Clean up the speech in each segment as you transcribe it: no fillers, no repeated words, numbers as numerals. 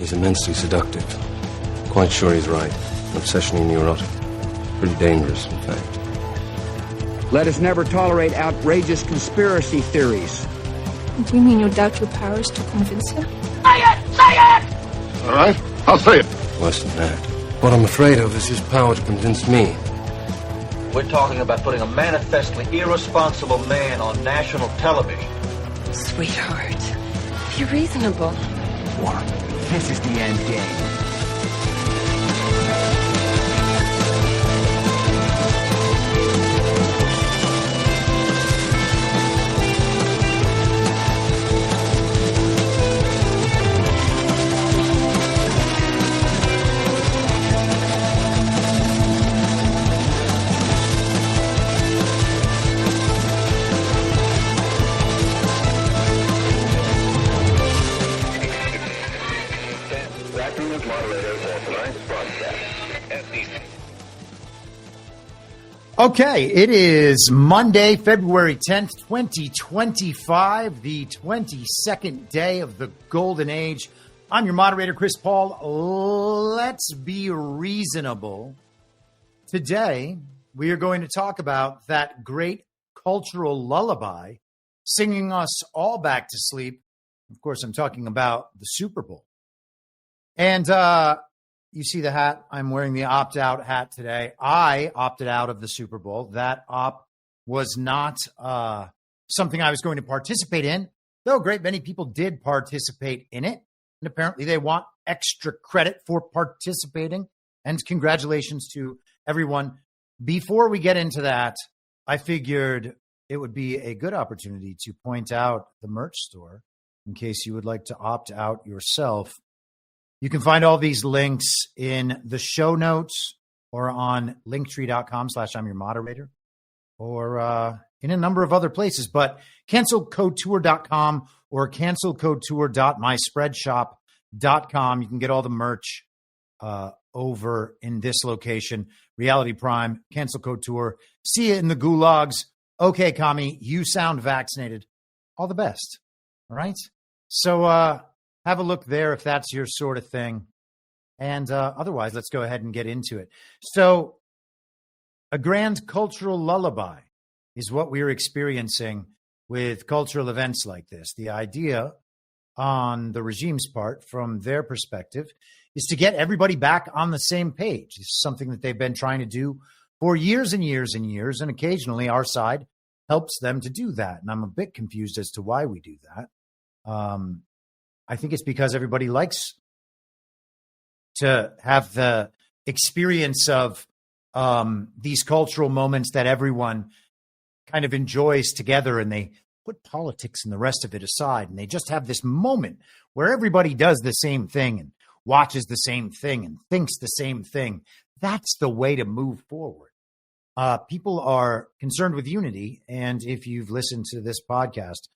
He's immensely seductive. Quite sure he's right. Obsessionally neurotic. Pretty dangerous, in fact. Let us never tolerate outrageous conspiracy theories. Do you mean you doubt your powers to convince him? Say it! Say it! All right, I'll say it. Worse than that. What I'm afraid of is his power to convince me. We're talking about putting a manifestly irresponsible man on national television. Sweetheart, be reasonable. What? This is the end game. Okay, it is Monday, February 10th, 2025, the 22nd day of the Golden Age. I'm your moderator, Chris Paul. Let's be reasonable. Today, we are going to talk about that great cultural lullaby singing us all back to sleep. Of course, I'm talking about the Super Bowl. And you see the hat? I'm wearing the opt-out hat today. I opted out of the Super Bowl. That opt was not something I was going to participate in, though a great many people did participate in it. And apparently they want extra credit for participating. And congratulations to everyone. Before we get into that, I figured it would be a good opportunity to point out the merch store in case you would like to opt out yourself. You can find all these links in the show notes or on linktree.com/I'm your moderator or in a number of other places. But cancelcodetour.com or cancelcodetour.myspreadshop.com. You can get all the merch over in this location. Reality Prime, Cancel Code Tour. See you in the gulags. Okay, Kami, you sound vaccinated. All the best. All right? So, have a look there if that's your sort of thing. And otherwise, let's go ahead and get into it. So a grand cultural lullaby is what we're experiencing with cultural events like this. The idea on the regime's part, from their perspective, is to get everybody back on the same page. This is something that they've been trying to do for years and years and years. And occasionally our side helps them to do that. And I'm a bit confused as to why we do that. I think it's because everybody likes to have the experience of these cultural moments that everyone kind of enjoys together, and they put politics and the rest of it aside, and they just have this moment where everybody does the same thing and watches the same thing and thinks the same thing. That's the way to move forward. People are concerned with unity, and if you've listened to this podcast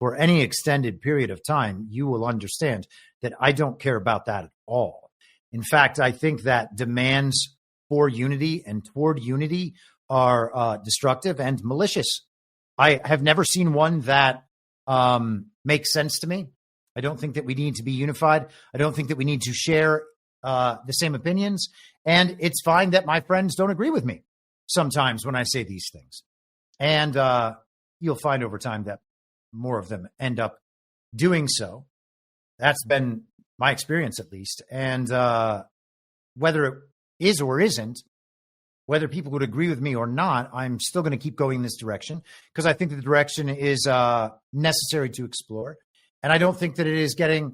for any extended period of time, you will understand that I don't care about that at all. In fact, I think that demands for unity and toward unity are destructive and malicious. I have never seen one that makes sense to me. I don't think that we need to be unified. I don't think that we need to share the same opinions. And it's fine that my friends don't agree with me sometimes when I say these things. And you'll find over time that more of them end up doing so. That's been my experience, at least. And whether it is or isn't, whether people would agree with me or not, I'm still going to keep going in this direction because I think the direction is necessary to explore. And I don't think that it is getting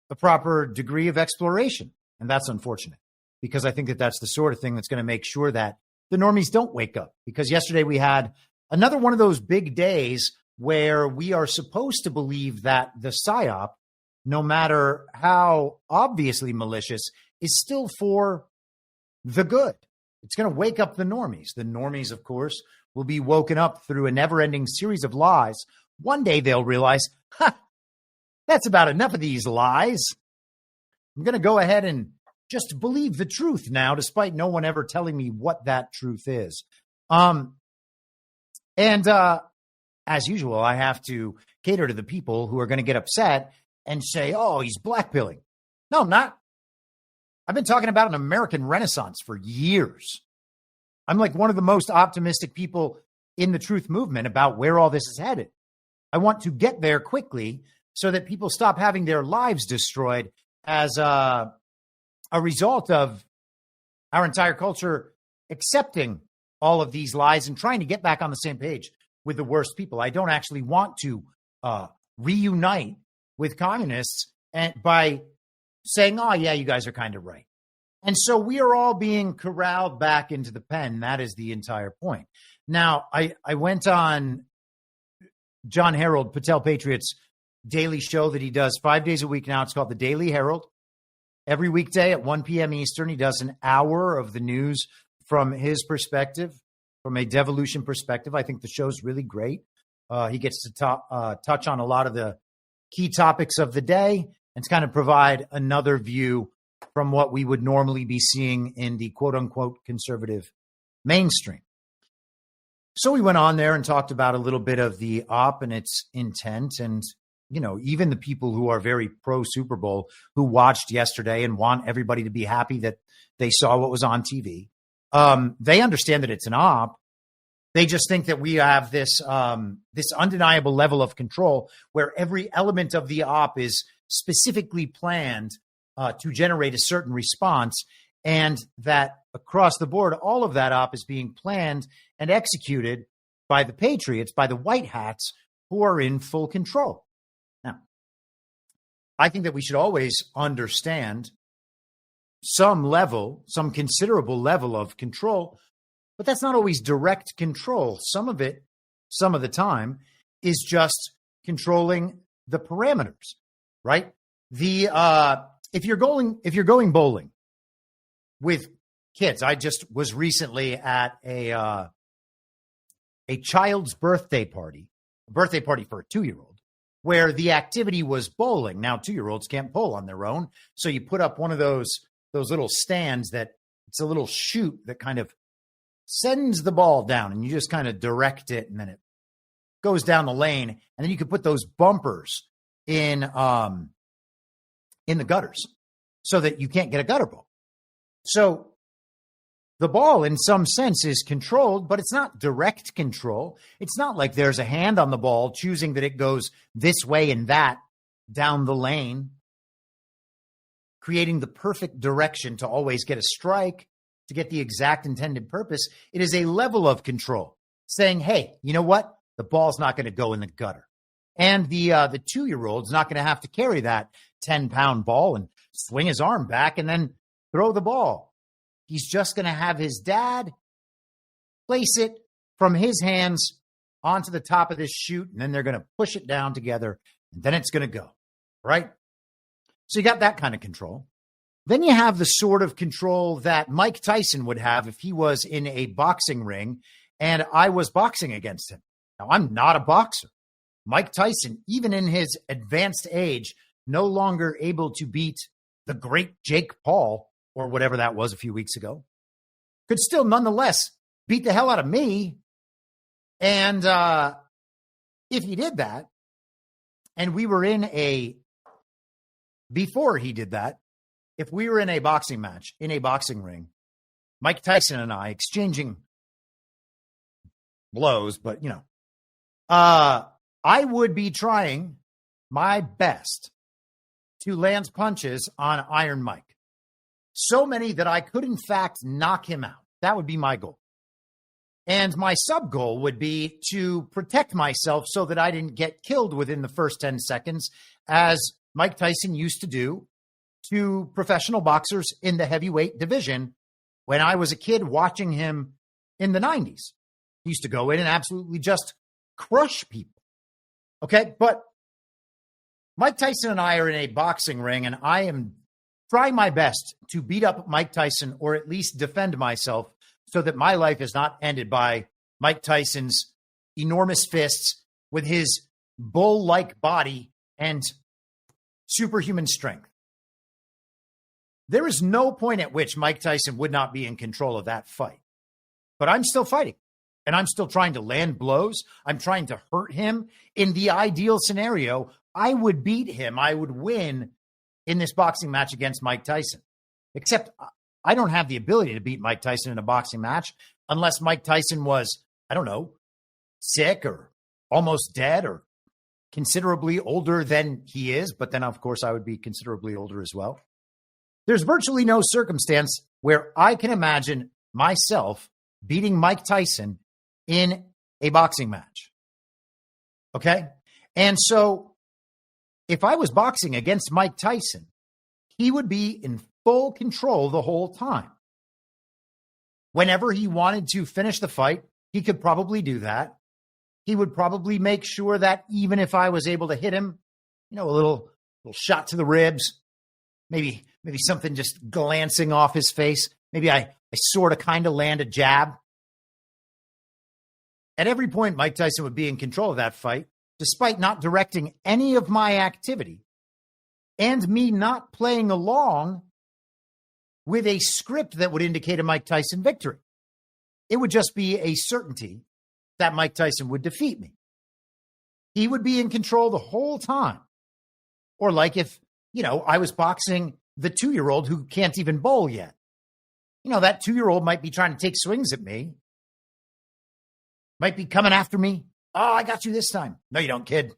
a proper degree of exploration. And that's unfortunate because I think that that's the sort of thing that's going to make sure that the normies don't wake up. Because yesterday we had another one of those big days where we are supposed to believe that the psyop, no matter how obviously malicious, is still for the good. It's going to wake up the normies. The normies, of course, will be woken up through a never-ending series of lies. One day they'll realize, that's about enough of these lies. I'm going to go ahead and just believe the truth now, despite no one ever telling me what that truth is. As usual, I have to cater to the people who are going to get upset and say, oh, he's blackpilling. No, I'm not. I've been talking about an American Renaissance for years. I'm like one of the most optimistic people in the truth movement about where all this is headed. I want to get there quickly so that people stop having their lives destroyed as a result of our entire culture accepting all of these lies and trying to get back on the same page with the worst people. I don't actually want to reunite with communists and by saying, oh, yeah, you guys are kind of right. And so we are all being corralled back into the pen. That is the entire point. Now, I went on John Harold, Patel Patriot's daily show that he does 5 days a week now. It's called the Daily Herald. Every weekday at 1 p.m. Eastern, he does an hour of the news from his perspective, from a devolution perspective. I think the show's really great. He gets to touch on a lot of the key topics of the day and to kind of provide another view from what we would normally be seeing in the quote-unquote conservative mainstream. So we went on there and talked about a little bit of the op and its intent. And, you know, even the people who are very pro-Super Bowl who watched yesterday and want everybody to be happy that they saw what was on TV, they understand that it's an op. They just think that we have this undeniable level of control where every element of the op is specifically planned to generate a certain response, and that across the board, all of that op is being planned and executed by the patriots, by the white hats who are in full control. Now, I think that we should always understand some considerable level of control, but that's not always direct control. Some of it, some of the time, is just controlling the parameters, right? If you're going bowling with kids, I just was recently at a child's birthday party for a 2-year-old, where the activity was bowling. Now, 2-year-olds can't bowl on their own, so you put up one of those little stands that it's a little chute that kind of sends the ball down, and you just kind of direct it, and then it goes down the lane, and then you can put those bumpers in the gutters so that you can't get a gutter ball. So the ball, in some sense, is controlled, but it's not direct control. It's not like there's a hand on the ball choosing that it goes this way and that down the lane, creating the perfect direction to always get a strike, to get the exact intended purpose. It is a level of control saying, hey, you know what? The ball's not going to go in the gutter. And the 2-year-old's not going to have to carry that 10-pound ball and swing his arm back and then throw the ball. He's just going to have his dad place it from his hands onto the top of this chute, and then they're going to push it down together, and then it's going to go, right? So you got that kind of control. Then you have the sort of control that Mike Tyson would have if he was in a boxing ring and I was boxing against him. Now, I'm not a boxer. Mike Tyson, even in his advanced age, no longer able to beat the great Jake Paul, or whatever that was a few weeks ago, could still nonetheless beat the hell out of me. And if he did that, and we were before he did that, if we were in a boxing match, in a boxing ring, Mike Tyson and I exchanging blows, but, you know, I would be trying my best to land punches on Iron Mike. So many that I could, in fact, knock him out. That would be my goal. And my sub goal would be to protect myself so that I didn't get killed within the first 10 seconds, as Mike Tyson used to do to professional boxers in the heavyweight division when I was a kid watching him in the 90s. He used to go in and absolutely just crush people. Okay, but Mike Tyson and I are in a boxing ring, and I am trying my best to beat up Mike Tyson, or at least defend myself, so that my life is not ended by Mike Tyson's enormous fists with his bull-like body and superhuman strength. There is no point at which Mike Tyson would not be in control of that fight. But I'm still fighting, and I'm still trying to land blows. I'm trying to hurt him. In the ideal scenario, I would beat him. I would win in this boxing match against Mike Tyson. Except I don't have the ability to beat Mike Tyson in a boxing match unless Mike Tyson was, I don't know, sick or almost dead or considerably older than he is. But then, of course, I would be considerably older as well. There's virtually no circumstance where I can imagine myself beating Mike Tyson in a boxing match. Okay? And so if I was boxing against Mike Tyson, he would be in full control the whole time. Whenever he wanted to finish the fight, he could probably do that. He would probably make sure that even if I was able to hit him, a little shot to the ribs, maybe something just glancing off his face, maybe I sort of kind of land a jab. At every point, Mike Tyson would be in control of that fight, despite not directing any of my activity and me not playing along with a script that would indicate a Mike Tyson victory. It would just be a certainty that Mike Tyson would defeat me. He would be in control the whole time. Or like if, I was boxing the 2-year-old who can't even bowl yet. That 2-year-old might be trying to take swings at me. Might be coming after me. Oh, I got you this time. No, you don't, kid.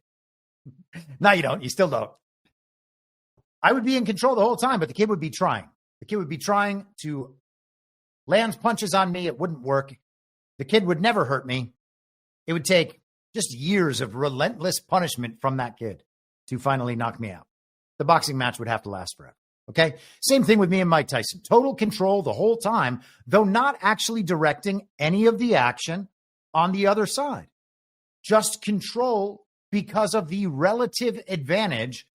No, you don't. You still don't. I would be in control the whole time, but the kid would be trying. The kid would be trying to land punches on me. It wouldn't work. The kid would never hurt me. It would take just years of relentless punishment from that kid to finally knock me out. The boxing match would have to last forever. Okay? Same thing with me and Mike Tyson. Total control the whole time, though not actually directing any of the action on the other side. Just control because of the relative advantage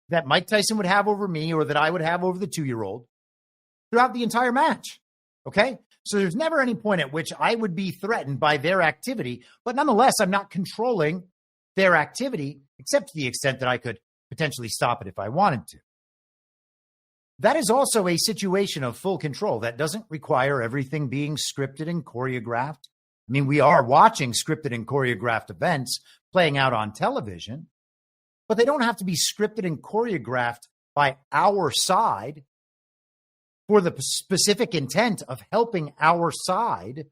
that Mike Tyson would have over me or that I would have over the 2-year-old throughout the entire match. Okay? So there's never any point at which I would be threatened by their activity, but nonetheless, I'm not controlling their activity except to the extent that I could potentially stop it if I wanted to. That is also a situation of full control that doesn't require everything being scripted and choreographed. I mean, we are watching scripted and choreographed events playing out on television, but they don't have to be scripted and choreographed by our side for the specific intent of helping our side,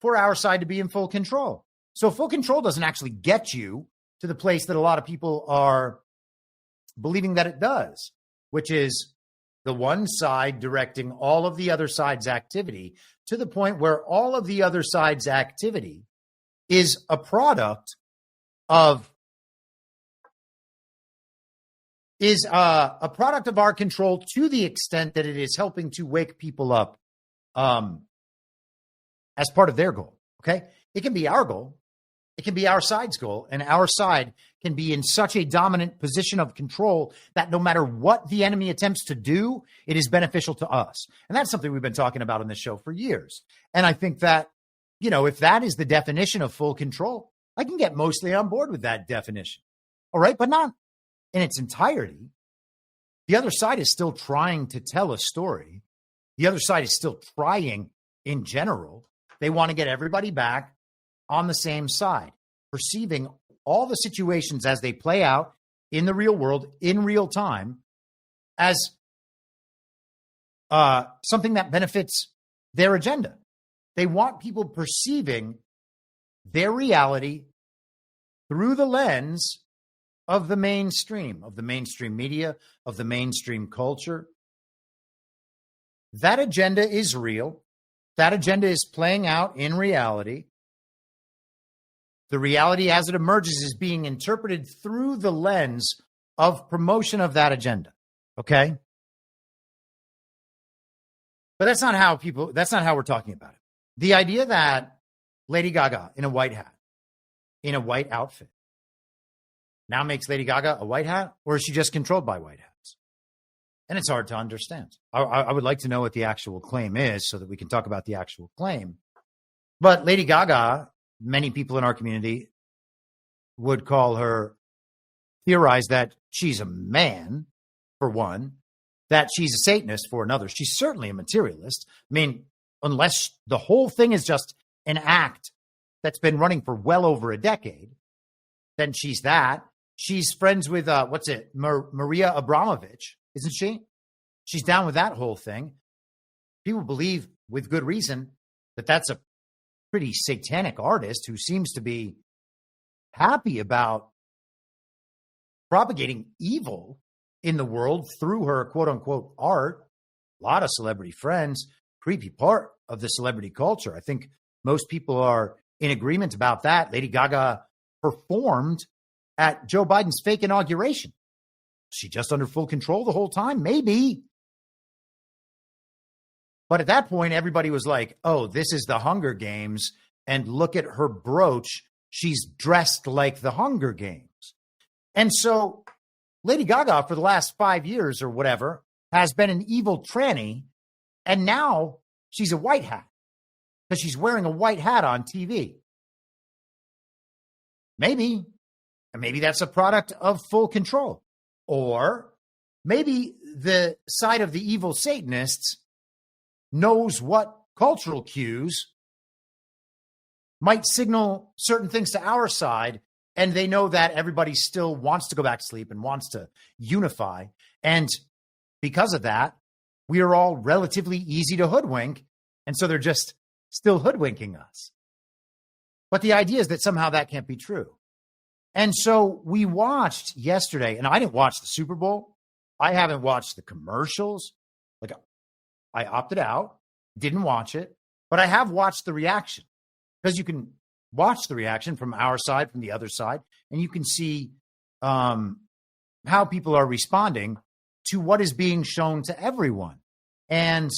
for our side to be in full control. So full control doesn't actually get you to the place that a lot of people are believing that it does, which is the one side directing all of the other side's activity to the point where all of the other side's activity is a product of our control to the extent that it is helping to wake people up as part of their goal. Okay. It can be our goal. It can be our side's goal, and our side can be in such a dominant position of control that no matter what the enemy attempts to do, it is beneficial to us. And that's something we've been talking about on this show for years. And I think that, if that is the definition of full control, I can get mostly on board with that definition. All right. But not in its entirety. The other side is still trying to tell a story. The other side is still trying in general. They want to get everybody back on the same side, perceiving all the situations as they play out in the real world, in real time, as something that benefits their agenda. They want people perceiving their reality through the lens of the mainstream media, of the mainstream culture. That agenda is real. That agenda is playing out in reality. The reality as it emerges is being interpreted through the lens of promotion of that agenda. Okay? But that's not how we're talking about it. The idea that Lady Gaga in a white hat, in a white outfit, now makes Lady Gaga a white hat, or is she just controlled by white hats? And it's hard to understand. I would like to know what the actual claim is so that we can talk about the actual claim. But Lady Gaga, many people in our community would theorize that she's a man, for one, that she's a Satanist, for another. She's certainly a materialist. I mean, unless the whole thing is just an act that's been running for well over a decade, then she's that. She's friends with, Maria Abramovich, isn't she? She's down with that whole thing. People believe, with good reason, that that's a pretty satanic artist who seems to be happy about propagating evil in the world through her quote-unquote art. A lot of celebrity friends, creepy part of the celebrity culture. I think most people are in agreement about that. Lady Gaga performed at Joe Biden's fake inauguration. She just under full control the whole time? Maybe. But at that point, everybody was like, oh, this is the Hunger Games. And look at her brooch. She's dressed like the Hunger Games. And so Lady Gaga, for the last 5 years or whatever, has been an evil tranny. And now she's a white hat because she's wearing a white hat on TV. Maybe. And maybe that's a product of full control. Or maybe the side of the evil Satanists knows what cultural cues might signal certain things to our side, and they know that everybody still wants to go back to sleep and wants to unify. And because of that, we are all relatively easy to hoodwink, and so they're just still hoodwinking us. But the idea is that somehow that can't be true. And so we watched yesterday, and I didn't watch the Super Bowl. I haven't watched the commercials. Like, I opted out, didn't watch it, but I have watched the reaction, because you can watch the reaction from our side, from the other side, and you can see how people are responding to what is being shown to everyone. And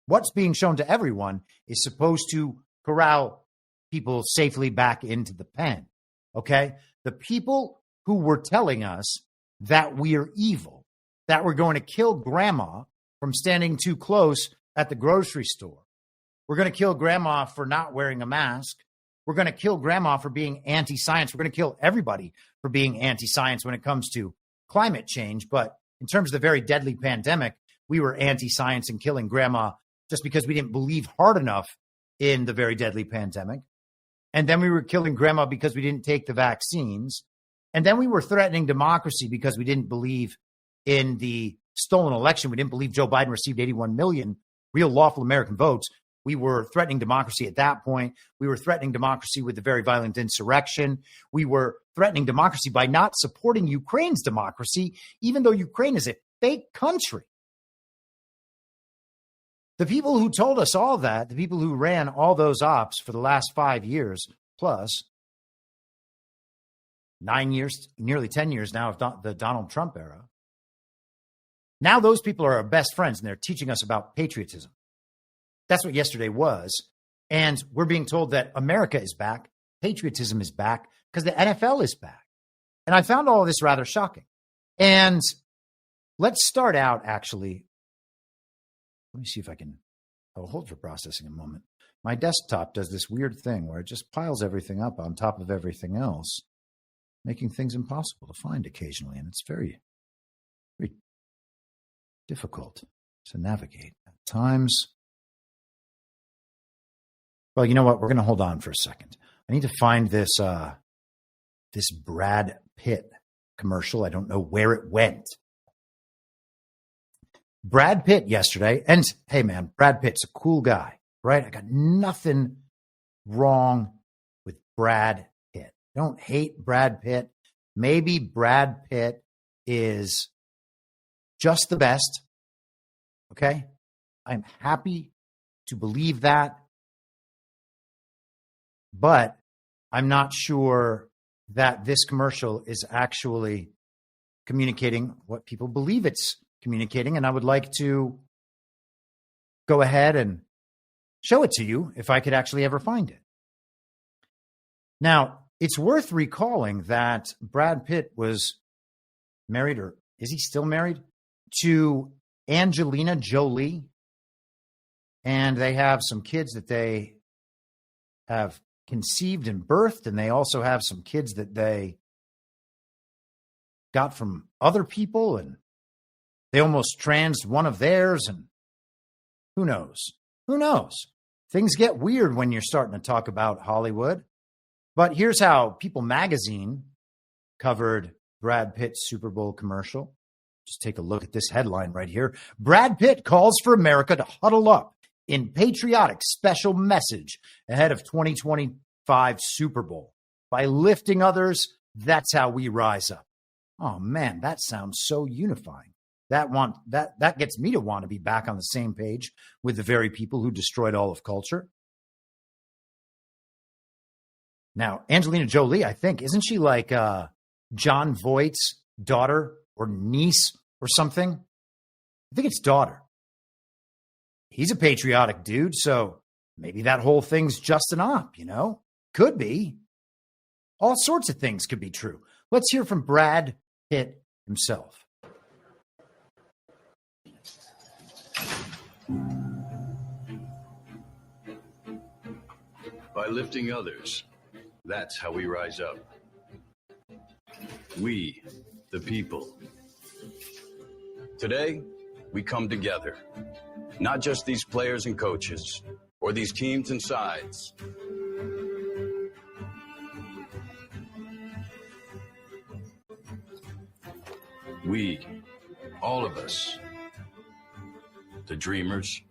what's being shown to everyone is supposed to corral people safely back into the pen. Okay? The people who were telling us that we are evil, that we're going to kill grandma from standing too close at the grocery store. We're going to kill grandma for not wearing a mask. We're going to kill grandma for being anti-science. We're going to kill everybody for being anti-science when it comes to climate change. But in terms of the very deadly pandemic, we were anti-science and killing grandma just because we didn't believe hard enough in the very deadly pandemic. And then we were killing grandma because we didn't take the vaccines. And then we were threatening democracy because we didn't believe in the stolen election. We didn't believe Joe Biden received 81 million real lawful American votes. We were threatening democracy at that point. We were threatening democracy with the very violent insurrection. We were threatening democracy by not supporting Ukraine's democracy, even though Ukraine is a fake country. The people who told us all that, the people who ran all those ops for the last 5 years plus 9 years, nearly 10 years now of the Donald Trump era, now those people are our best friends and they're teaching us about patriotism. That's what yesterday was. And we're being told that America is back, patriotism is back, because the NFL is back. And I found all of this rather shocking. And let's start out, actually. Let me see if I can hold for processing a moment. My desktop does this weird thing where it just piles everything up on top of everything else, making things impossible to find occasionally. And it's very, very difficult to navigate at times. Well, you know what? We're going to hold on for a second. I need to find this this Brad Pitt commercial. I don't know where it went. Brad Pitt yesterday, and hey, man, Brad Pitt's a cool guy, right? I got nothing wrong with Brad Pitt. I don't hate Brad Pitt. Maybe Brad Pitt is just the best, okay? I'm happy to believe that. But I'm not sure that this commercial is actually communicating what people believe it's communicating. And I would like to go ahead and show it to you if I could actually ever find it. Now, it's worth recalling that Brad Pitt was married, or is he still married, to Angelina Jolie. And they have some kids that they have conceived and birthed, and they also have some kids that they got from other people, and they almost transed one of theirs, and who knows? Who knows? Things get weird when you're starting to talk about Hollywood. But here's how People magazine covered Brad Pitt's Super Bowl commercial. Just take a look at this headline right here. Brad Pitt calls for America to huddle up in patriotic special message ahead of 2025 Super Bowl. By lifting others, that's how we rise up. Oh man, that sounds so unifying. That gets me to want to be back on the same page with the very people who destroyed all of culture. Now, Angelina Jolie, I think, isn't she like John Voight's daughter or niece or something? I think it's daughter. He's a patriotic dude, so maybe that whole thing's just an op, you know? Could be. All sorts of things could be true. Let's hear from Brad Pitt himself. By lifting others, that's how we rise up. We, the people. Today, we come together. Not just these players and coaches, or these teams and sides. We, all of us. The dreamers,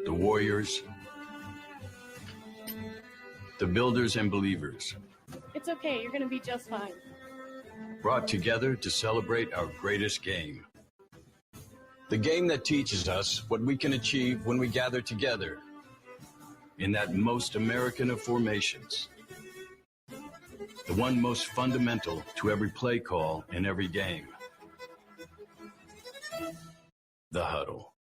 the warriors, the builders and believers. It's okay, you're gonna be just fine. Brought together to celebrate our greatest game. The game that teaches us what we can achieve when we gather together in that most American of formations. The one most fundamental to every play call in every game. The huddle.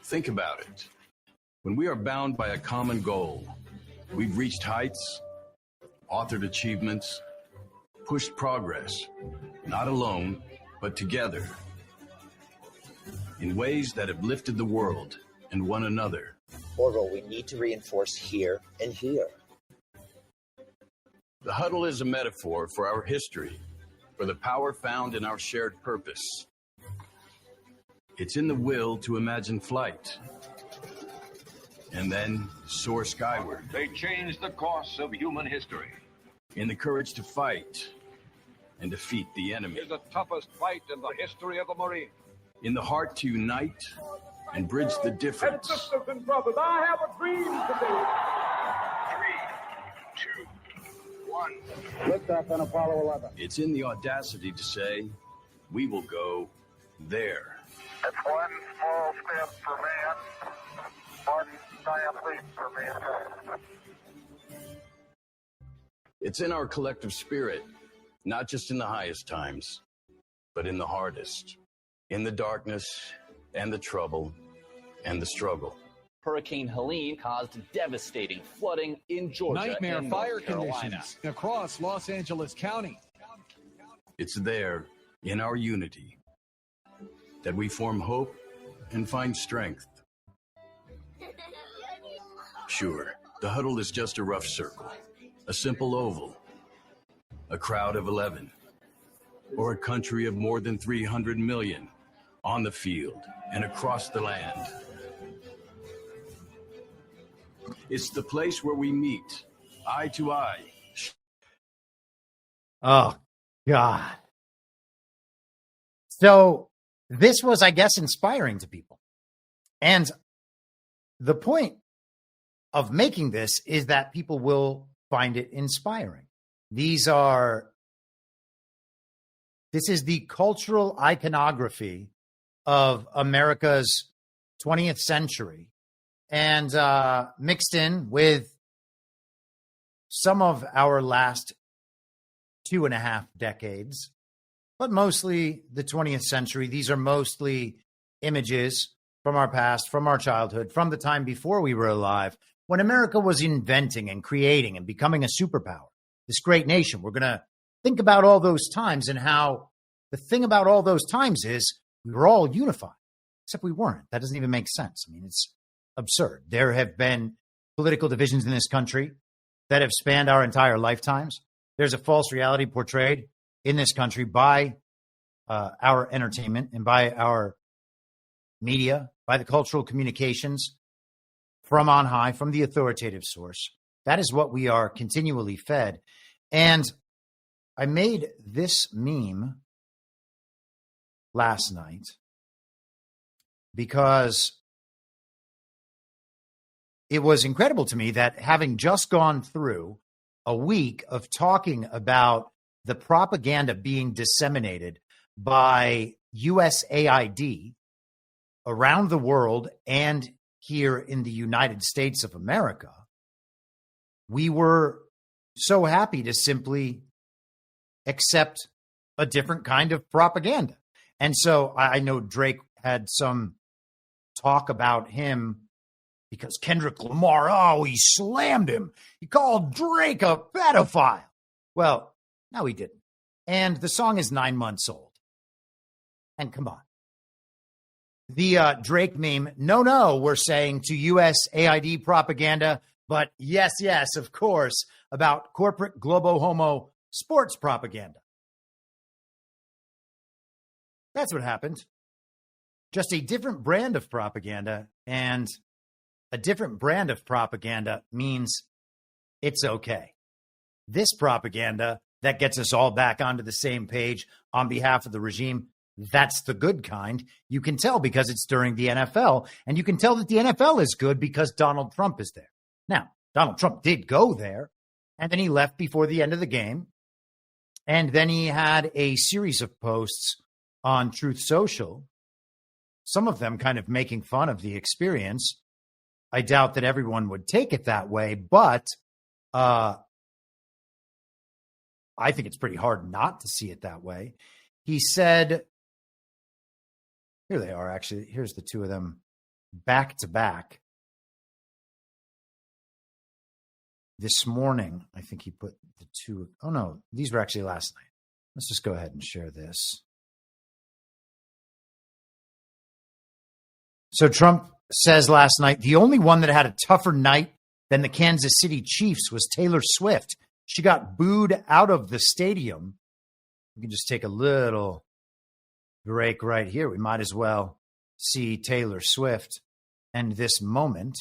Think about it. When we are bound by a common goal, we've reached heights, authored achievements, pushed progress, not alone, but together, in ways that have lifted the world and one another. Orville, we need to reinforce here and here. The huddle is a metaphor for our history, for the power found in our shared purpose. It's in the will to imagine flight, and then soar skyward. They changed the course of human history. In the courage to fight and defeat the enemy. It's the toughest fight in the history of the Marine. In the heart to unite and bridge the difference. And sisters and brothers, I have a dream today. 3, 2, 1. Liftoff on Apollo 11. It's in the audacity to say, we will go there. It's one small step for man, one giant leap for mankind. It's in our collective spirit, not just in the highest times, but in the hardest, in the darkness and the trouble and the struggle. Hurricane Helene caused devastating flooding in Georgia Nightmare and fire North Carolina. conditions across Los Angeles County. It's there, in our unity, that we form hope and find strength. Sure, the huddle is just a rough circle, a simple oval, a crowd of 11, or a country of more than 300 million on the field and across the land. It's the place where we meet, eye to eye. Oh, God. So this was, I guess, inspiring to people. And the point of making this is that people will find it inspiring. This is the cultural iconography of America's 20th century, and mixed in with some of our last 2.5 decades, but mostly the 20th century. These are mostly images from our past, from our childhood, from the time before we were alive, when America was inventing and creating and becoming a superpower, this great nation. We're going to think about all those times and how the thing about all those times is we were all unified, except we weren't. That doesn't even make sense. I mean, it's absurd. There have been political divisions in this country that have spanned our entire lifetimes. There's a false reality portrayed in this country by our entertainment and by our media, by the cultural communications from on high, from the authoritative source. That is what we are continually fed. And I made this meme last night because it was incredible to me that having just gone through a week of talking about the propaganda being disseminated by USAID around the world and here in the United States of America, we were so happy to simply accept a different kind of propaganda. And so I know Drake had some talk about him because Kendrick Lamar, he slammed him. He called Drake a pedophile. Well, no, he didn't. And the song is 9 months old. And come on. The Drake meme, no, we're saying to USAID propaganda, but yes, of course, about corporate globo homo sports propaganda. That's what happened. Just a different brand of propaganda, and a different brand of propaganda means it's okay. This propaganda that gets us all back onto the same page on behalf of the regime, that's the good kind. You can tell because it's during the NFL, and you can tell that the NFL is good because Donald Trump is there. Now, Donald Trump did go there, and then he left before the end of the game, and then he had a series of posts on Truth Social, some of them kind of making fun of the experience. I doubt that everyone would take it that way, but I think it's pretty hard not to see it that way. He said, here they are, actually. Here's the two of them back to back. This morning, I think he put the two. Oh, no, these were actually last night. Let's just go ahead and share this. So Trump says last night, the only one that had a tougher night than the Kansas City Chiefs was Taylor Swift. She got booed out of the stadium. We can just take a little break right here. We might as well see Taylor Swift and this moment.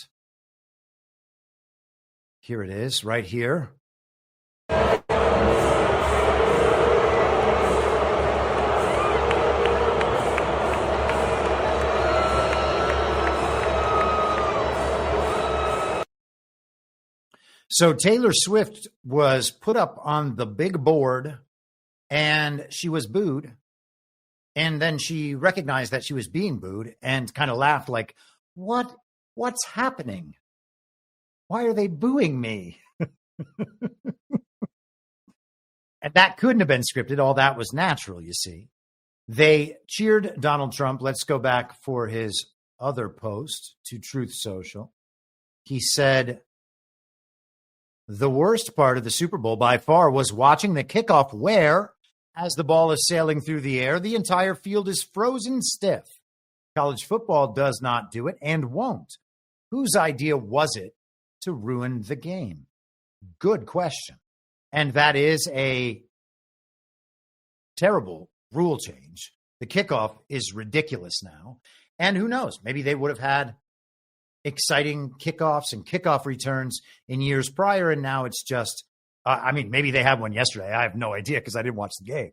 Here it is, right here. So Taylor Swift was put up on the big board and she was booed. And then she recognized that she was being booed and kind of laughed like, what's happening? Why are they booing me? And that couldn't have been scripted. All that was natural, you see. They cheered Donald Trump. Let's go back for his other post to Truth Social. He said, the worst part of the Super Bowl by far was watching the kickoff where, as the ball is sailing through the air, the entire field is frozen stiff. College football does not do it and won't. Whose idea was it to ruin the game? Good question. And that is a terrible rule change. The kickoff is ridiculous now. And who knows? Maybe they would have had exciting kickoffs and kickoff returns in years prior, and now it's just, maybe they had one yesterday. I have no idea because I didn't watch the game.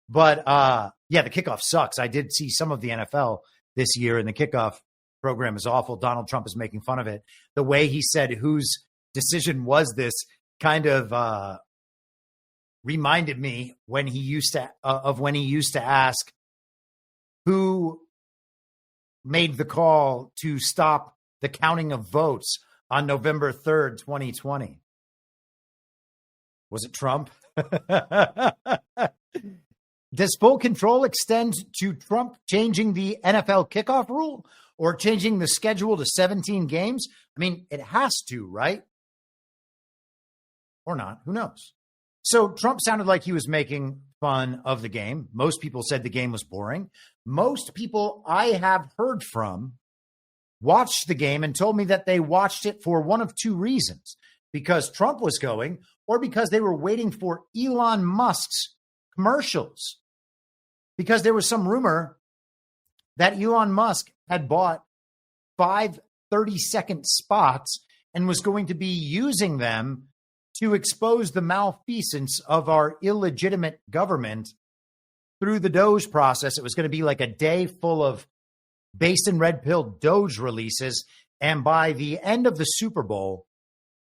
But, the kickoff sucks. I did see some of the NFL this year, and the kickoff program is awful. Donald Trump is making fun of it. The way he said whose decision was this kind of reminded me when he used to ask who made the call to stop the counting of votes on November 3rd, 2020. Was it Trump? Does full control extend to Trump changing the NFL kickoff rule or changing the schedule to 17 games? I mean, it has to, right? Or not. Who knows? So Trump sounded like he was making fun of the game. Most people said the game was boring. Most people I have heard from watched the game and told me that they watched it for one of two reasons: because Trump was going, or because they were waiting for Elon Musk's commercials. Because there was some rumor that Elon Musk had bought 5 30-second spots and was going to be using them to expose the malfeasance of our illegitimate government through the Doge process. It was going to be like a day full of based in red pill Doge releases. And by the end of the Super Bowl,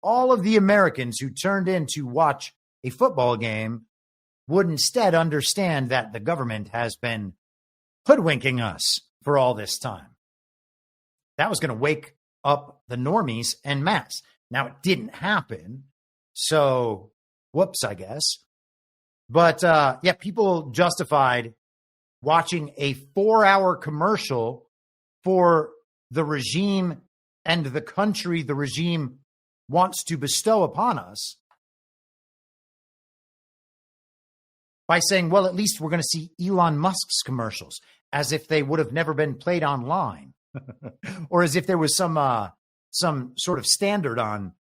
all of the Americans who turned in to watch a football game would instead understand that the government has been hoodwinking us for all this time. That was going to wake up the normies en masse. Now, it didn't happen. So, whoops, I guess. But, yeah, people justified watching a 4-hour commercial for the regime and the country the regime wants to bestow upon us by saying, well, at least we're going to see Elon Musk's commercials, as if they would have never been played online or as if there was some sort of standard on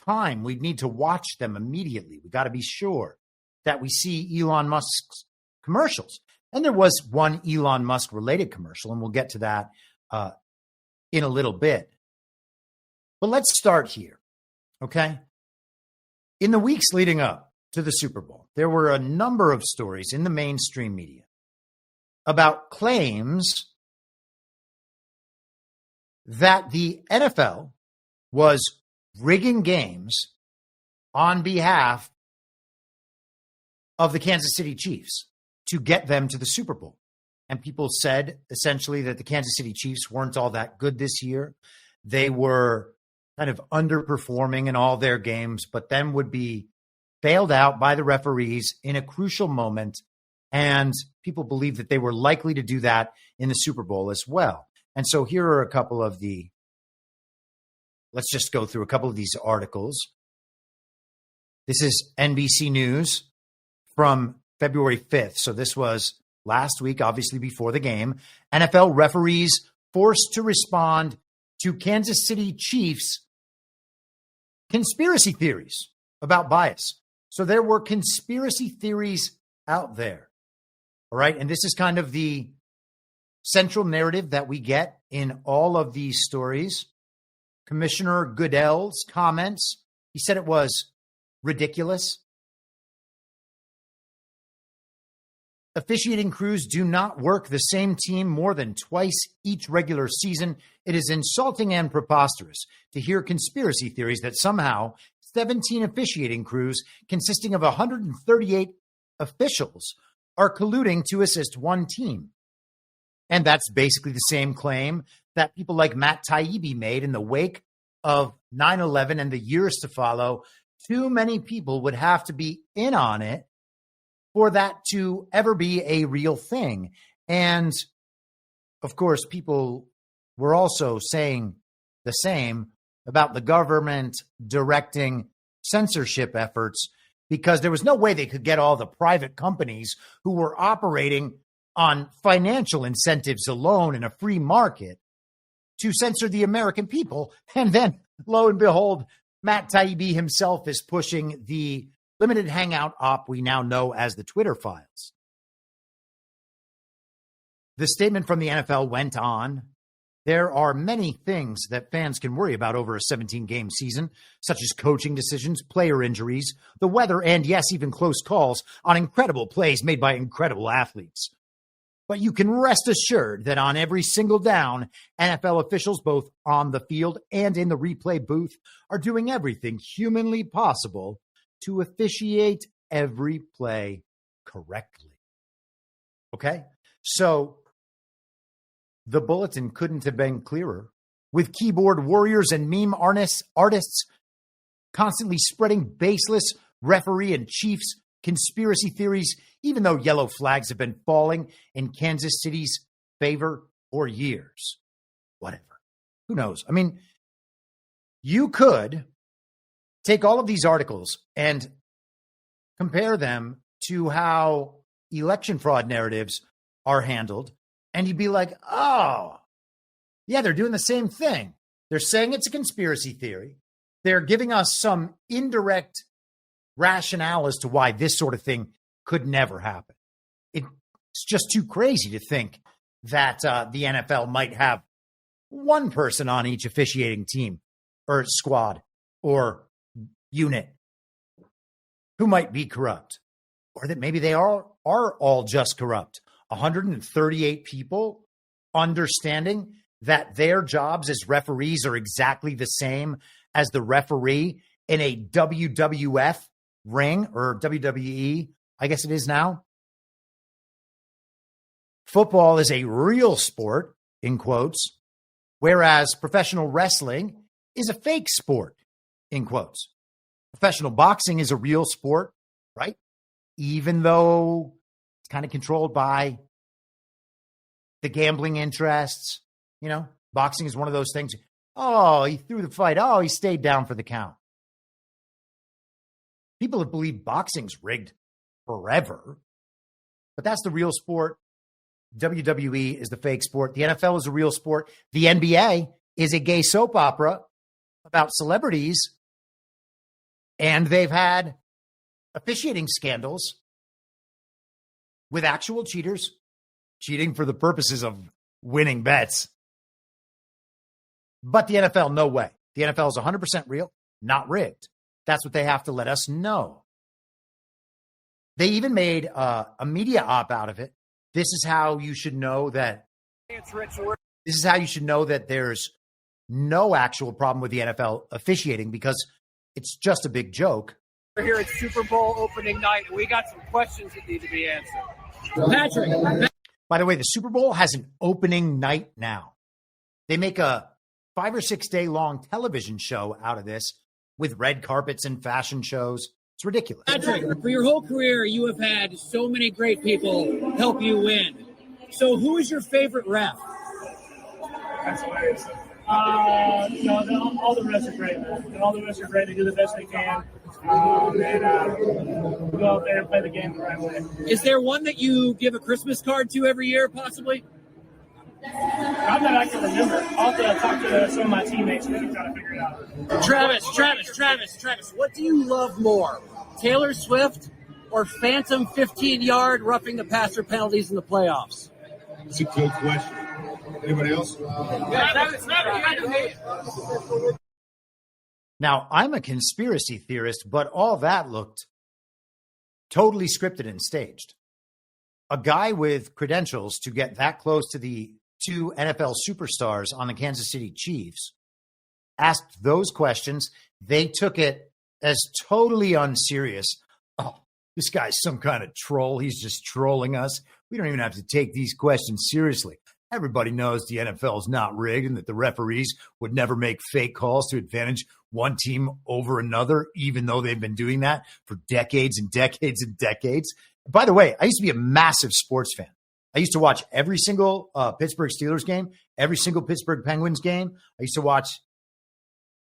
time. We'd need to watch them immediately. We got to be sure that we see Elon Musk's commercials. And there was one Elon Musk related commercial, and we'll get to that in a little bit. But let's start here, okay? In the weeks leading up to the Super Bowl, there were a number of stories in the mainstream media about claims that the NFL was rigging games on behalf of the Kansas City Chiefs to get them to the Super Bowl. And people said essentially that the Kansas City Chiefs weren't all that good this year. They were kind of underperforming in all their games, but then would be bailed out by the referees in a crucial moment. And people believe that they were likely to do that in the Super Bowl as well. And so here are a couple of let's just go through a couple of these articles. This is NBC News from February 5th. So this was last week, obviously before the game. NFL referees forced to respond to Kansas City Chiefs conspiracy theories about bias. So there were conspiracy theories out there. All right. And this is kind of the central narrative that we get in all of these stories. Commissioner Goodell's comments, he said it was ridiculous. Officiating crews do not work the same team more than twice each regular season. It is insulting and preposterous to hear conspiracy theories that somehow 17 officiating crews consisting of 138 officials are colluding to assist one team. And that's basically the same claim that people like Matt Taibbi made in the wake of 9/11 and the years to follow. Too many people would have to be in on it for that to ever be a real thing. And of course, people were also saying the same about the government directing censorship efforts, because there was no way they could get all the private companies who were operating on financial incentives alone in a free market to censor the American people. And then, lo and behold, Matt Taibbi himself is pushing the limited hangout op we now know as the Twitter files. The statement from the NFL went on. There are many things that fans can worry about over a 17-game season, such as coaching decisions, player injuries, the weather, and yes, even close calls on incredible plays made by incredible athletes. But you can rest assured that on every single down, NFL officials, both on the field and in the replay booth, are doing everything humanly possible to officiate every play correctly. Okay? So the bulletin couldn't have been clearer, with keyboard warriors and meme artists constantly spreading baseless referee and Chiefs conspiracy theories, even though yellow flags have been falling in Kansas City's favor for years. Whatever. Who knows? I mean, you could take all of these articles and compare them to how election fraud narratives are handled, and you'd be like, oh, yeah, they're doing the same thing. They're saying it's a conspiracy theory. They're giving us some indirect rationale as to why this sort of thing could never happen. It's just too crazy to think that the NFL might have one person on each officiating team or squad or unit who might be corrupt, or that maybe they are all just corrupt. 138 people understanding that their jobs as referees are exactly the same as the referee in a WWF ring, or WWE, I guess it is now. Football is a real sport, in quotes, whereas professional wrestling is a fake sport, in quotes. Professional boxing is a real sport, right? Even though it's kind of controlled by the gambling interests. You know, boxing is one of those things. Oh, he threw the fight. Oh, he stayed down for the count. People have believed boxing's rigged forever, but that's the real sport. WWE is the fake sport. The NFL is a real sport. The NBA is a gay soap opera about celebrities, and they've had officiating scandals with actual cheaters cheating for the purposes of winning bets. But the NFL, no way. The NFL is 100% real, not rigged. That's what they have to let us know. They even made a media op out of it. This is how you should know that. This is how you should know that there's no actual problem with the NFL officiating, because it's just a big joke. We're here at Super Bowl opening night, and we got some questions that need to be answered. Patrick. By the way, the Super Bowl has an opening night now. They make a 5 or 6 day long television show out of this with red carpets and fashion shows. It's ridiculous. Patrick, for your whole career, you have had so many great people help you win. So who is your favorite ref? That's hilarious. No, all the refs are great, man. All the refs are great. They do the best they can. And go out there and play the game the right way. Is there one that you give a Christmas card to every year, possibly? I'm not, I can remember. I'll have to talk to some of my teammates and we can try to figure it out. Travis, what do you love more, Taylor Swift or phantom 15-yard roughing the passer penalties in the playoffs? That's a good question. Anybody else? Now, I'm a conspiracy theorist, but all that looked totally scripted and staged. A guy with credentials to get that close to the two NFL superstars on the Kansas City Chiefs asked those questions. They took it as totally unserious. Oh, this guy's some kind of troll. He's just trolling us. We don't even have to take these questions seriously. Everybody knows the NFL is not rigged and that the referees would never make fake calls to advantage one team over another, even though they've been doing that for decades and decades and decades. By the way, I used to be a massive sports fan. I used to watch every single Pittsburgh Steelers game, every single Pittsburgh Penguins game. I used to watch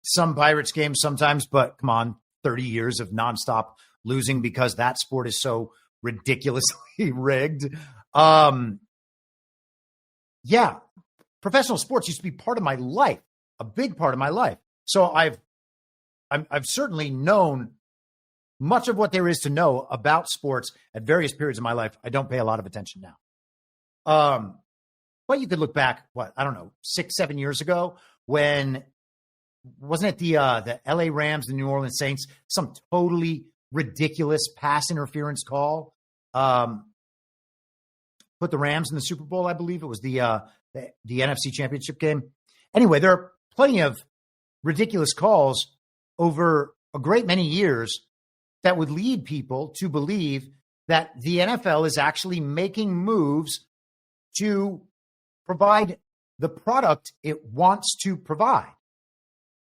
some Pirates games sometimes, but come on, 30 years of nonstop losing because that sport is so ridiculously rigged. Yeah, professional sports used to be part of my life, a big part of my life. So I've certainly known much of what there is to know about sports at various periods of my life. I don't pay a lot of attention now. But you could look back, 6, 7 years ago when, wasn't it the LA Rams, the New Orleans Saints, some totally ridiculous pass interference call, put the Rams in the Super Bowl, I believe it was the NFC Championship game. Anyway, there are plenty of ridiculous calls over a great many years that would lead people to believe that the NFL is actually making moves to provide the product it wants to provide.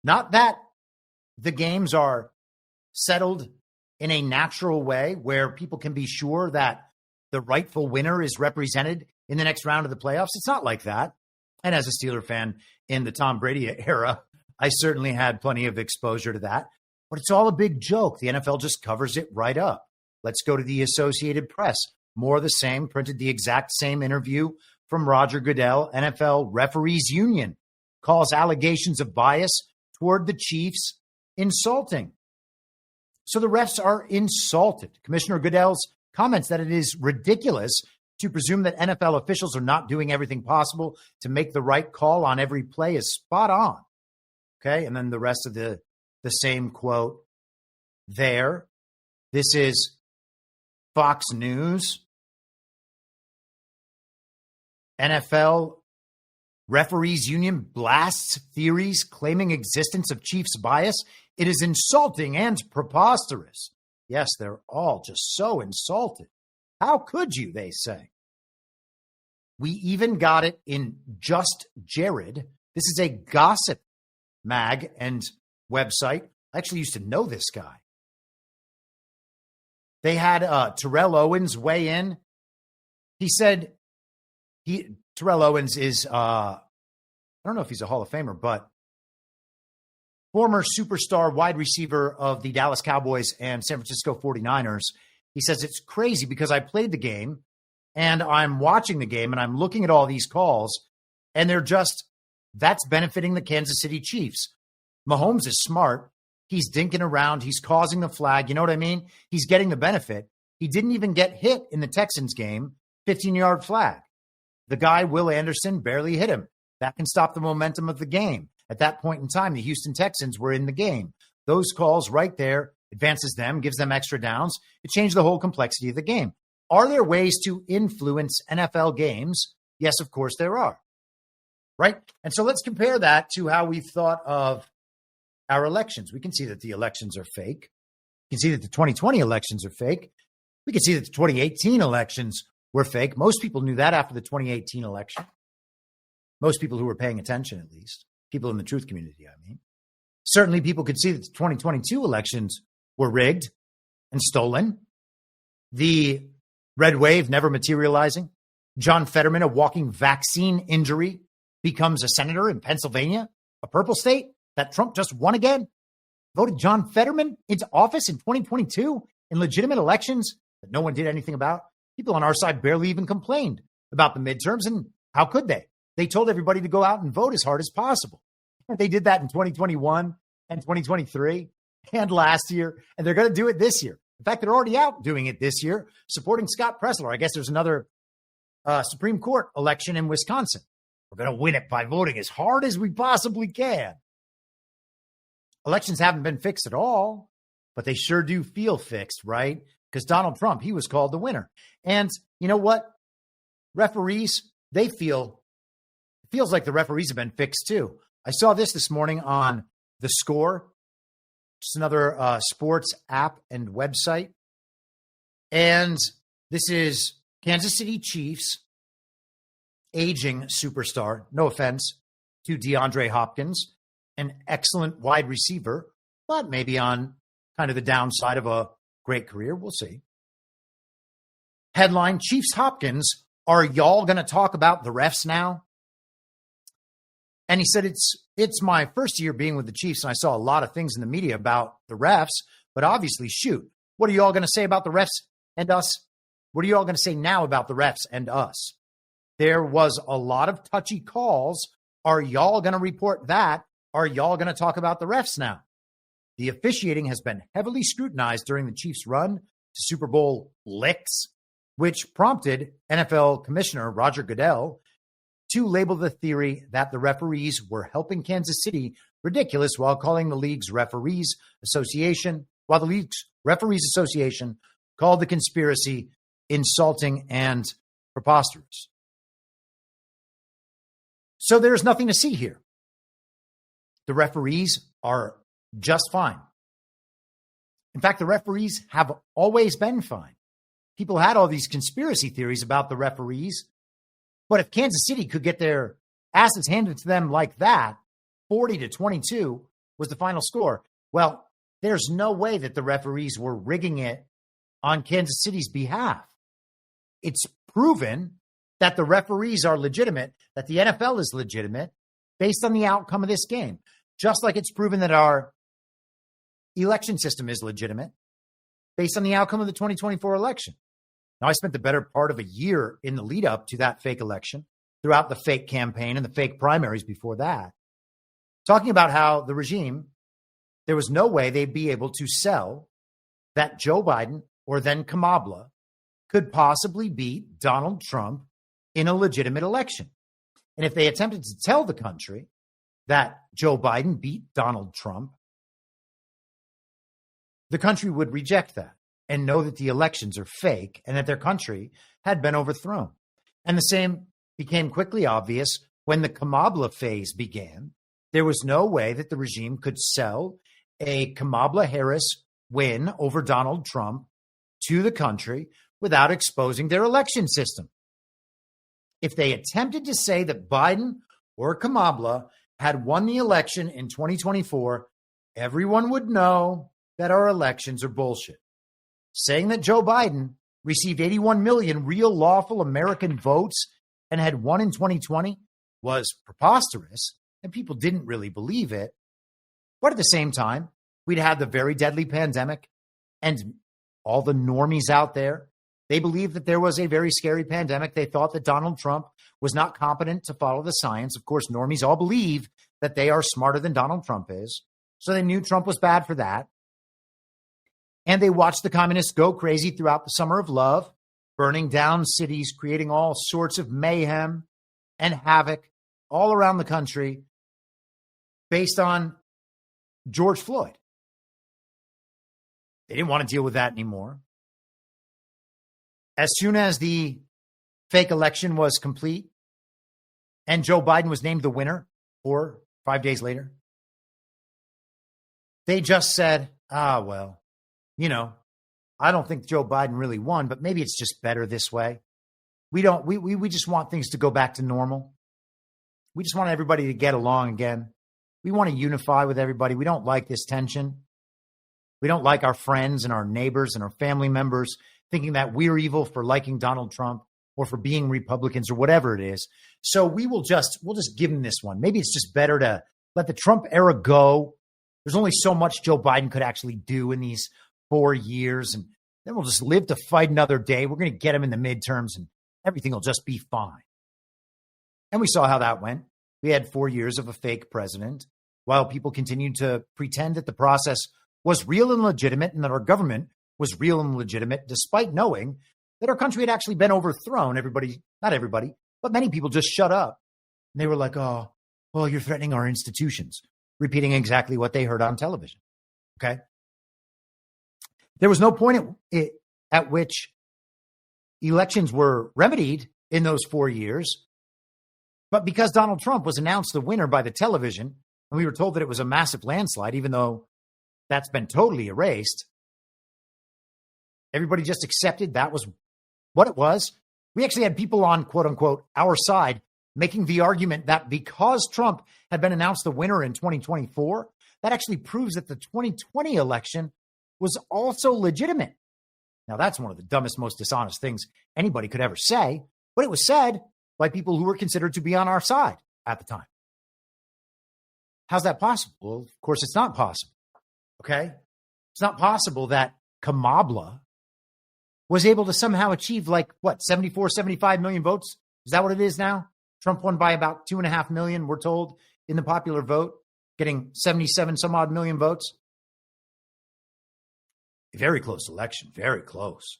Not that the games are settled in a natural way where people can be sure that the rightful winner is represented in the next round of the playoffs. It's not like that. And as a Steeler fan in the Tom Brady era, I certainly had plenty of exposure to that. But it's all a big joke. The NFL just covers it right up. Let's go to the Associated Press. More of the same, printed the exact same interview from Roger Goodell. NFL Referees Union calls allegations of bias toward the Chiefs insulting. So the refs are insulted. Commissioner Goodell's comments that it is ridiculous to presume that NFL officials are not doing everything possible to make the right call on every play is spot on. Okay. And then the rest of the same quote there. This is Fox News. NFL Referees Union blasts theories claiming existence of Chiefs bias. It is insulting and preposterous. Yes, they're all just so insulted. How could you, they say. We even got it in Just Jared. This is a gossip mag and website. I actually used to know this guy. They had Terrell Owens weigh in. He said Terrell Owens is, I don't know if he's a Hall of Famer, but former superstar wide receiver of the Dallas Cowboys and San Francisco 49ers. He says, it's crazy because I played the game and I'm watching the game and I'm looking at all these calls and that's benefiting the Kansas City Chiefs. Mahomes is smart. He's dinking around. He's causing the flag. You know what I mean? He's getting the benefit. He didn't even get hit in the Texans game, 15-yard flag. The guy, Will Anderson, barely hit him. That can stop the momentum of the game. At that point in time, the Houston Texans were in the game. Those calls right there advances them, gives them extra downs. It changed the whole complexity of the game. Are there ways to influence NFL games? Yes, of course there are. Right? And so let's compare that to how we thought of our elections. We can see that the elections are fake. We can see that the 2020 elections are fake. We can see that the 2018 elections were fake. Most people knew that after the 2018 election. Most people who were paying attention, at least. People in the truth community, I mean. Certainly people could see that the 2022 elections were rigged and stolen. The red wave never materializing. John Fetterman, a walking vaccine injury, becomes a senator in Pennsylvania, a purple state that Trump just won again. Voted John Fetterman into office in 2022 in legitimate elections that no one did anything about. People on our side barely even complained about the midterms, and how could they? They told everybody to go out and vote as hard as possible. They did that in 2021 and 2023 and last year, and they're going to do it this year. In fact, they're already out doing it this year, supporting Scott Presler. I guess there's another Supreme Court election in Wisconsin. We're going to win it by voting as hard as we possibly can. Elections haven't been fixed at all, but they sure do feel fixed, right? Because Donald Trump, he was called the winner. And you know what? Referees, it feels like the referees have been fixed too. I saw this morning on The Score, just another sports app and website. And this is Kansas City Chiefs aging superstar, no offense to DeAndre Hopkins, an excellent wide receiver, but maybe on kind of the downside of a great career. We'll see. Headline, Chiefs Hopkins, are y'all going to talk about the refs now? And he said, it's my first year being with the Chiefs, and I saw a lot of things in the media about the refs, but obviously, shoot, what are you all going to say about the refs and us? What are you all going to say now about the refs and us? There was a lot of touchy calls. Are y'all going to report that? Are y'all going to talk about the refs now? The officiating has been heavily scrutinized during the Chiefs' run to Super Bowl licks, which prompted NFL Commissioner Roger Goodell to label the theory that the referees were helping Kansas City ridiculous while calling the league's referees association, called the conspiracy insulting and preposterous. So there's nothing to see here. The referees are just fine. In fact, the referees have always been fine. People had all these conspiracy theories about the referees. But if Kansas City could get their asses handed to them like that, 40-22 was the final score. Well, there's no way that the referees were rigging it on Kansas City's behalf. It's proven that the referees are legitimate, that the NFL is legitimate based on the outcome of this game. Just like it's proven that our election system is legitimate based on the outcome of the 2024 election. Now, I spent the better part of a year in the lead up to that fake election, throughout the fake campaign and the fake primaries before that, talking about how the regime, there was no way they'd be able to sell that Joe Biden or then Kamala could possibly beat Donald Trump in a legitimate election. And if they attempted to tell the country that Joe Biden beat Donald Trump, the country would reject that and know that the elections are fake and that their country had been overthrown. And the same became quickly obvious when the Kamala phase began. There was no way that the regime could sell a Kamala Harris win over Donald Trump to the country without exposing their election system. If they attempted to say that Biden or Kamala had won the election in 2024, everyone would know that our elections are bullshit. Saying that Joe Biden received 81 million real lawful American votes and had won in 2020 was preposterous, and people didn't really believe it. But at the same time, we'd had the very deadly pandemic, and all the normies out there, they believed that there was a very scary pandemic. They thought that Donald Trump was not competent to follow the science. Of course, normies all believe that they are smarter than Donald Trump is. So they knew Trump was bad for that. And they watched the communists go crazy throughout the summer of love, burning down cities, creating all sorts of mayhem and havoc all around the country based on George Floyd. They didn't want to deal with that anymore. As soon as the fake election was complete and Joe Biden was named the winner 4 or 5 days later, they just said, well, I don't think Joe Biden really won, but maybe it's just better this way. We just want things to go back to normal. We just want everybody to get along again. We want to unify with everybody. We don't like this tension. We don't like our friends and our neighbors and our family members thinking that we're evil for liking Donald Trump or for being Republicans or whatever it is. So we'll just give him this one. Maybe it's just better to let the Trump era go. There's only so much Joe Biden could actually do in these 4 years, and then we'll just live to fight another day. We're going to get him in the midterms, and everything will just be fine. And we saw how that went. We had 4 years of a fake president while people continued to pretend that the process was real and legitimate and that our government was real and legitimate, despite knowing that our country had actually been overthrown. Not everybody, but many people just shut up. And they were like, oh, well, you're threatening our institutions, repeating exactly what they heard on television. Okay. There was no point at which elections were remedied in those 4 years. But because Donald Trump was announced the winner by the television, and we were told that it was a massive landslide, even though that's been totally erased, everybody just accepted that was what it was. We actually had people on, quote unquote, our side making the argument that because Trump had been announced the winner in 2024, that actually proves that the 2020 election was also legitimate. Now, that's one of the dumbest, most dishonest things anybody could ever say, but it was said by people who were considered to be on our side at the time. How's that possible? Well, of course, it's not possible. Okay? It's not possible that Kamala was able to somehow achieve 74, 75 million votes. Is that what it is now? Trump won by about 2.5 million, we're told, in the popular vote, getting 77 some odd million votes. A very close election, very close.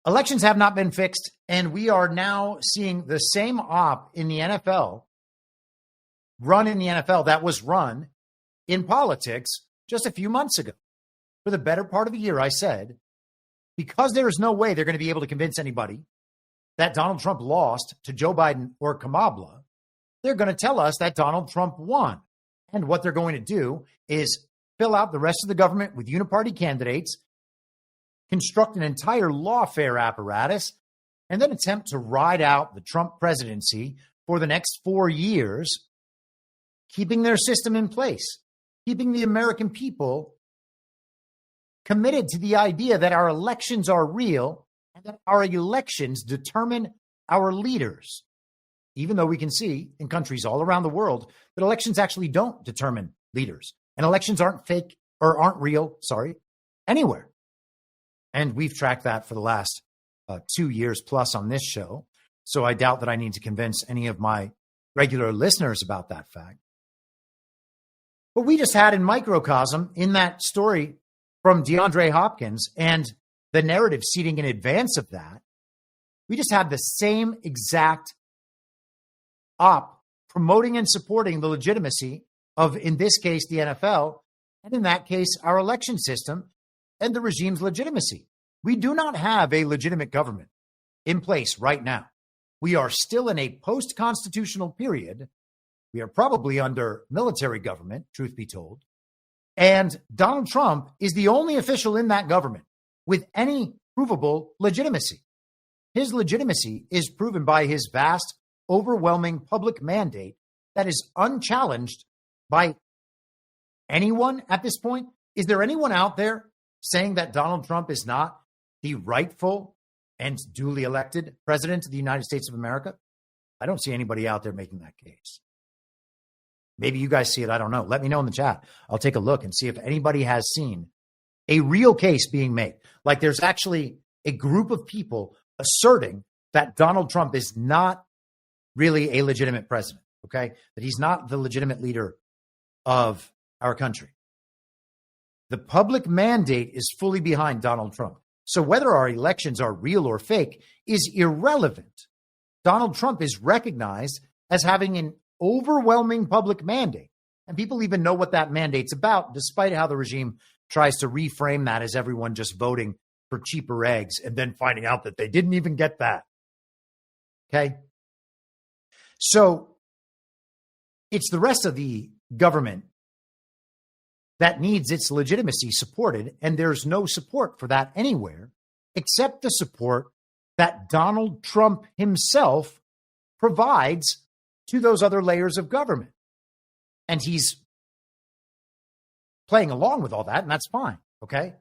Elections have not been fixed, and we are now seeing the same op in the NFL, run in the NFL that was run in politics just a few months ago. For the better part of a year, I said, because there is no way they're going to be able to convince anybody that Donald Trump lost to Joe Biden or Kamala, they're going to tell us that Donald Trump won. And what they're going to do is fill out the rest of the government with uniparty candidates, construct an entire lawfare apparatus, and then attempt to ride out the Trump presidency for the next 4 years, keeping their system in place, keeping the American people committed to the idea that our elections are real and that our elections determine our leaders. Even though we can see in countries all around the world that elections actually don't determine leaders, and elections aren't fake or aren't real, anywhere. And we've tracked that for the last 2 years plus on this show. So I doubt that I need to convince any of my regular listeners about that fact. But we just had in microcosm in that story from DeAndre Hopkins and the narrative seeding in advance of that, we just had the same exact op promoting and supporting the legitimacy of, in this case, the NFL, and in that case, our election system and the regime's legitimacy. We do not have a legitimate government in place right now. We are still in a post-constitutional period. We are probably under military government, truth be told. And Donald Trump is the only official in that government with any provable legitimacy. His legitimacy is proven by his vast, overwhelming public mandate that is unchallenged by anyone at this point. Is there anyone out there saying that Donald Trump is not the rightful and duly elected president of the United States of America? I don't see anybody out there making that case. Maybe you guys see it. I don't know. Let me know in the chat. I'll take a look and see if anybody has seen a real case being made. Like there's actually a group of people asserting that Donald Trump is not really a legitimate president, okay? That he's not the legitimate leader of our country. The public mandate is fully behind Donald Trump. So whether our elections are real or fake is irrelevant. Donald Trump is recognized as having an overwhelming public mandate. And people even know what that mandate's about, despite how the regime tries to reframe that as everyone just voting for cheaper eggs and then finding out that they didn't even get that. Okay? So it's the rest of the government that needs its legitimacy supported, and there's no support for that anywhere except the support that Donald Trump himself provides to those other layers of government. And he's playing along with all that, and that's fine, okay?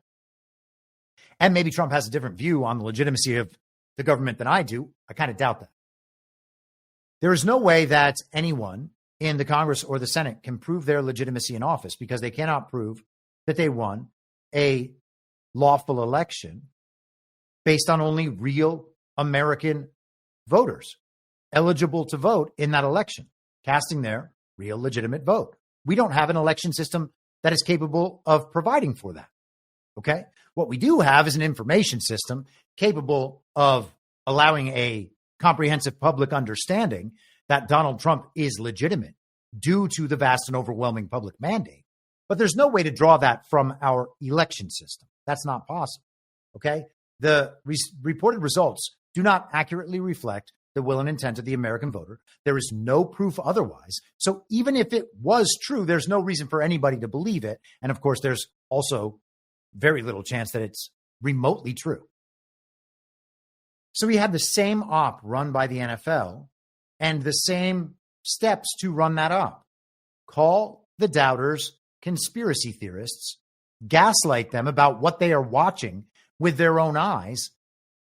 And maybe Trump has a different view on the legitimacy of the government than I do. I kind of doubt that. There is no way that anyone in the Congress or the Senate can prove their legitimacy in office because they cannot prove that they won a lawful election based on only real American voters eligible to vote in that election, casting their real legitimate vote. We don't have an election system that is capable of providing for that. Okay? What we do have is an information system capable of allowing a comprehensive public understanding that Donald Trump is legitimate due to the vast and overwhelming public mandate. But there's no way to draw that from our election system. That's not possible. Okay? The reported results do not accurately reflect the will and intent of the American voter. There is no proof otherwise. So even if it was true, there's no reason for anybody to believe it. And of course, there's also very little chance that it's remotely true. So we had the same op run by the NFL and the same steps to run that op. Call the doubters conspiracy theorists, gaslight them about what they are watching with their own eyes,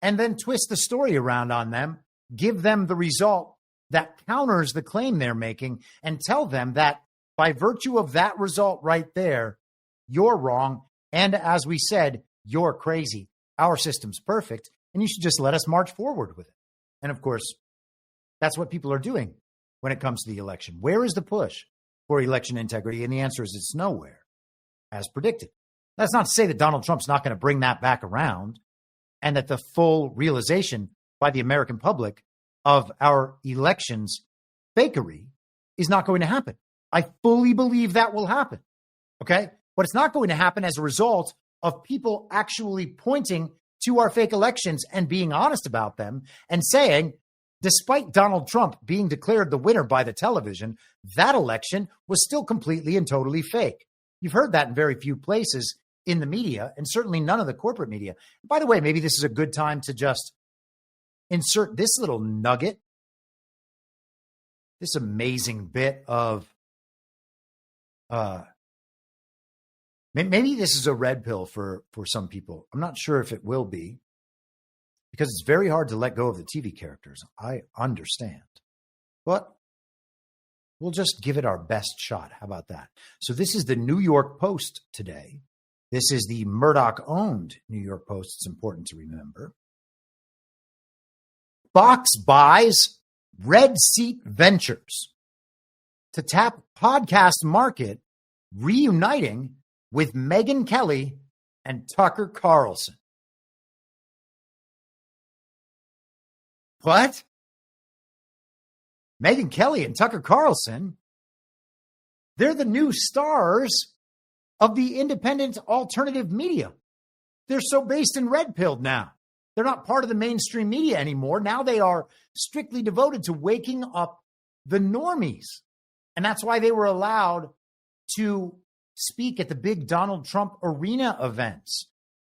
and then twist the story around on them, give them the result that counters the claim they're making, and tell them that by virtue of that result right there, you're wrong. And as we said, you're crazy. Our system's perfect, and you should just let us march forward with it. And of course, that's what people are doing when it comes to the election. Where is the push for election integrity? And the answer is it's nowhere, as predicted. That's not to say that Donald Trump's not going to bring that back around and that the full realization by the American public of our elections fakery is not going to happen. I fully believe that will happen. Okay? But it's not going to happen as a result of people actually pointing to our fake elections and being honest about them and saying, despite Donald Trump being declared the winner by the television, that election was still completely and totally fake. You've heard that in very few places in the media, and certainly none of the corporate media. By the way, maybe this is a good time to just insert this little nugget, this amazing bit of, maybe this is a red pill for some people. I'm not sure if it will be, because it's very hard to let go of the TV characters. I understand. But we'll just give it our best shot. How about that? So this is the New York Post today. This is the Murdoch-owned New York Post. It's important to remember. Fox buys Red Seat Ventures to tap podcast market, reuniting with Megyn Kelly and Tucker Carlson. What? Megyn Kelly and Tucker Carlson, they're the new stars of the independent alternative media. They're so based and red-pilled now. They're not part of the mainstream media anymore. Now they are strictly devoted to waking up the normies. And that's why they were allowed to speak at the big Donald Trump arena events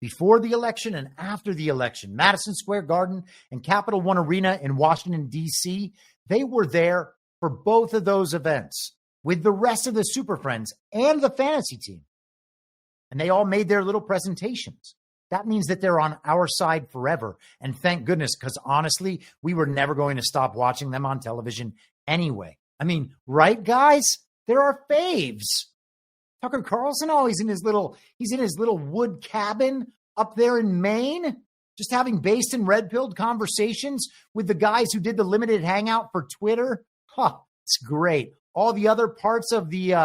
before the election and after the election. Madison Square Garden and Capital One Arena in Washington, D.C., they were there for both of those events with the rest of the Super Friends and the fantasy team. And they all made their little presentations. That means that they're on our side forever. And thank goodness, because honestly, we were never going to stop watching them on television anyway. I mean, right, guys? They're our faves. Tucker Carlson, he's in his little wood cabin up there in Maine, just having based and red-pilled conversations with the guys who did the limited hangout for Twitter. It's great. All the other parts of the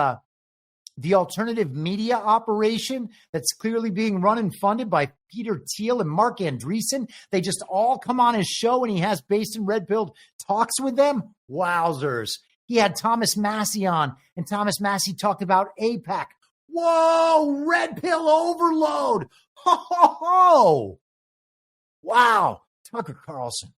alternative media operation that's clearly being run and funded by Peter Thiel and Mark Andreessen, they just all come on his show and he has based and red-pilled talks with them. Wowzers. He had Thomas Massey on, and Thomas Massey talked about AIPAC. Whoa, red pill overload. Ho, ho, ho. Wow. Tucker Carlson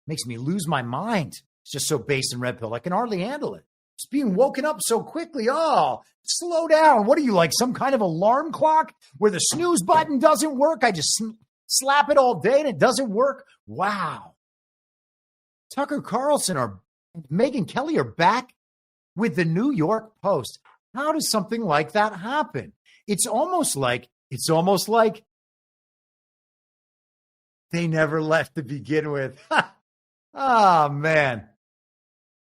makes me lose my mind. It's just so based in red pill. I can hardly handle it. It's being woken up so quickly. Oh, slow down. What are you, like some kind of alarm clock where the snooze button doesn't work? I just slap it all day and it doesn't work. Wow. Tucker Carlson and Megyn Kelly are back with the New York Post. How does something like that happen? It's almost like they never left to begin with. Oh, man.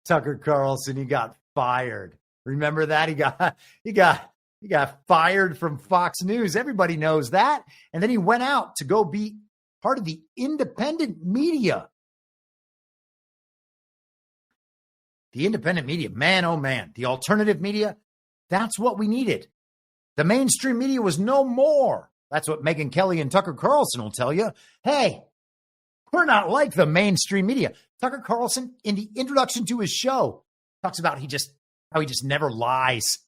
Tucker Carlson, he got fired. Remember that? He got fired from Fox News. Everybody knows that. And then he went out to go be part of the independent media. The independent media, man, oh man, the alternative media, that's what we needed. The mainstream media was no more. That's what Megyn Kelly and Tucker Carlson will tell you. Hey, we're not like the mainstream media. Tucker Carlson, in the introduction to his show, talks about how he just never lies.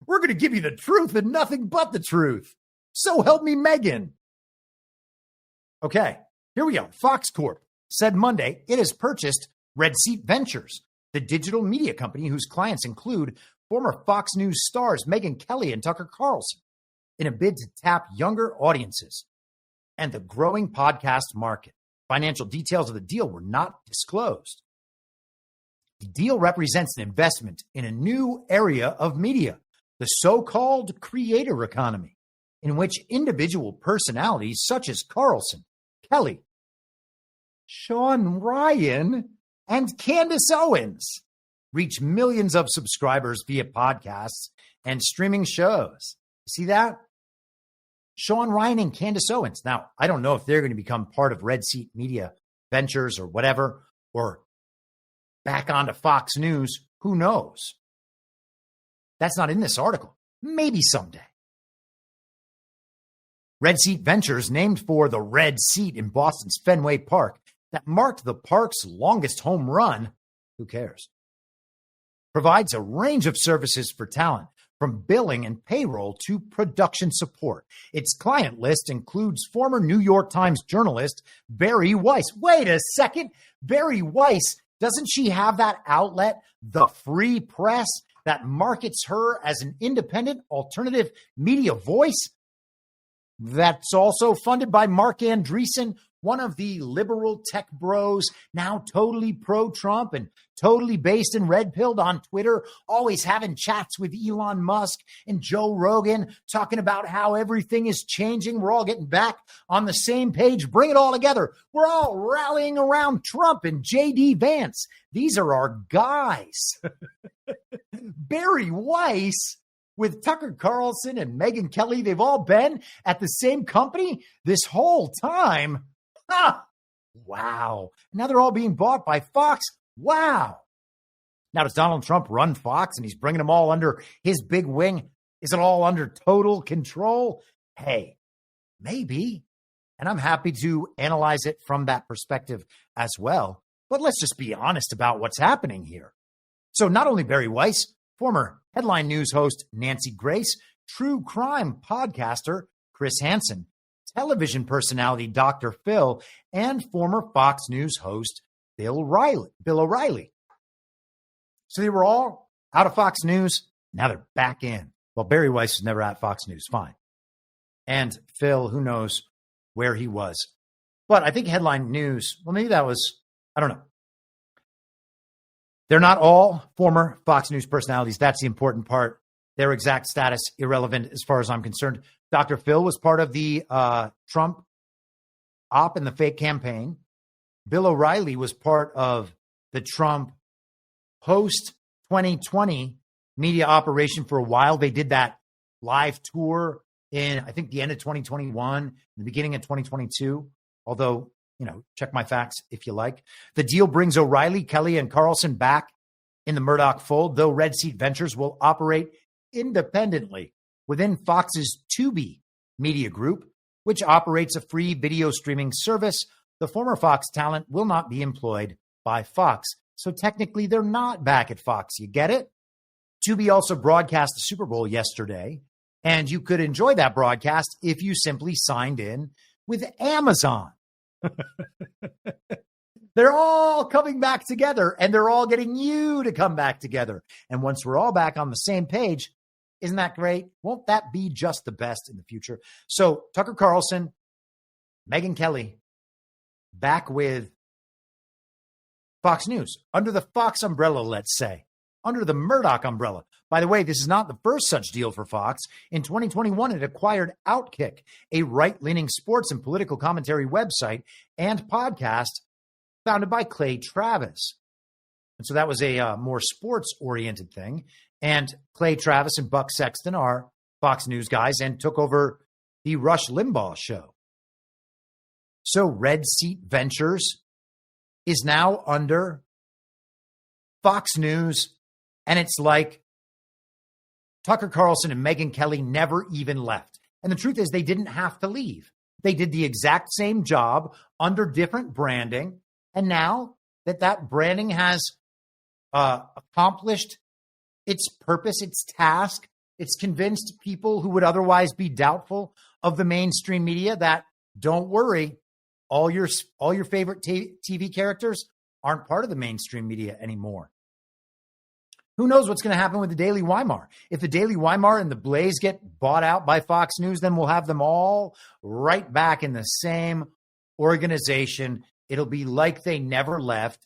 We're going to give you the truth and nothing but the truth. So help me, Megyn. Okay, here we go. Fox Corp said Monday it has purchased Red Seat Ventures, the digital media company whose clients include former Fox News stars Megyn Kelly and Tucker Carlson, in a bid to tap younger audiences and the growing podcast market. Financial details of the deal were not disclosed. The deal represents an investment in a new area of media, the so-called creator economy, in which individual personalities such as Carlson, Kelly, Sean Ryan, and Candace Owens reach millions of subscribers via podcasts and streaming shows. See that? Sean Ryan and Candace Owens. Now, I don't know if they're going to become part of Red Seat Media Ventures or whatever, or back onto Fox News. Who knows? That's not in this article. Maybe someday. Red Seat Ventures, named for the red seat in Boston's Fenway Park that marked the park's longest home run, who cares? Provides a range of services for talent, from billing and payroll to production support. Its client list includes former New York Times journalist Bari Weiss. Wait a second. Bari Weiss, doesn't she have that outlet, The Free Press, that markets her as an independent alternative media voice? That's also funded by Mark Andreessen, one of the liberal tech bros, now totally pro-Trump and totally based and red-pilled on Twitter, always having chats with Elon Musk and Joe Rogan, talking about how everything is changing. We're all getting back on the same page. Bring it all together. We're all rallying around Trump and J.D. Vance. These are our guys. Bari Weiss with Tucker Carlson and Megyn Kelly, they've all been at the same company this whole time. Wow. Now they're all being bought by Fox. Wow. Now does Donald Trump run Fox and he's bringing them all under his big wing? Is it all under total control? Hey, maybe. And I'm happy to analyze it from that perspective as well. But let's just be honest about what's happening here. So not only Barry Weiss, former Headline News host Nancy Grace, true crime podcaster Chris Hansen, television personality Dr. Phil, and former Fox News host Bill O'Reilly. So they were all out of Fox News. Now they're back in. Well, Barry Weiss was never at Fox News. Fine. And Phil, who knows where he was. But I think Headline News, well, maybe that was, I don't know. They're not all former Fox News personalities. That's the important part. Their exact status, irrelevant as far as I'm concerned. Dr. Phil was part of the Trump op and the fake campaign. Bill O'Reilly was part of the Trump post 2020 media operation for a while. They did that live tour in, I think, the end of 2021, the beginning of 2022. Although, check my facts if you like. The deal brings O'Reilly, Kelly, and Carlson back in the Murdoch fold, though Red Seat Ventures will operate independently within Fox's Tubi media group, which operates a free video streaming service. The former Fox talent will not be employed by Fox. So technically, they're not back at Fox. You get it? Tubi also broadcast the Super Bowl yesterday, and you could enjoy that broadcast if you simply signed in with Amazon. They're all coming back together, and they're all getting you to come back together. And once we're all back on the same page, isn't that great? Won't that be just the best in the future? So Tucker Carlson, Megyn Kelly, back with Fox News, under the Fox umbrella, let's say, under the Murdoch umbrella. By the way, this is not the first such deal for Fox. In 2021, it acquired Outkick, a right-leaning sports and political commentary website and podcast founded by Clay Travis. And so that was a more sports-oriented thing. And Clay Travis and Buck Sexton are Fox News guys and took over the Rush Limbaugh show. So Red Seat Ventures is now under Fox News, and it's like Tucker Carlson and Megyn Kelly never even left. And the truth is they didn't have to leave. They did the exact same job under different branding. And now that branding has accomplished its purpose, its task, it's convinced people who would otherwise be doubtful of the mainstream media that, don't worry, all your favorite TV characters aren't part of the mainstream media anymore. Who knows what's going to happen with the Daily Weimar? If the Daily Weimar and the Blaze get bought out by Fox News, then we'll have them all right back in the same organization. It'll be like they never left,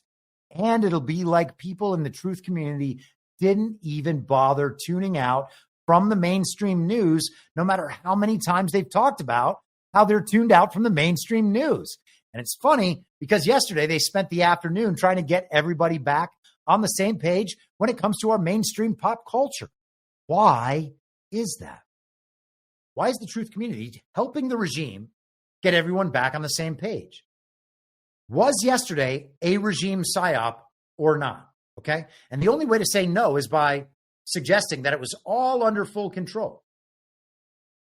and it'll be like people in the truth community didn't even bother tuning out from the mainstream news, no matter how many times they've talked about how they're tuned out from the mainstream news. And it's funny because yesterday they spent the afternoon trying to get everybody back on the same page when it comes to our mainstream pop culture. Why is that? Why is the truth community helping the regime get everyone back on the same page? Was yesterday a regime psyop or not? Okay. And the only way to say no is by suggesting that it was all under full control.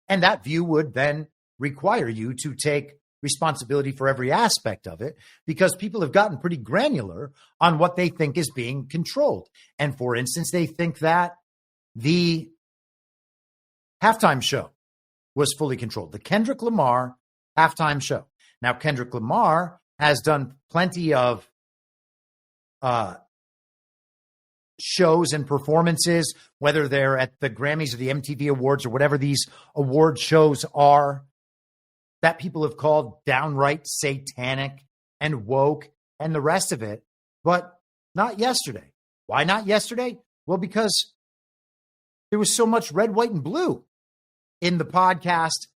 And that view would then require you to take responsibility for every aspect of it, because people have gotten pretty granular on what they think is being controlled. And for instance, they think that the halftime show was fully controlled, the Kendrick Lamar halftime show. Now, Kendrick Lamar has done plenty of shows and performances, whether they're at the Grammys or the MTV Awards or whatever these award shows are, that people have called downright satanic and woke and the rest of it, but not yesterday. Why not yesterday? Well, because there was so much red, white, and blue in the podcast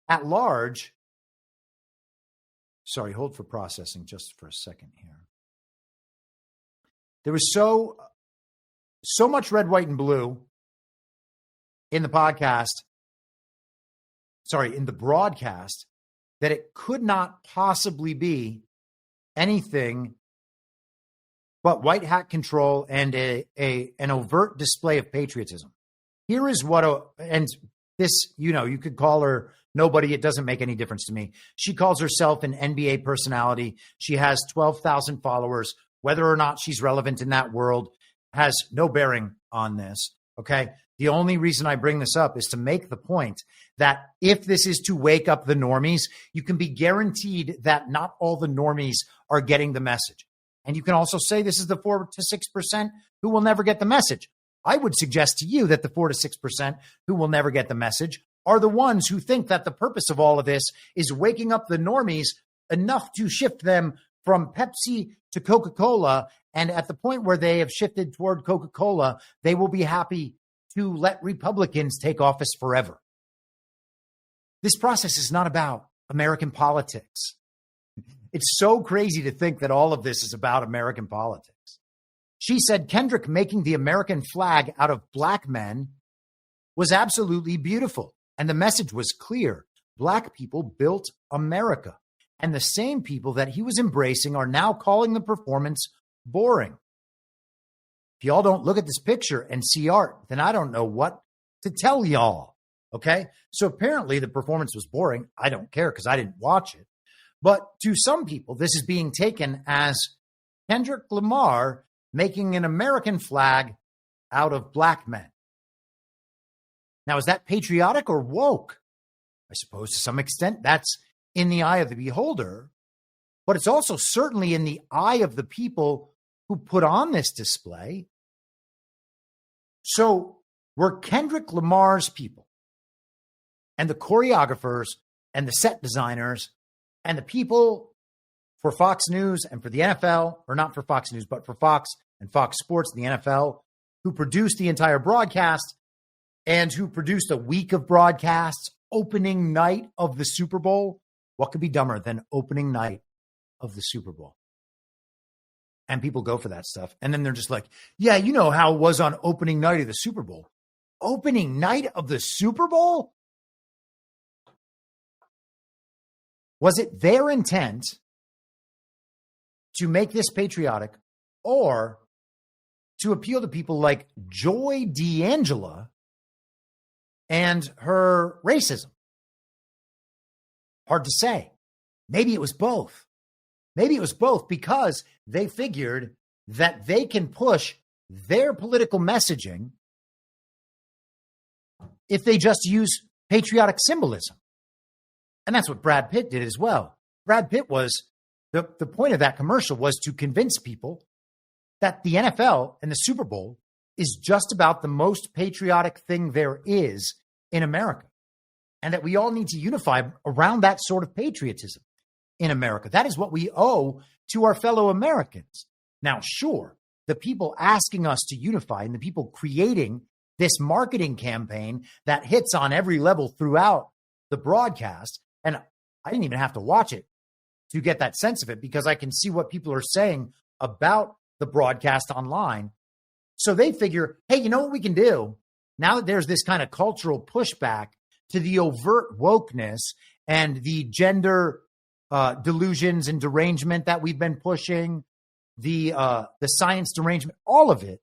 at large. Sorry, hold for processing just for a second here. There was so much red, white, and blue in the podcast, in the broadcast, that it could not possibly be anything but white hat control and an overt display of patriotism. Here is what, and this, you could call her nobody. It doesn't make any difference to me. She calls herself an NBA personality. She has 12,000 followers. Whether or not she's relevant in that world has no bearing on this, okay? The only reason I bring this up is to make the point that if this is to wake up the normies, you can be guaranteed that not all the normies are getting the message. And you can also say this is the 4 to 6% who will never get the message. I would suggest to you that the 4 to 6% who will never get the message are the ones who think that the purpose of all of this is waking up the normies enough to shift them from Pepsi to Coca-Cola. And at the point where they have shifted toward Coca-Cola, they will be happy to let Republicans take office forever. This process is not about American politics. It's so crazy to think that all of this is about American politics. She said Kendrick making the American flag out of black men was absolutely beautiful. And the message was clear. Black people built America. And the same people that he was embracing are now calling the performance boring. If y'all don't look at this picture and see art, then I don't know what to tell y'all. Okay? So apparently the performance was boring. I don't care because I didn't watch it. But to some people, this is being taken as Kendrick Lamar making an American flag out of black men. Now, is that patriotic or woke? I suppose to some extent that's in the eye of the beholder, but it's also certainly in the eye of the people who put on this display. So were Kendrick Lamar's people and the choreographers and the set designers and the people for Fox News and for the NFL, or not for Fox News, but for Fox and Fox Sports and the NFL, who produced the entire broadcast and who produced a week of broadcasts, opening night of the Super Bowl? What could be dumber than opening night of the Super Bowl? And people go for that stuff. And then they're just like, yeah, you know how it was on opening night of the Super Bowl. Opening night of the Super Bowl? Was it their intent to make this patriotic or to appeal to people like Joy D'Angela and her racism? Hard to say. Maybe it was both. Maybe it was both because they figured that they can push their political messaging if they just use patriotic symbolism. And that's what Brad Pitt did as well. Brad Pitt was, the point of that commercial was to convince people that the NFL and the Super Bowl is just about the most patriotic thing there is in America. And that we all need to unify around that sort of patriotism in America. That is what we owe to our fellow Americans. Now, sure, the people asking us to unify and the people creating this marketing campaign that hits on every level throughout the broadcast, and I didn't even have to watch it to get that sense of it because I can see what people are saying about the broadcast online. So they figure, hey, you know what we can do? Now that there's this kind of cultural pushback to the overt wokeness and the gender delusions and derangement that we've been pushing, the science derangement, all of it.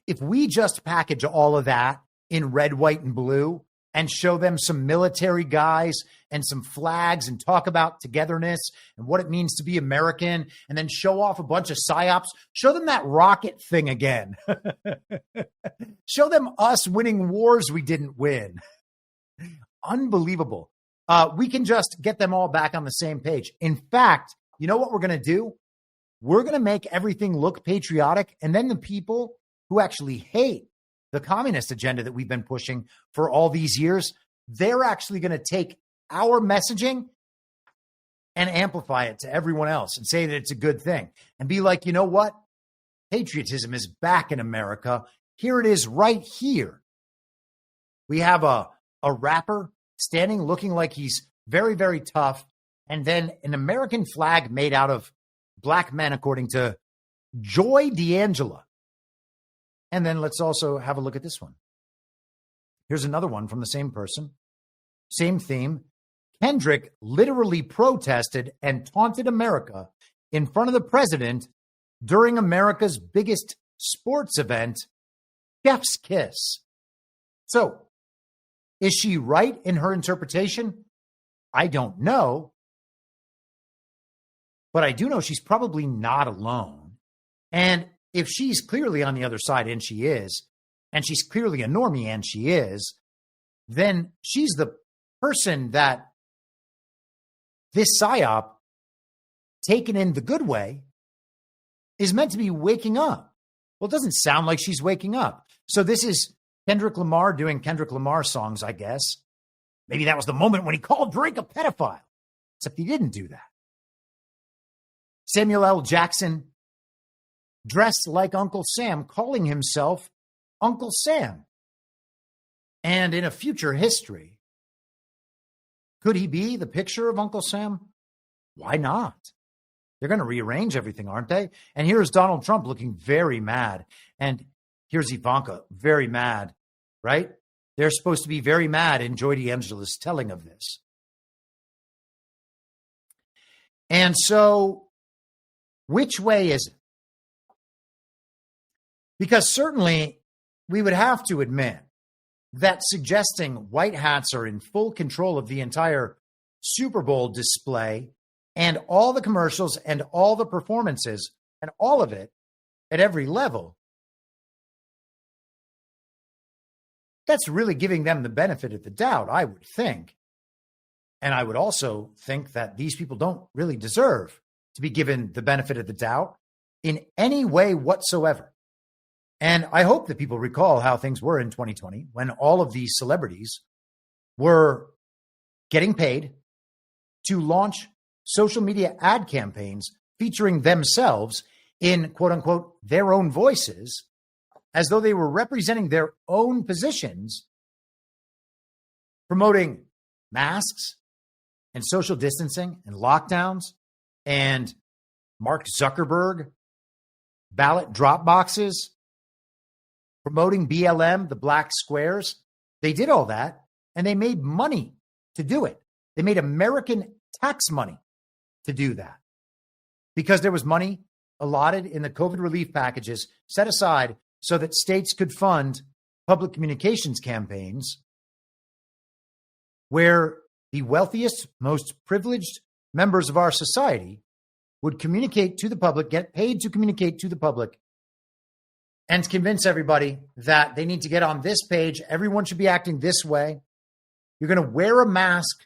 If we just package all of that in red, white, and blue and show them some military guys and some flags and talk about togetherness and what it means to be American, and then show off a bunch of psyops, show them that rocket thing again. Show them us winning wars we didn't win. Unbelievable. We can just get them all back on the same page. In fact, you know what we're going to do? We're going to make everything look patriotic, and then the people who actually hate the communist agenda that we've been pushing for all these years, they're actually going to take our messaging and amplify it to everyone else and say that it's a good thing and be like, you know what? Patriotism is back in America. Here it is right here. We have a rapper standing looking like he's very, very tough, and then an American flag made out of black men, according to Joy D'Angela. And then let's also have a look at this one. Here's another one from the same person. Same theme. Kendrick literally protested and taunted America in front of the president during America's biggest sports event, Chef's Kiss. So, is she right in her interpretation? I don't know. but I do know she's probably not alone. And if she's clearly on the other side, and she's clearly a normie, and she is, then she's the person that this psyop, taken in the good way, is meant to be waking up. Well, it doesn't sound like she's waking up. So this is Kendrick Lamar doing Kendrick Lamar songs, I guess. Maybe that was the moment when he called Drake a pedophile, except he didn't do that. Samuel L. Jackson dressed like Uncle Sam, calling himself Uncle Sam. And in a future history, could he be the picture of Uncle Sam? Why not? They're going to rearrange everything, aren't they? And here's Donald Trump looking very mad. And here's Ivanka, very mad, right? They're supposed to be very mad in Joy DeAngela's telling of this. And so, which way is it? Because certainly we would have to admit that suggesting white hats are in full control of the entire Super Bowl display and all the commercials and all the performances and all of it at every level, that's really giving them the benefit of the doubt, I would think. And I would also think that these people don't really deserve to be given the benefit of the doubt in any way whatsoever. And I hope that people recall how things were in 2020 when all of these celebrities were getting paid to launch social media ad campaigns featuring themselves in, quote unquote, their own voices, as though they were representing their own positions, promoting masks and social distancing and lockdowns and Mark Zuckerberg ballot drop boxes, promoting BLM, the black squares. They did all that, and they made money to do it. They made American tax money to do that because there was money allotted in the COVID relief packages set aside so that states could fund public communications campaigns where the wealthiest, most privileged members of our society would communicate to the public, get paid to communicate to the public, and convince everybody that they need to get on this page. Everyone should be acting this way. You're going to wear a mask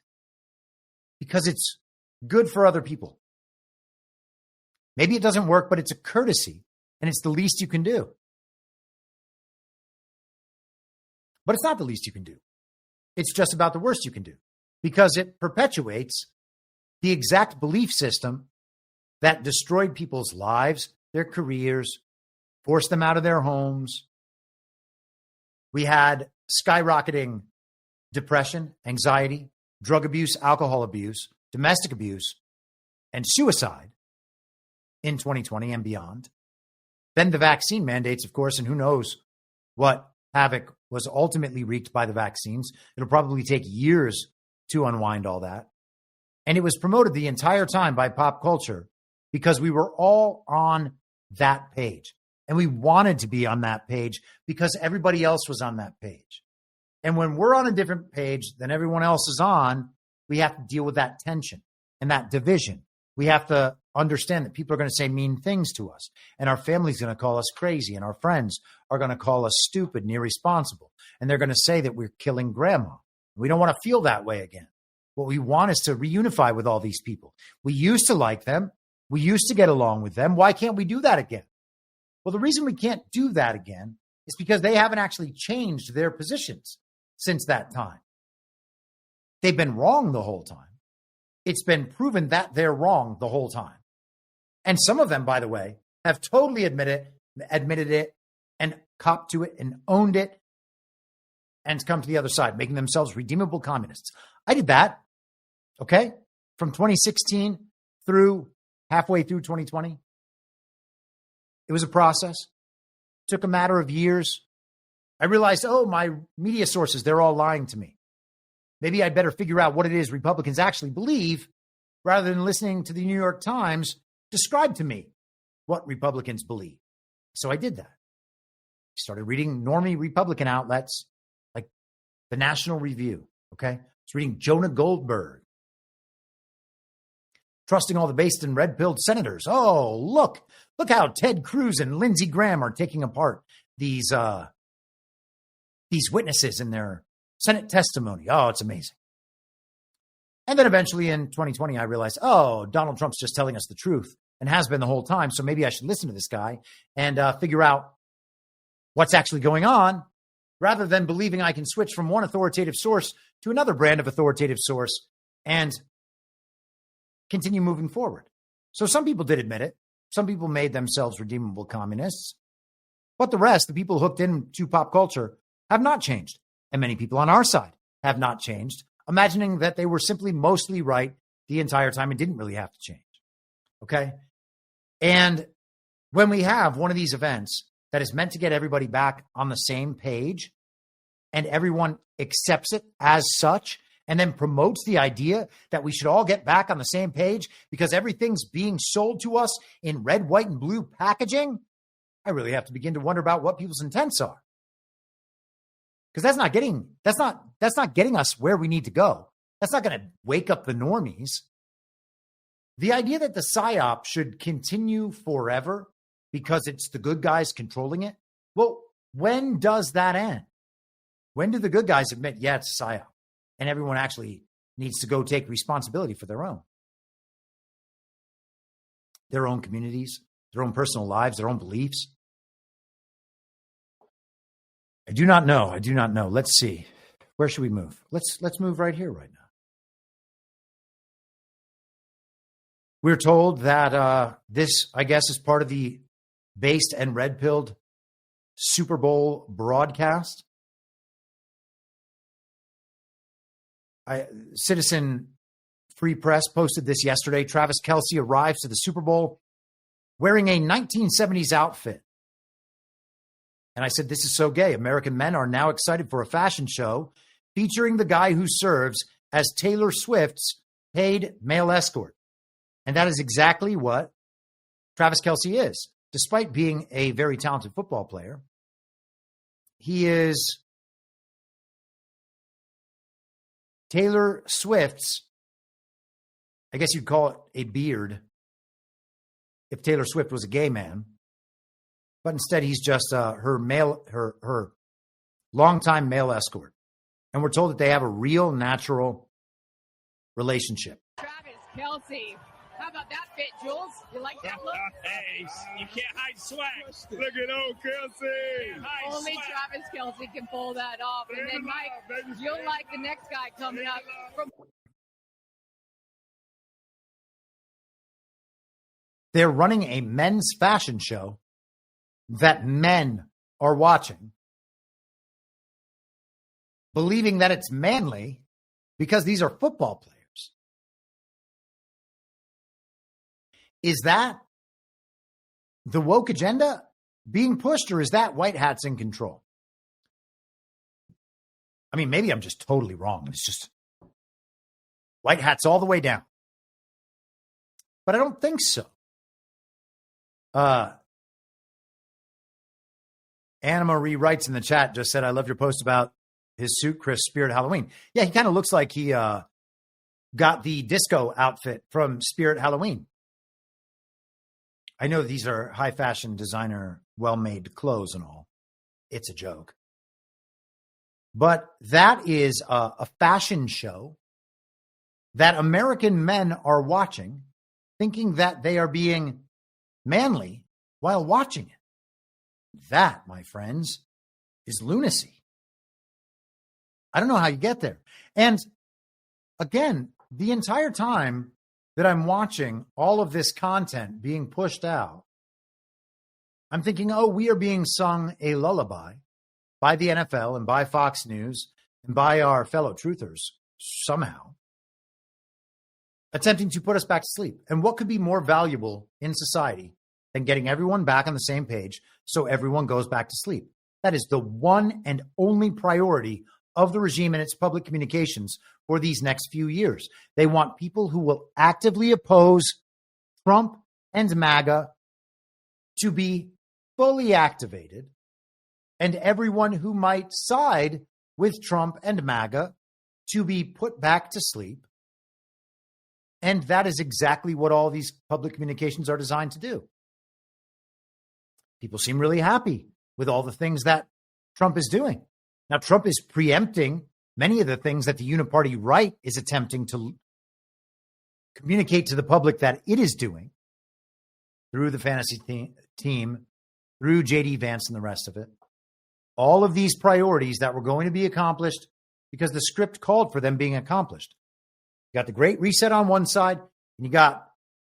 because it's good for other people. Maybe it doesn't work, but it's a courtesy, and it's the least you can do. But it's not the least you can do. It's just about the worst you can do because it perpetuates the exact belief system that destroyed people's lives, their careers, forced them out of their homes. We had skyrocketing depression, anxiety, drug abuse, alcohol abuse, domestic abuse, and suicide in 2020 and beyond. Then the vaccine mandates, of course, and who knows what havoc was ultimately wreaked by the vaccines. It'll probably take years to unwind all that. And it was promoted the entire time by pop culture because we were all on that page. And we wanted to be on that page because everybody else was on that page. And when we're on a different page than everyone else is on, we have to deal with that tension and that division. We have to understand that people are going to say mean things to us, and our family's going to call us crazy, and our friends are going to call us stupid and irresponsible, and they're going to say that we're killing grandma. We don't want to feel that way again. What we want is to reunify with all these people. We used to like them. We used to get along with them. Why can't we do that again? Well, the reason we can't do that again is because they haven't actually changed their positions since that time. They've been wrong the whole time. It's been proven that they're wrong the whole time. And some of them, by the way, have totally admitted it and copped to it and owned it and come to the other side, making themselves redeemable communists. I did that, okay? From 2016 through halfway through 2020. It was a process. It took a matter of years. I realized, my media sources, they're all lying to me. Maybe I'd better figure out what it is Republicans actually believe rather than listening to the New York Times describe to me what Republicans believe. So I did that. I started reading normie Republican outlets like the National Review, okay? I was reading Jonah Goldberg, trusting all the based and red-pilled senators. Oh, look how Ted Cruz and Lindsey Graham are taking apart these witnesses in their Senate testimony. Oh, it's amazing. And then eventually in 2020, I realized, oh, Donald Trump's just telling us the truth and has been the whole time. So maybe I should listen to this guy and figure out what's actually going on rather than believing I can switch from one authoritative source to another brand of authoritative source and continue moving forward. So some people did admit it. Some people made themselves redeemable communists. But the rest, the people hooked into pop culture, have not changed. And many people on our side have not changed, imagining that they were simply mostly right the entire time and didn't really have to change. Okay? And when we have one of these events that is meant to get everybody back on the same page and everyone accepts it as such and then promotes the idea that we should all get back on the same page because everything's being sold to us in red, white, and blue packaging, I really have to begin to wonder about what people's intents are. Because that's not getting us where we need to go. That's not going to wake up the normies. The idea that the psyop should continue forever because it's the good guys controlling it. Well, when does that end? When do the good guys admit, yeah, it's a psyop, and everyone actually needs to go take responsibility for their own communities, their own personal lives, their own beliefs? I do not know. Let's see. Where should we move? Let's move right here, right now. We're told that this, I guess, is part of the based and red-pilled Super Bowl broadcast. Citizen Free Press posted this yesterday. Travis Kelce arrives to the Super Bowl wearing a 1970s outfit. And I said, this is so gay. American men are now excited for a fashion show featuring the guy who serves as Taylor Swift's paid male escort. And that is exactly what Travis Kelce is. Despite being a very talented football player, he is Taylor Swift's, I guess you'd call it a beard if Taylor Swift was a gay man. But instead, he's just her longtime male escort. And we're told that they have a real natural relationship. Travis Kelce. How about that fit, Jules? You like that look? Hey, you can't hide swag. Look at old Kelce. Only Travis Kelce can pull that off. And then, Mike, you'll like the next guy coming up. They're running a men's fashion show that men are watching, believing that it's manly because these are football players. Is that the woke agenda being pushed, or is that white hats in control? I mean, maybe I'm just totally wrong. It's just white hats all the way down. But I don't think so. Anna Marie writes in the chat, just said, I love your post about his suit, Chris, Spirit Halloween. Yeah, he kind of looks like he got the disco outfit from Spirit Halloween. I know these are high fashion designer, well-made clothes and all. It's a joke. But that is a fashion show that American men are watching, thinking that they are being manly while watching it. That, my friends, is lunacy. I don't know how you get there. And again, the entire time that I'm watching all of this content being pushed out, I'm thinking, oh, we are being sung a lullaby by the NFL and by Fox News and by our fellow truthers somehow, attempting to put us back to sleep. And what could be more valuable in society than getting everyone back on the same page so everyone goes back to sleep? That is the one and only priority of the regime and its public communications for these next few years. They want people who will actively oppose Trump and MAGA to be fully activated, and everyone who might side with Trump and MAGA to be put back to sleep. And that is exactly what all these public communications are designed to do. People seem really happy with all the things that Trump is doing. Now, Trump is preempting many of the things that the uniparty right is attempting to communicate to the public that it is doing through the fantasy team, through J.D. Vance and the rest of it. All of these priorities that were going to be accomplished because the script called for them being accomplished. You got the Great Reset on one side, and you got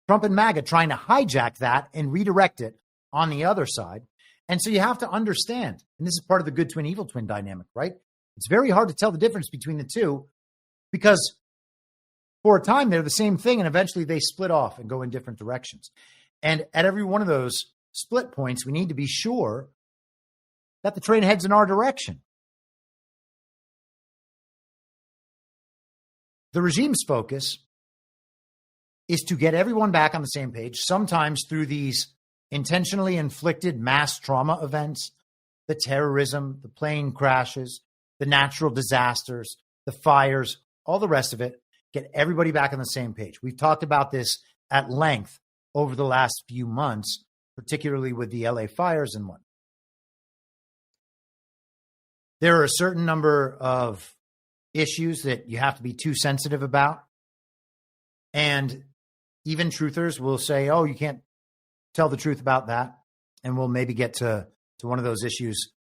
Trump and MAGA trying to hijack that and redirect it on the other side. And so you have to understand, and this is part of the good twin, evil twin dynamic, right? It's very hard to tell the difference between the two because for a time they're the same thing, and eventually they split off and go in different directions. And at every one of those split points, we need to be sure that the train heads in our direction. The regime's focus is to get everyone back on the same page, sometimes through these intentionally inflicted mass trauma events, the terrorism, the plane crashes, the natural disasters, the fires, all the rest of it, get everybody back on the same page. We've talked about this at length over the last few months, particularly with the LA fires and what. There are a certain number of issues that you have to be too sensitive about. And even truthers will say, oh, you can't tell the truth about that. And we'll maybe get to one of those issues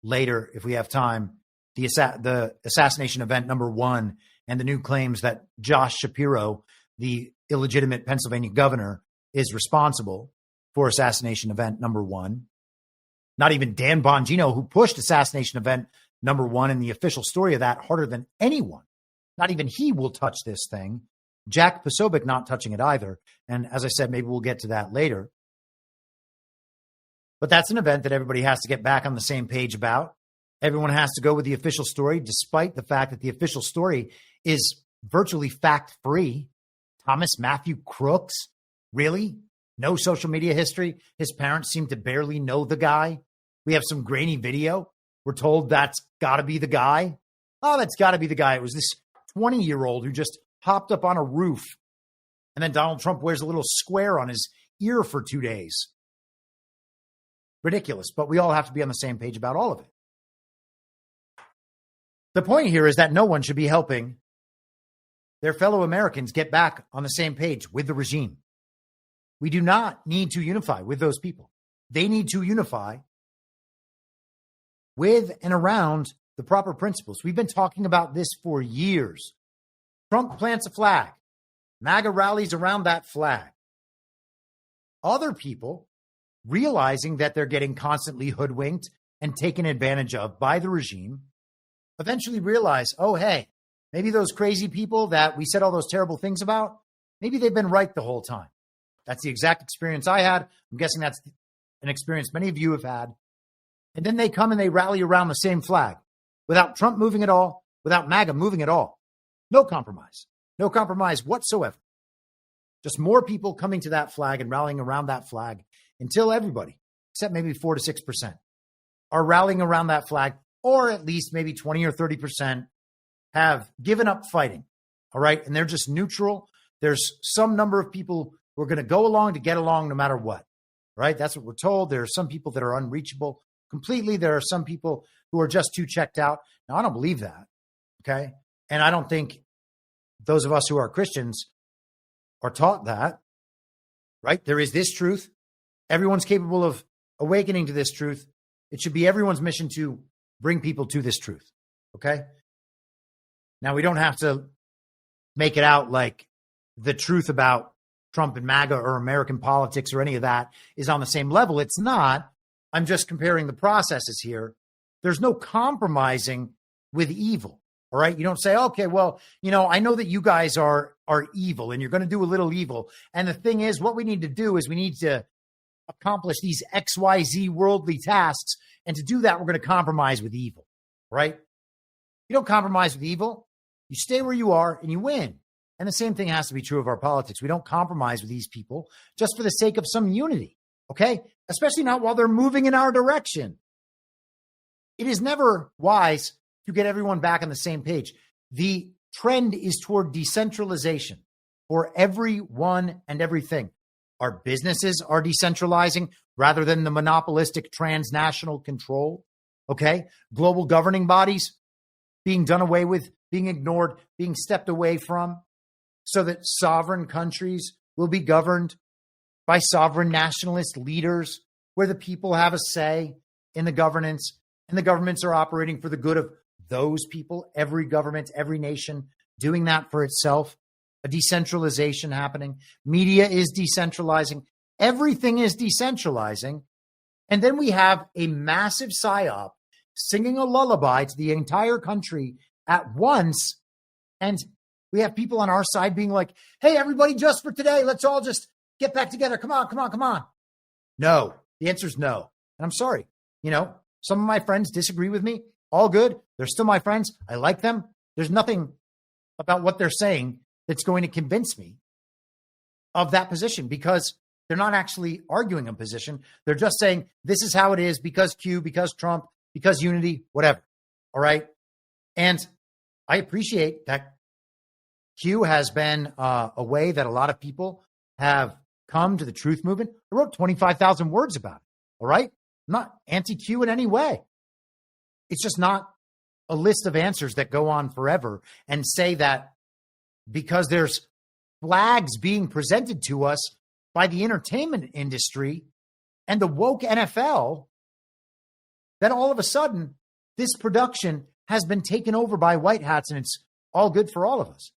later if we have time. The assassination event number 1 and the new claims that Josh Shapiro, the illegitimate Pennsylvania governor, is responsible for assassination event number 1. Not even Dan Bongino, who pushed assassination event number 1 in the official story of that harder than anyone. Not even he will touch this thing. Jack Posobiec not touching it either. And as I said, maybe we'll get to that later. But that's an event that everybody has to get back on the same page about. Everyone has to go with the official story, despite the fact that the official story is virtually fact-free. Thomas Matthew Crooks? Really? No social media history? His parents seem to barely know the guy. We have some grainy video. We're told that's got to be the guy. Oh, that's got to be the guy. It was this 20-year-old who just hopped up on a roof. And then Donald Trump wears a little square on his ear for 2 days. Ridiculous. But we all have to be on the same page about all of it. The point here is that no one should be helping their fellow Americans get back on the same page with the regime. We do not need to unify with those people. They need to unify with and around the proper principles. We've been talking about this for years. Trump plants a flag. MAGA rallies around that flag. Other people, realizing that they're getting constantly hoodwinked and taken advantage of by the regime, eventually realize, oh, hey, maybe those crazy people that we said all those terrible things about, maybe they've been right the whole time. That's the exact experience I had. I'm guessing that's an experience many of you have had. And then they come and they rally around the same flag without Trump moving at all, without MAGA moving at all. No compromise. No compromise whatsoever. Just more people coming to that flag and rallying around that flag until everybody, except maybe 4 to 6%, are rallying around that flag, or at least maybe 20 or 30% have given up fighting. All right. And they're just neutral. There's some number of people who are going to go along to get along no matter what. Right. That's what we're told. There are some people that are unreachable completely. There are some people who are just too checked out. Now, I don't believe that. Okay. And I don't think those of us who are Christians are taught that. Right. There is this truth. Everyone's capable of awakening to this truth. It should be everyone's mission to bring people to this truth. Okay. Now, we don't have to make it out like the truth about Trump and MAGA or American politics or any of that is on the same level. It's not. I'm just comparing the processes here. There's no compromising with evil. All right. You don't say, okay, well, I know that you guys are evil and you're going to do a little evil. And the thing is, what we need to do is we need to accomplish these XYZ worldly tasks. And to do that, we're going to compromise with evil. Right. You don't compromise with evil. You stay where you are and you win. And the same thing has to be true of our politics. We don't compromise with these people just for the sake of some unity, okay? Especially not while they're moving in our direction. It is never wise to get everyone back on the same page. The trend is toward decentralization for everyone and everything. Our businesses are decentralizing rather than the monopolistic transnational control. Okay. Global governing bodies being done away with, being ignored, being stepped away from, so that sovereign countries will be governed by sovereign nationalist leaders where the people have a say in the governance, and the governments are operating for the good of those people, every government, every nation doing that for itself. A decentralization happening. Media is decentralizing. Everything is decentralizing. And then we have a massive psyop singing a lullaby to the entire country at once. And we have people on our side being like, hey, everybody, just for today, let's all just get back together. Come on, come on, come on. No, the answer is no. And I'm sorry. You know, some of my friends disagree with me. All good. They're still my friends. I like them. There's nothing about what they're saying that's going to convince me of that position, because they're not actually arguing a position. They're just saying this is how it is because Q, because Trump, because unity, whatever. All right. And I appreciate that Q has been a way that a lot of people have come to the truth movement. I wrote 25,000 words about it. All right. I'm not anti-Q in any way. It's just not a list of answers that go on forever and say that because there's flags being presented to us by the entertainment industry and the woke NFL, that all of a sudden this production has been taken over by white hats and it's all good for all of us.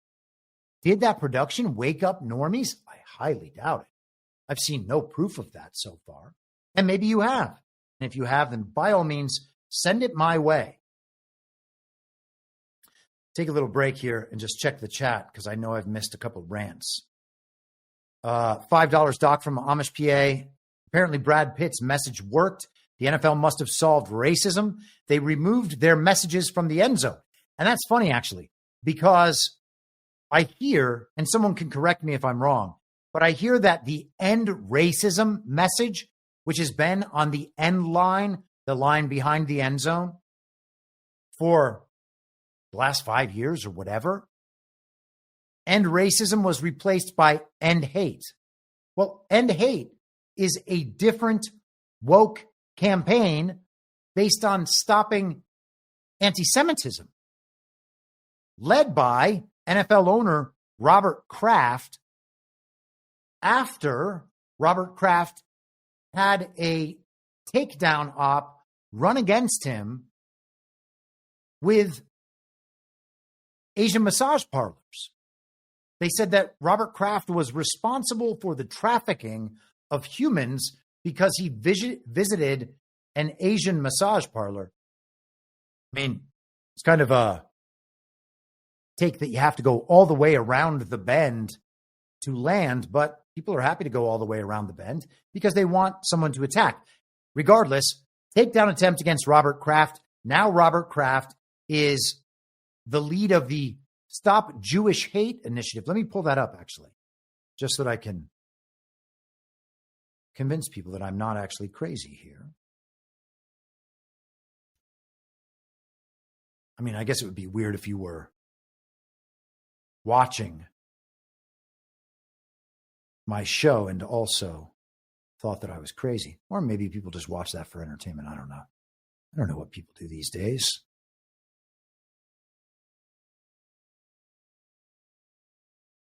Did that production wake up normies? I highly doubt it. I've seen no proof of that so far. And maybe you have. And if you have, then by all means, send it my way. Take a little break here and just check the chat because I know I've missed a couple of rants. $5 doc from Amish PA. Apparently Brad Pitt's message worked. The NFL must have solved racism. They removed their messages from the end zone. And that's funny, actually, because I hear, and someone can correct me if I'm wrong, but I hear that the end racism message, which has been on the end line, the line behind the end zone, for the last 5 years or whatever, end racism was replaced by end hate. Well, end hate is a different woke campaign based on stopping anti-Semitism, led by NFL owner Robert Kraft, after Robert Kraft had a takedown op run against him with Asian massage parlors. They said that Robert Kraft was responsible for the trafficking of humans because he visited an Asian massage parlor. I mean, it's kind of a take that you have to go all the way around the bend to land, but people are happy to go all the way around the bend because they want someone to attack. Regardless, takedown attempt against Robert Kraft. Now Robert Kraft is the lead of the Stop Jewish Hate initiative. Let me pull that up, actually, just so that I can convince people that I'm not actually crazy here. I mean, I guess it would be weird if you were watching my show and also thought that I was crazy. Or maybe people just watch that for entertainment. I don't know. I don't know what people do these days.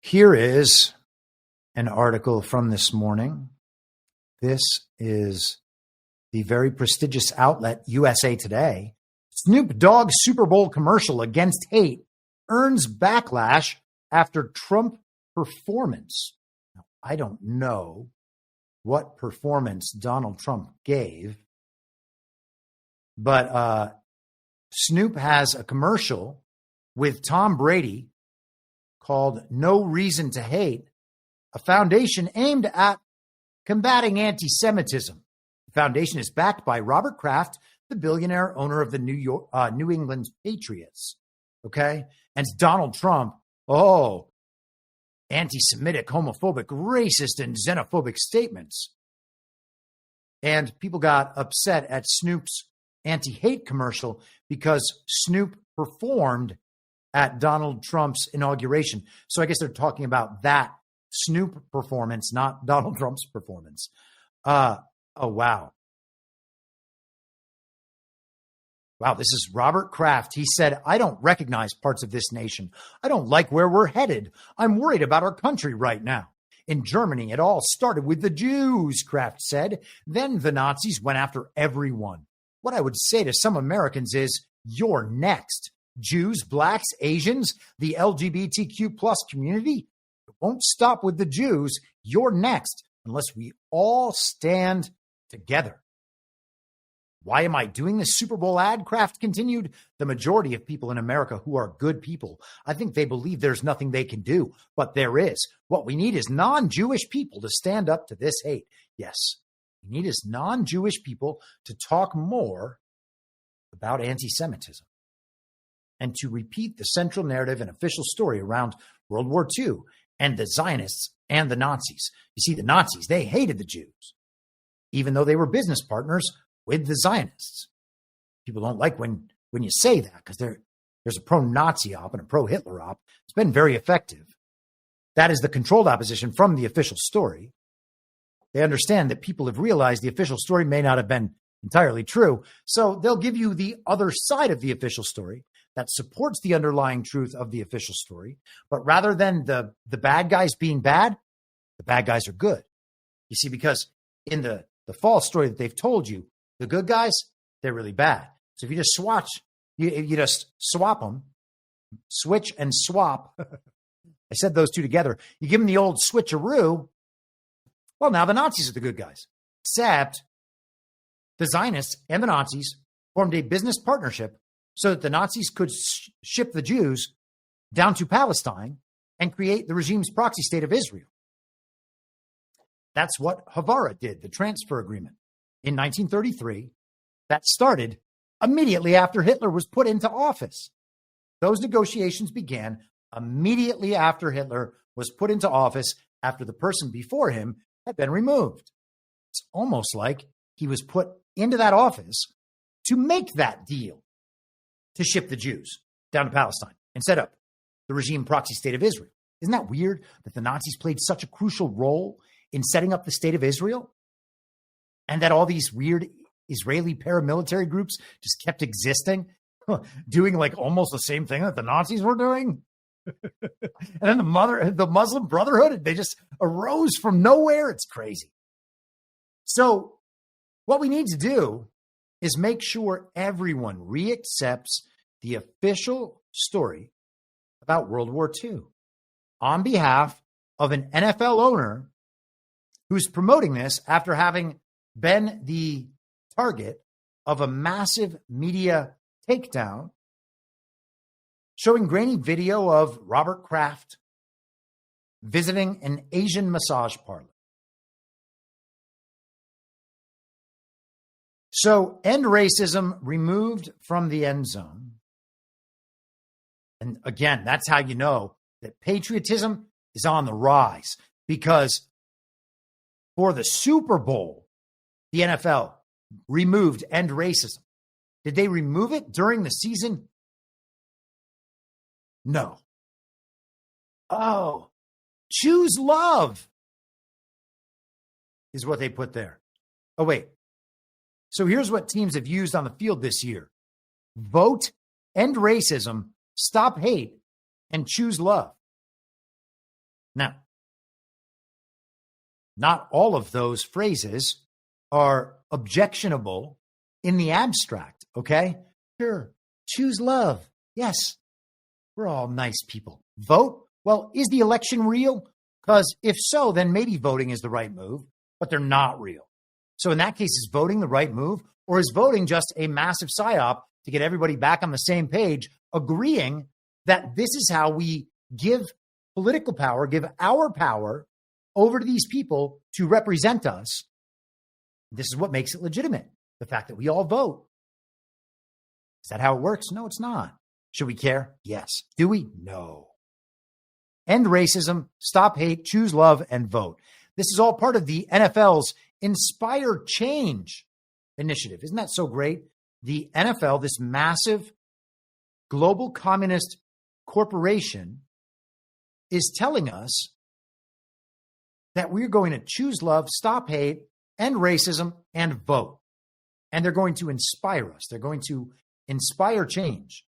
Here is an article from this morning. This is the very prestigious outlet USA Today. Snoop Dogg's Super Bowl commercial against hate earns backlash after Trump performance. Now, I don't know what performance Donald Trump gave, but Snoop has a commercial with Tom Brady called No Reason to Hate, a foundation aimed at combating anti-Semitism. The foundation is backed by Robert Kraft, the billionaire owner of the New England Patriots. Okay? And Donald Trump, anti-Semitic, homophobic, racist, and xenophobic statements. And people got upset at Snoop's anti-hate commercial because Snoop performed at Donald Trump's inauguration. So I guess they're talking about that Snoop performance, not Donald Trump's performance. Oh, wow. Wow, this is Robert Kraft. He said, I don't recognize parts of this nation. I don't like where we're headed. I'm worried about our country right now. In Germany, it all started with the Jews, Kraft said. Then the Nazis went after everyone. What I would say to some Americans is, you're next. Jews, blacks, Asians, the LGBTQ plus community. It won't stop with the Jews. You're next unless we all stand together. Why am I doing this Super Bowl ad? Kraft continued. The majority of people in America who are good people, I think they believe there's nothing they can do, but there is. What we need is non-Jewish people to stand up to this hate. Yes, we need is non-Jewish people to talk more about anti-Semitism and to repeat the central narrative and official story around World War II and the Zionists and the Nazis. You see, the Nazis, they hated the Jews, even though they were business partners with the Zionists. People don't like when you say that because there's a pro-Nazi op and a pro-Hitler op. It's been very effective. That is the controlled opposition from the official story. They understand that people have realized the official story may not have been entirely true, so they'll give you the other side of the official story that supports the underlying truth of the official story. But rather than the bad guys being bad, the bad guys are good. You see, because in the false story that they've told you, the good guys, they're really bad. So if you just you just swap them, switch and swap. I said those two together. You give them the old switcheroo. Well, now the Nazis are the good guys. Except the Zionists and the Nazis formed a business partnership so that the Nazis could ship the Jews down to Palestine and create the regime's proxy state of Israel. That's what Havara did, the transfer agreement. In 1933, that started immediately after Hitler was put into office. Those negotiations began immediately after Hitler was put into office, after the person before him had been removed. It's almost like he was put into that office to make that deal to ship the Jews down to Palestine and set up the regime proxy state of Israel. Isn't that weird that the Nazis played such a crucial role in setting up the state of Israel? And that all these weird Israeli paramilitary groups just kept existing, doing like almost the same thing that the Nazis were doing. And then the Muslim Brotherhood, they just arose from nowhere. It's crazy. So what we need to do is make sure everyone reaccepts the official story about World War II on behalf of an NFL owner who's promoting this after having been the target of a massive media takedown, showing grainy video of Robert Kraft visiting an Asian massage parlor. So, end racism removed from the end zone. And again, that's how you know that patriotism is on the rise, because for the Super Bowl, the NFL removed end racism. Did they remove it during the season? No. Oh, choose love is what they put there. Oh, wait. So here's what teams have used on the field this year. Vote, end racism, stop hate, and choose love. Now, not all of those phrases are objectionable in the abstract, okay? Sure, choose love. Yes, we're all nice people. Vote? Well, is the election real? Because if so, then maybe voting is the right move, but they're not real. So in that case, is voting the right move, or is voting just a massive psyop to get everybody back on the same page, agreeing that this is how we give political power, give our power over to these people to represent us? This is what makes it legitimate, the fact that we all vote. Is that how it works? No, it's not. Should we care? Yes. Do we? No. End racism, stop hate, choose love, and vote. This is all part of the NFL's Inspire Change initiative. Isn't that so great? The NFL, this massive global communist corporation, is telling us that we're going to choose love, stop hate, end racism, and vote. And they're going to inspire us. They're going to inspire change.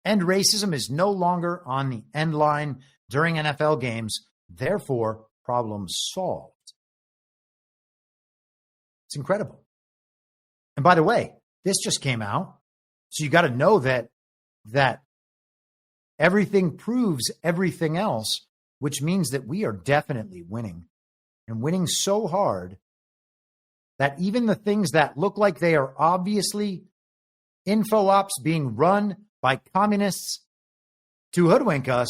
End racism is no longer on the end line during NFL games. Therefore, problem solved. It's incredible. And by the way, this just came out. So you got to know that everything proves everything else, which means that we are definitely winning, and winning so hard that even the things that look like they are obviously info ops being run by communists to hoodwink us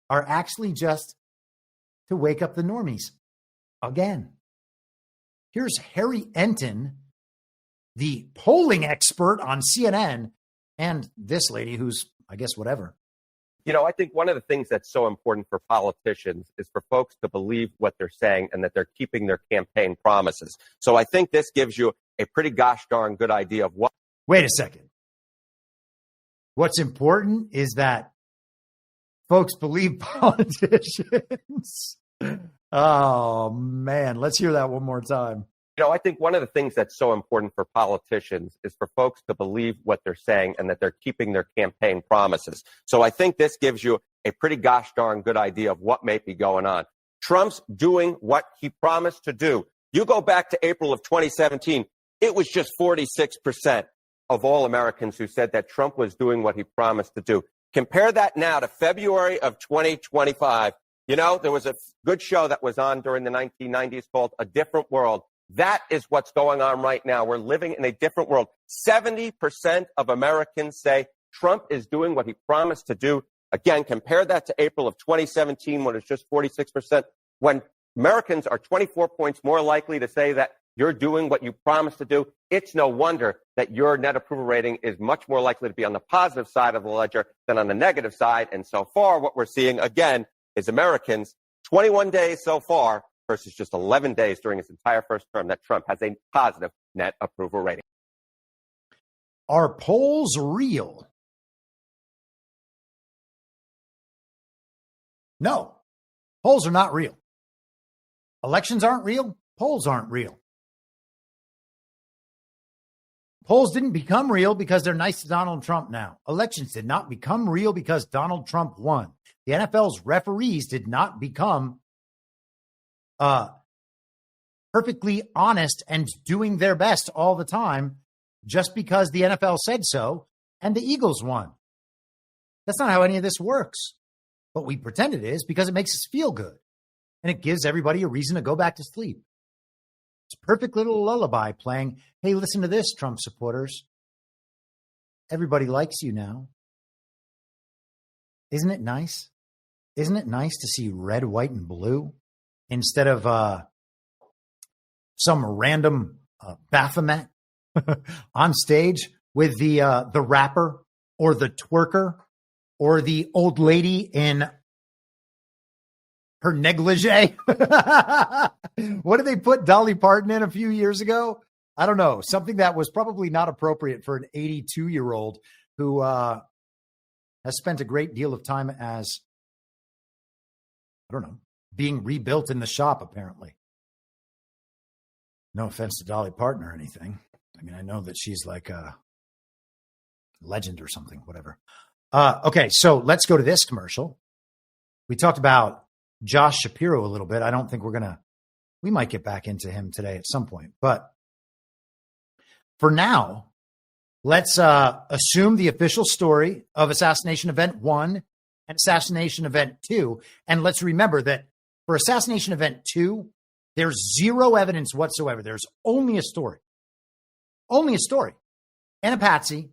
are actually just to wake up the normies again. Here's Harry Enton, the polling expert on CNN, and this lady who's, I guess, whatever. You know, I think one of the things that's so important for politicians is for folks to believe what they're saying and that they're keeping their campaign promises. So I think this gives you a pretty gosh darn good idea of what. Wait a second. What's important is that folks believe politicians. Oh, man. Let's hear that one more time. You know, I think one of the things that's so important for politicians is for folks to believe what they're saying and that they're keeping their campaign promises. So I think this gives you a pretty gosh darn good idea of what may be going on. Trump's doing what he promised to do. You go back to April of 2017, it was just 46% of all Americans who said that Trump was doing what he promised to do. Compare that now to February of 2025. You know, there was a good show that was on during the 1990s called A Different World. That is what's going on right now. We're living in a different world. 70% of Americans say Trump is doing what he promised to do. Again, compare that to April of 2017 when it's just 46%. When Americans are 24 points more likely to say that you're doing what you promised to do, it's no wonder that your net approval rating is much more likely to be on the positive side of the ledger than on the negative side. And so far, what we're seeing, again, is Americans, 21 days so far, versus just 11 days during his entire first term, that Trump has a positive net approval rating. Are polls real? No, polls are not real. Elections aren't real. Polls aren't real. Polls didn't become real because they're nice to Donald Trump now. Elections did not become real because Donald Trump won. The NFL's referees did not become perfectly honest and doing their best all the time just because the NFL said so and the Eagles won. That's not how any of this works. But we pretend it is because it makes us feel good. And it gives everybody a reason to go back to sleep. It's a perfect little lullaby playing. Hey, listen to this, Trump supporters. Everybody likes you now. Isn't it nice? Isn't it nice to see red, white, and blue instead of some random Baphomet on stage with the rapper or the twerker or the old lady in her negligee? What did they put Dolly Parton in a few years ago? I don't know. Something that was probably not appropriate for an 82-year-old who has spent a great deal of time as, I don't know, being rebuilt in the shop, apparently. No offense to Dolly Parton or anything. I mean, I know that she's like a legend or something, whatever. Okay, so let's go to this commercial. We talked about Josh Shapiro a little bit. I don't think we might get back into him today at some point. But for now, let's assume the official story of Assassination Event 1 and Assassination Event 2. And let's remember that for Assassination Event 2, there's zero evidence whatsoever. There's only a story. Only a story. And a patsy.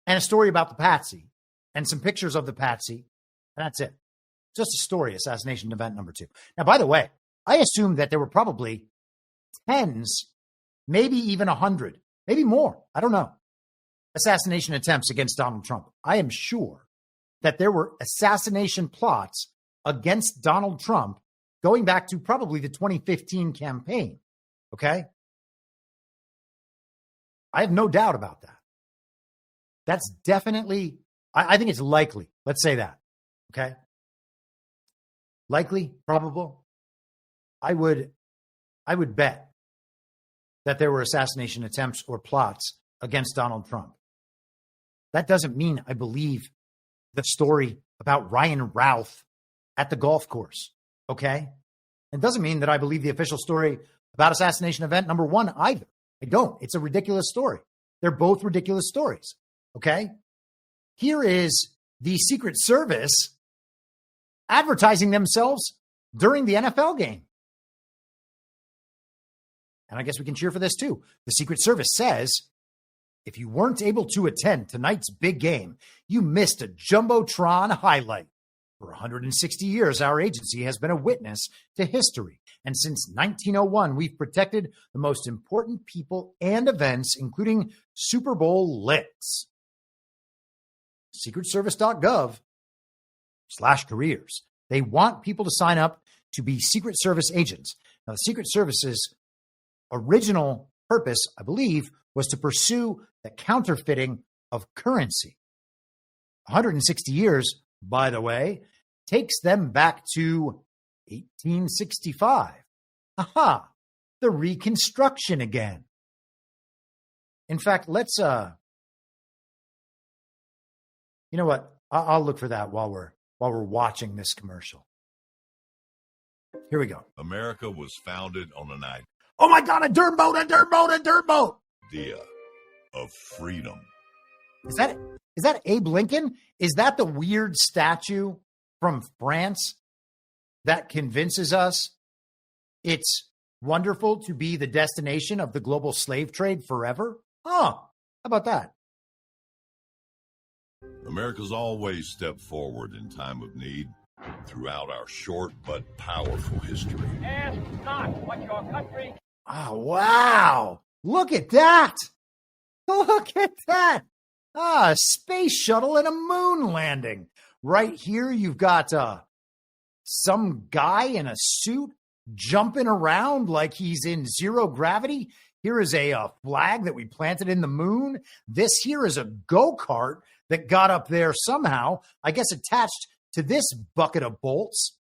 And a story about the patsy. And some pictures of the patsy. And that's it. Just a story, Assassination Event number 2. Now, by the way, I assumed that there were probably tens, maybe even 100, maybe more. I don't know. Assassination attempts against Donald Trump. I am sure that there were assassination plots against Donald Trump going back to probably the 2015 campaign. Okay? I have no doubt about that. That's definitely, I think it's likely. Let's say that. Okay? Likely, probable. I would bet that there were assassination attempts or plots against Donald Trump. That doesn't mean I believe the story about Ryan Routh at the golf course, okay? It doesn't mean that I believe the official story about assassination event number 1 either. I don't. It's a ridiculous story. They're both ridiculous stories, okay? Here is the Secret Service advertising themselves during the NFL game. And I guess we can cheer for this too. The Secret Service says, if you weren't able to attend tonight's big game, you missed a Jumbotron highlight. For 160 years, our agency has been a witness to history. And since 1901, we've protected the most important people and events, including Super Bowl licks. SecretService.gov/careers. They want people to sign up to be Secret Service agents. Now, the Secret Service's original purpose, I believe, was to pursue the counterfeiting of currency. 160 years, by the way, takes them back to 1865. Aha, the Reconstruction again. In fact, let's, you know what? I'll look for that while we're watching this commercial. Here we go. America was founded on an idea. Oh my God, a dirt boat. Idea of freedom. Is that Abe Lincoln? Is that the weird statue from France that convinces us it's wonderful to be the destination of the global slave trade forever? How about that? America's always stepped forward in time of need throughout our short but powerful history. Ask not what your country... Oh, wow. Look at that. Look at that. A space shuttle and a moon landing. Right here, you've got some guy in a suit jumping around like he's in zero gravity. Here is a flag that we planted in the moon. This here is a go-kart that got up there somehow, I guess attached to this bucket of bolts.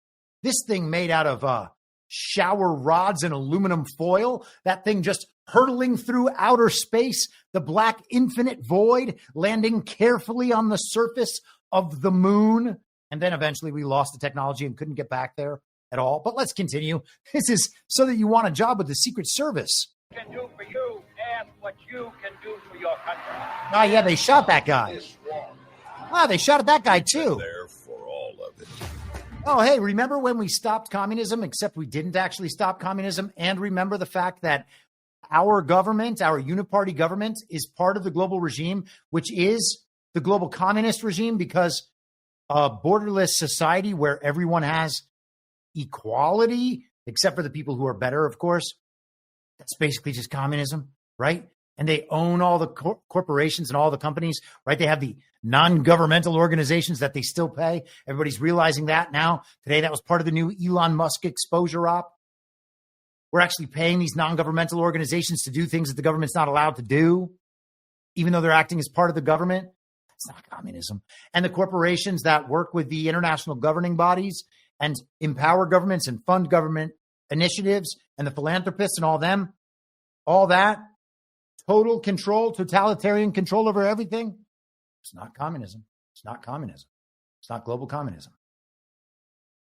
This thing made out of shower rods and aluminum foil. That thing just hurtling through outer space, the black infinite void, landing carefully on the surface of the moon. And then eventually we lost the technology and couldn't get back there at all. But let's continue. This is so that you want a job with the Secret Service. Can do for you, ask what you can do for your country. Oh, yeah, they shot that guy. They shot at that guy too. There for all of it. Oh, hey, remember when we stopped communism, except we didn't actually stop communism? And remember the fact that our government, our uniparty government, is part of the global regime, which is the global communist regime, because a borderless society where everyone has equality, except for the people who are better, of course. That's basically just communism, right? And they own all the corporations and all the companies, right? They have the non-governmental organizations that they still pay. Everybody's realizing that now. Today, that was part of the new Elon Musk exposure op. We're actually paying these non-governmental organizations to do things that the government's not allowed to do, even though they're acting as part of the government. That's not communism. And the corporations that work with the international governing bodies and empower governments and fund government initiatives and the philanthropists and all that, total control, totalitarian control over everything. It's not communism. It's not communism. It's not global communism.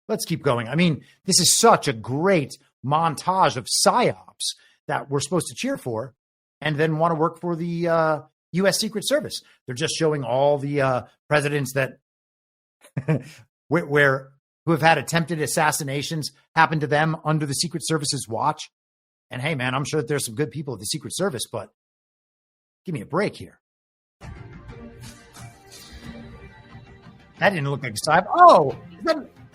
Let's keep going. I mean, this is such a great montage of psyops that we're supposed to cheer for and then want to work for the U.S. Secret Service. They're just showing all the presidents that who have had attempted assassinations happen to them under the Secret Service's watch. And hey, man, I'm sure that there's some good people at the Secret Service, but give me a break here. That didn't look like a cyber. Oh,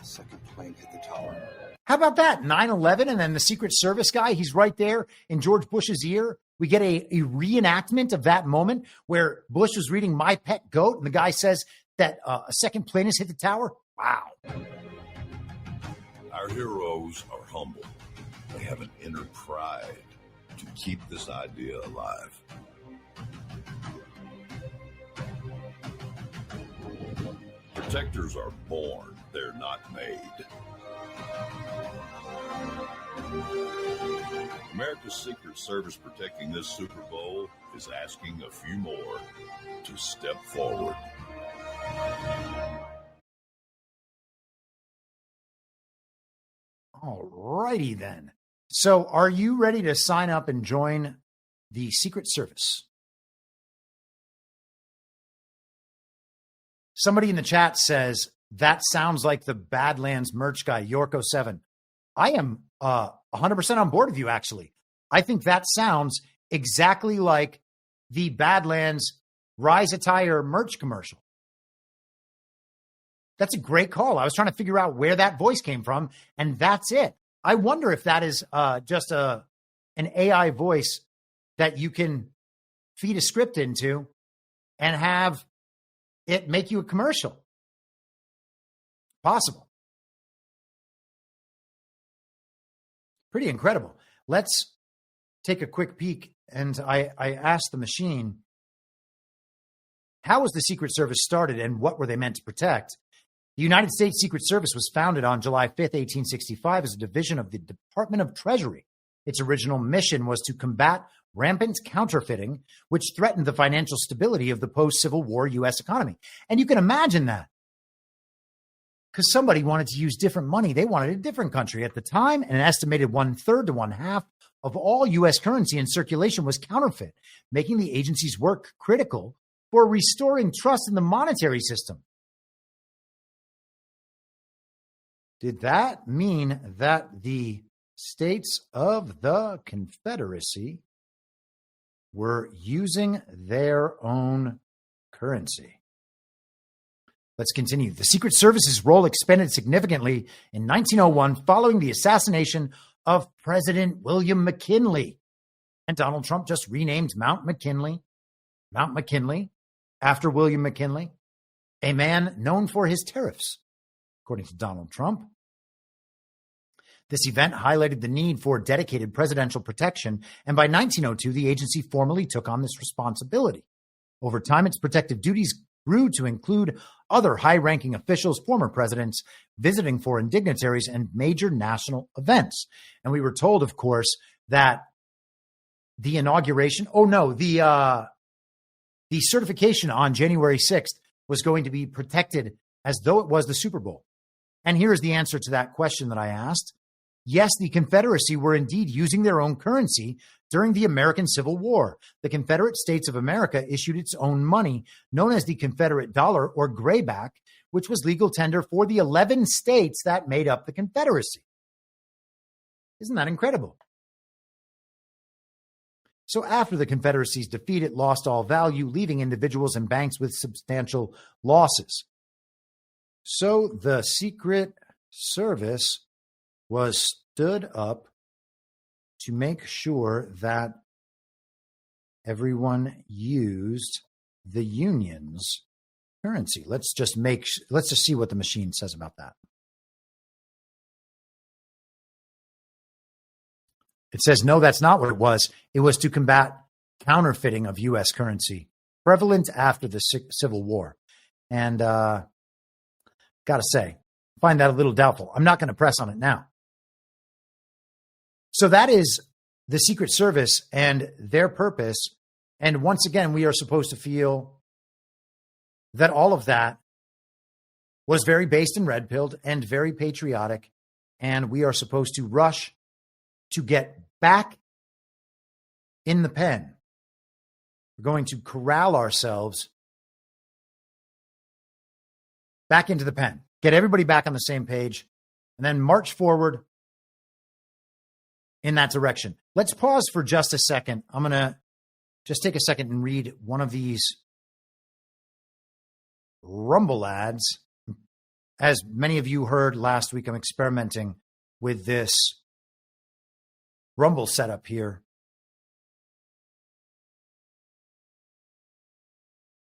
second plane hit the tower. How about that? 9/11, and then the Secret Service guy, he's right there in George Bush's ear. We get a reenactment of that moment where Bush was reading My Pet Goat, and the guy says that a second plane has hit the tower. Wow. Our heroes are humble. They have an inner pride to keep this idea alive. Protectors are born, they're not made. America's Secret Service protecting this Super Bowl is asking a few more to step forward. All righty then. So are you ready to sign up and join the Secret Service? Somebody in the chat says, that sounds like the Badlands merch guy, Yorko7. I am 100% on board with you, actually. I think that sounds exactly like the Badlands Rise Attire merch commercial. That's a great call. I was trying to figure out where that voice came from, and that's it. I wonder if that is just an AI voice that you can feed a script into and have it make you a commercial. Possible. Pretty incredible. Let's take a quick peek. And I asked the machine, how was the Secret Service started and what were they meant to protect? The United States Secret Service was founded on July 5th, 1865 as a division of the Department of Treasury. Its original mission was to combat rampant counterfeiting, which threatened the financial stability of the post-Civil War U.S. economy. And you can imagine that. Because somebody wanted to use different money. They wanted a different country. At the time, an estimated 1/3 to 1/2 of all U.S. currency in circulation was counterfeit, making the agency's work critical for restoring trust in the monetary system. Did that mean that the states of the Confederacy were using their own currency? Let's continue. The Secret Service's role expanded significantly in 1901 following the assassination of President William McKinley. And Donald Trump just renamed Mount McKinley after William McKinley, a man known for his tariffs, according to Donald Trump. This event highlighted the need for dedicated presidential protection, and by 1902, the agency formally took on this responsibility. Over time, its protective duties grew to include other high-ranking officials, former presidents, visiting foreign dignitaries, and major national events. And we were told, of course, that the inauguration, the certification on January 6th was going to be protected as though it was the Super Bowl. And here's the answer to that question that I asked. Yes, the Confederacy were indeed using their own currency during the American Civil War. The Confederate States of America issued its own money, known as the Confederate dollar or grayback, which was legal tender for the 11 states that made up the Confederacy. Isn't that incredible? So after the Confederacy's defeat, it lost all value, leaving individuals and banks with substantial losses. So the Secret Service was stood up to make sure that everyone used the union's currency. Let's just see what the machine says about that. It says, no, that's not what it was. It was to combat counterfeiting of U.S. currency, prevalent after the Civil War. And got to say, find that a little doubtful. I'm not going to press on it now. So that is the Secret Service and their purpose. And once again, we are supposed to feel that all of that was very based and red-pilled and very patriotic. And we are supposed to rush to get back in the pen. We're going to corral ourselves back into the pen, get everybody back on the same page, and then march forward in that direction. Let's pause for just a second. I'm going to just take a second and read one of these Rumble ads. As many of you heard last week, I'm experimenting with this Rumble setup here.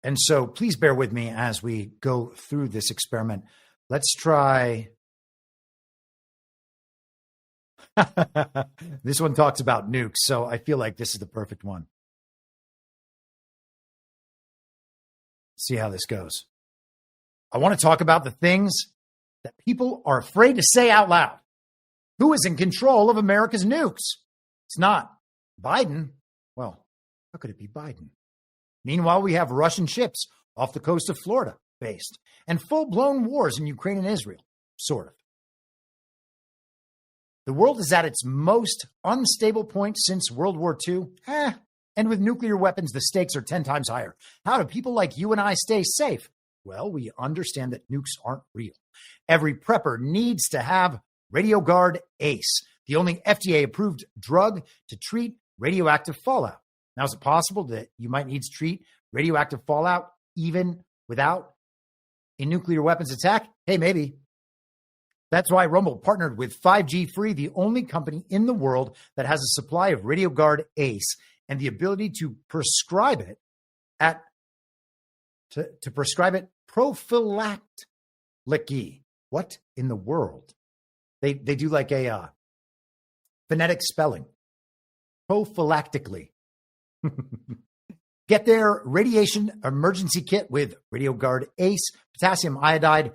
And so please bear with me as we go through this experiment. Let's try. This one talks about nukes, so I feel like this is the perfect one. See how this goes. I want to talk about the things that people are afraid to say out loud. Who is in control of America's nukes? It's not Biden. Well, how could it be Biden? Meanwhile, we have Russian ships off the coast of Florida based and full-blown wars in Ukraine and Israel, sort of. The world is at its most unstable point since World War II. And with nuclear weapons, the stakes are 10 times higher. How do people like you and I stay safe? Well, we understand that nukes aren't real. Every prepper needs to have RadioGuard ACE, the only FDA-approved drug to treat radioactive fallout. Now, is it possible that you might need to treat radioactive fallout even without a nuclear weapons attack? Hey, maybe. That's why Rumble partnered with 5G Free, the only company in the world that has a supply of RadioGuard ACE and the ability to prescribe it to prescribe it prophylactically. What in the world? They do like a phonetic spelling. Prophylactically. Get their radiation emergency kit with RadioGuard ACE, potassium iodide,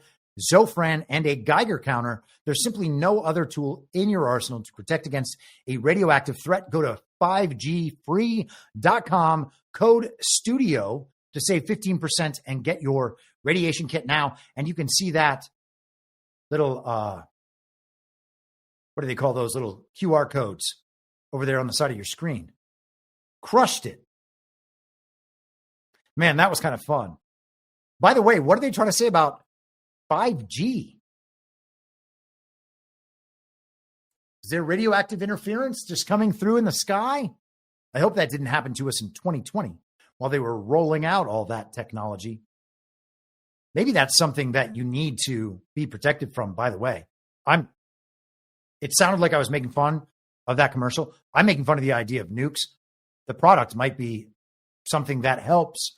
Zofran, and a Geiger counter. There's simply no other tool in your arsenal to protect against a radioactive threat. Go to 5gfree.com, code STUDIO to save 15% and get your radiation kit now. And you can see that little, what do they call those little QR codes over there on the side of your screen? Crushed it. Man, that was kind of fun. By the way, what are they trying to say about 5G? Is there radioactive interference just coming through in the sky? I hope that didn't happen to us in 2020 while they were rolling out all that technology. Maybe that's something that you need to be protected from, by the way. It sounded like I was making fun of that commercial. I'm making fun of the idea of nukes. The product might be something that helps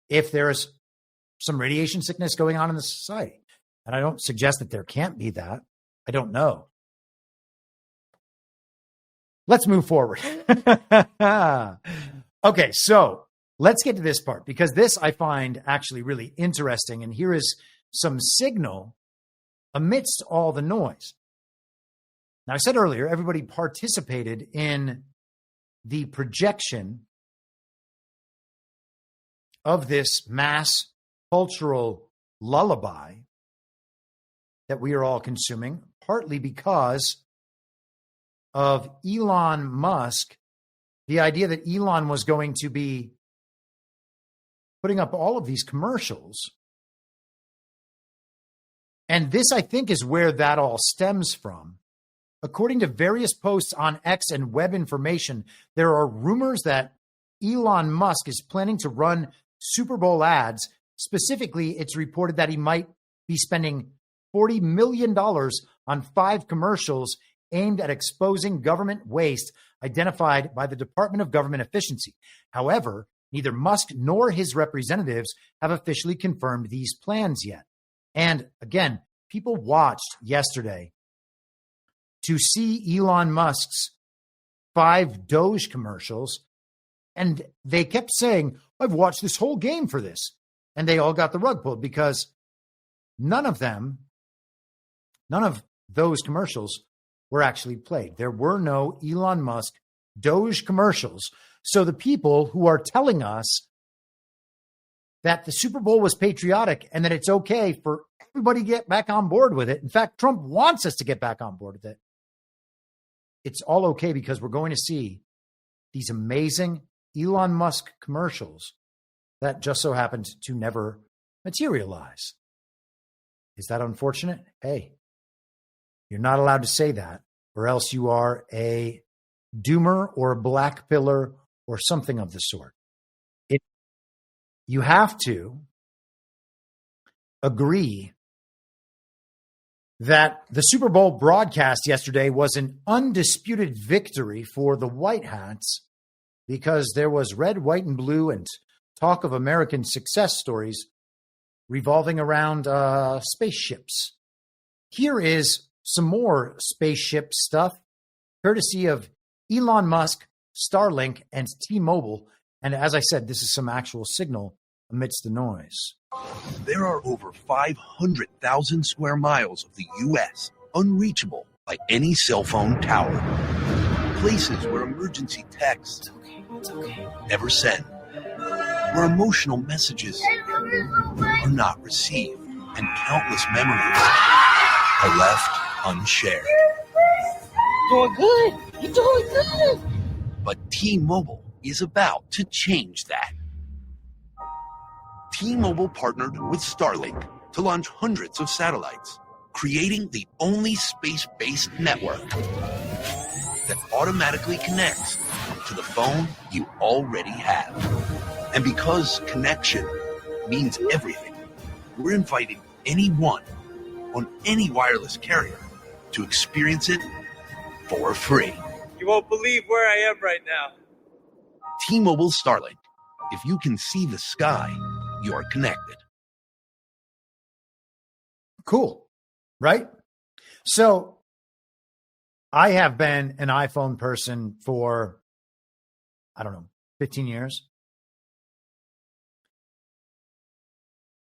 if there is some radiation sickness going on in the society. And I don't suggest that there can't be that. I don't know. Let's move forward. Okay, so let's get to this part because this I find actually really interesting. And here is some signal amidst all the noise. Now, I said earlier, everybody participated in the projection of this mass cultural lullaby that we are all consuming, partly because of Elon Musk, the idea that Elon was going to be putting up all of these commercials. And this, I think, is where that all stems from. According to various posts on X and web information, there are rumors that Elon Musk is planning to run Super Bowl ads. Specifically, it's reported that he might be spending $40 million on 5 commercials aimed at exposing government waste identified by the Department of Government Efficiency. However, neither Musk nor his representatives have officially confirmed these plans yet. And again, people watched yesterday to see Elon Musk's 5 Doge commercials, and they kept saying, I've watched this whole game for this. And they all got the rug pulled because none of those commercials were actually played. There were no Elon Musk Doge commercials. So the people who are telling us that the Super Bowl was patriotic and that it's okay for everybody to get back on board with it. In fact, Trump wants us to get back on board with it. It's all okay because we're going to see these amazing Elon Musk commercials that just so happened to never materialize. Is that unfortunate? Hey, you're not allowed to say that, or else you are a doomer or a black pillar or something of the sort. You have to agree that the Super Bowl broadcast yesterday was an undisputed victory for the White Hats because there was red, white, and blue and talk of American success stories revolving around spaceships. Here is some more spaceship stuff, courtesy of Elon Musk, Starlink, and T-Mobile. And as I said, this is some actual signal amidst the noise. There are over 500,000 square miles of the U.S. unreachable by any cell phone tower. Places where emergency texts never sent, where emotional messages are not received, and countless memories are left unshared. Doing good. You're doing good. But T-Mobile is about to change that. T-Mobile partnered with Starlink to launch hundreds of satellites, creating the only space-based network that automatically connects to the phone you already have. And because connection means everything, we're inviting anyone on any wireless carrier to experience it for free. You won't believe where I am right now. T-Mobile Starlink. If you can see the sky, you're connected. Cool, right? So I have been an iPhone person for, 15 years.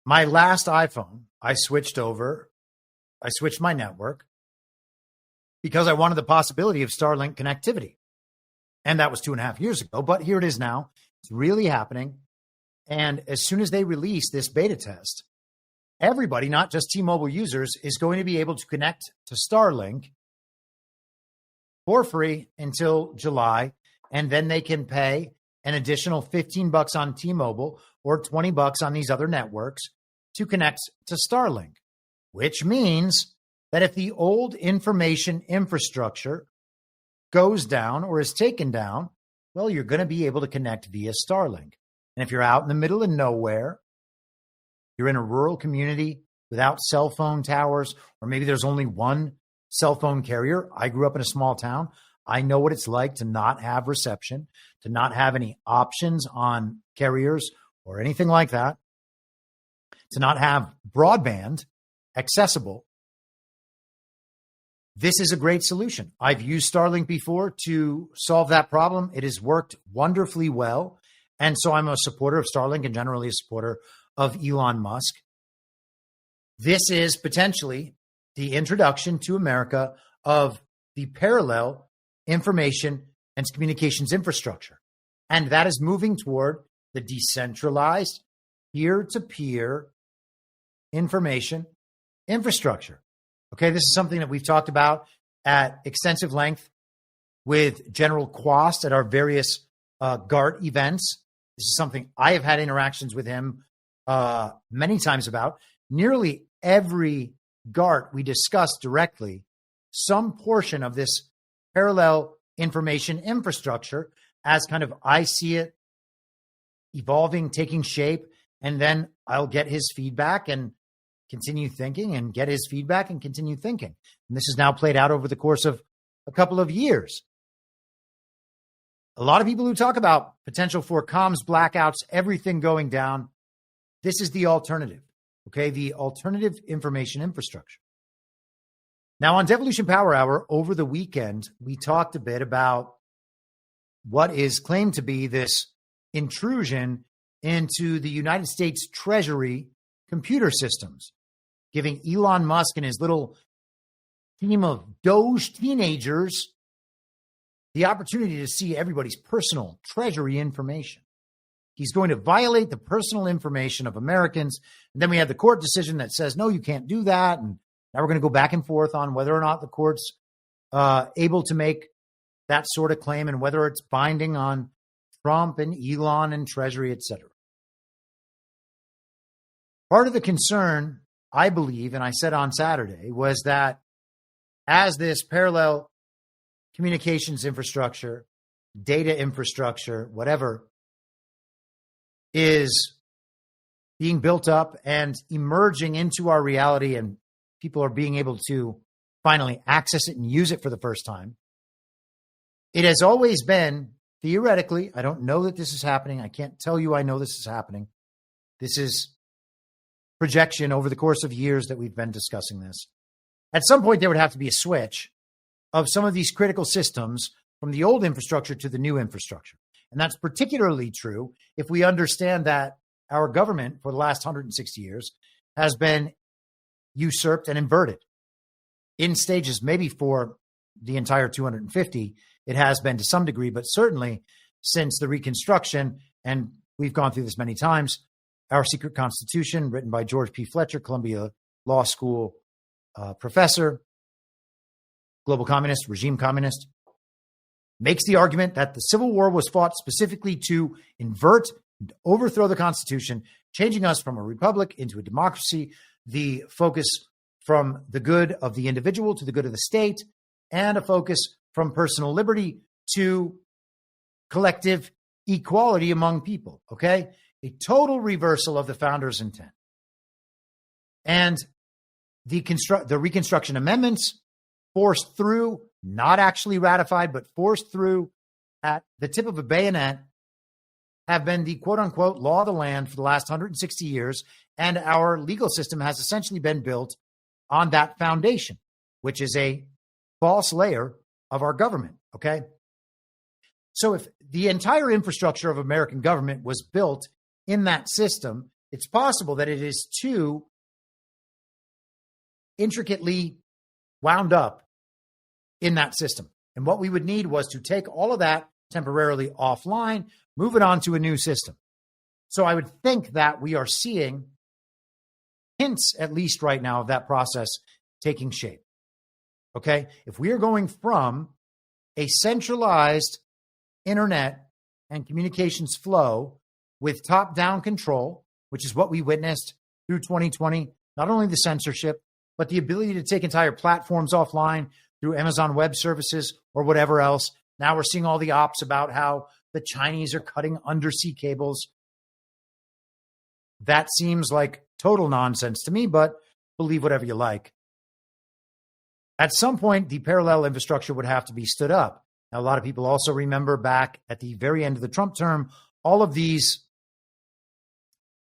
My last iPhone, I switched my network because I wanted the possibility of Starlink connectivity. And that was 2.5 years ago, but here it is now. It's really happening. And as soon as they release this beta test, everybody, not just T-Mobile users, is going to be able to connect to Starlink for free until July. And then they can pay an additional $15 on T-Mobile or $20 on these other networks to connect to Starlink, which means that if the old information infrastructure goes down or is taken down, well, you're going to be able to connect via Starlink. And if you're out in the middle of nowhere, you're in a rural community without cell phone towers, or maybe there's only one cell phone carrier. I grew up in a small town. I know what it's like to not have reception, to not have any options on carriers or anything like that, to not have broadband accessible. This is a great solution. I've used Starlink before to solve that problem. It has worked wonderfully well. And so I'm a supporter of Starlink and generally a supporter of Elon Musk. This is potentially the introduction to America of the parallel information and communications infrastructure. And that is moving toward the decentralized peer-to-peer information infrastructure. Okay, this is something that we've talked about at extensive length with General Quast at our various GART events. This is something I have had interactions with him many times about. Nearly every GART we discuss directly some portion of this parallel information infrastructure as kind of I see it evolving, taking shape, and then I'll get his feedback and continue thinking and get his feedback and continue thinking. And this is now played out over the course of a couple of years. A lot of people who talk about potential for comms blackouts, everything going down, this is the alternative, okay? The alternative information infrastructure. Now, on Devolution Power Hour over the weekend, we talked a bit about what is claimed to be this intrusion into the United States Treasury computer systems, giving Elon Musk and his little team of Doge teenagers the opportunity to see everybody's personal Treasury information. He's going to violate the personal information of Americans. And then we have the court decision that says, no, you can't do that. And now we're going to go back and forth on whether or not the court's able to make that sort of claim and whether it's binding on Trump and Elon and Treasury, et cetera. Part of the concern, I believe, and I said on Saturday, was that as this parallel communications infrastructure, data infrastructure, whatever, is being built up and emerging into our reality and people are being able to finally access it and use it for the first time. It has always been, theoretically, I don't know that this is happening. I can't tell you I know this is happening. This is projection over the course of years that we've been discussing this. At some point, there would have to be a switch of some of these critical systems from the old infrastructure to the new infrastructure. And that's particularly true if we understand that our government for the last 160 years has been usurped and inverted. in stages, maybe for the entire 250. It has been to some degree, but certainly since the Reconstruction, and we've gone through this many times, Our Secret Constitution, written by George P. Fletcher, Columbia Law School professor, global communist, regime communist, makes the argument that the Civil War was fought specifically to invert and overthrow the Constitution, changing us from a republic into a democracy, the focus from the good of the individual to the good of the state, and a focus from personal liberty to collective equality among people, okay? A total reversal of the founders' intent. And the Reconstruction Amendments, forced through, not actually ratified, but forced through at the tip of a bayonet, have been the quote-unquote law of the land for the last 160 years, and our legal system has essentially been built on that foundation, which is a false layer of our government, okay? So if the entire infrastructure of American government was built in that system, it's possible that it is too intricately wound up in that system. And what we would need was to take all of that temporarily offline, move it on to a new system. So I would think that we are seeing hints, at least right now, of that process taking shape. Okay? If we are going from a centralized internet and communications flow with top-down control, which is what we witnessed through 2020, not only the censorship, but the ability to take entire platforms offline through Amazon Web Services or whatever else. Now we're seeing all the ops about how the Chinese are cutting undersea cables. That seems like total nonsense to me, but believe whatever you like. At some point, the parallel infrastructure would have to be stood up. Now, a lot of people also remember back at the very end of the Trump term, all of these,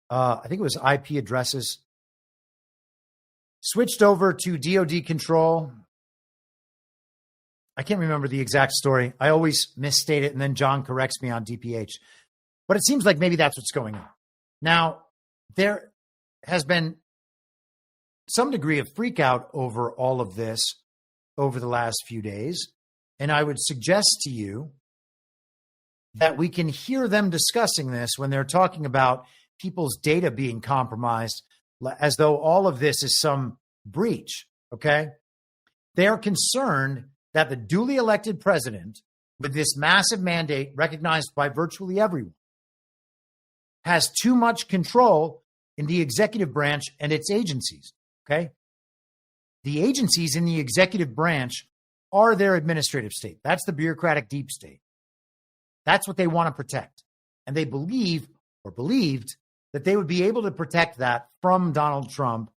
I think it was IP addresses, switched over to DoD control. I can't remember the exact story. I always misstate it, and then John corrects me on DPH. But it seems like maybe that's what's going on. Now, there has been some degree of freak out over all of this over the last few days. And I would suggest to you that we can hear them discussing this when they're talking about people's data being compromised, as though all of this is some breach, okay? They are concerned that the duly elected president, with this massive mandate recognized by virtually everyone, has too much control in the executive branch and its agencies, okay? The agencies in the executive branch are their administrative state. That's the bureaucratic deep state. That's what they want to protect. And they believe or believed that they would be able to protect that from Donald Trump,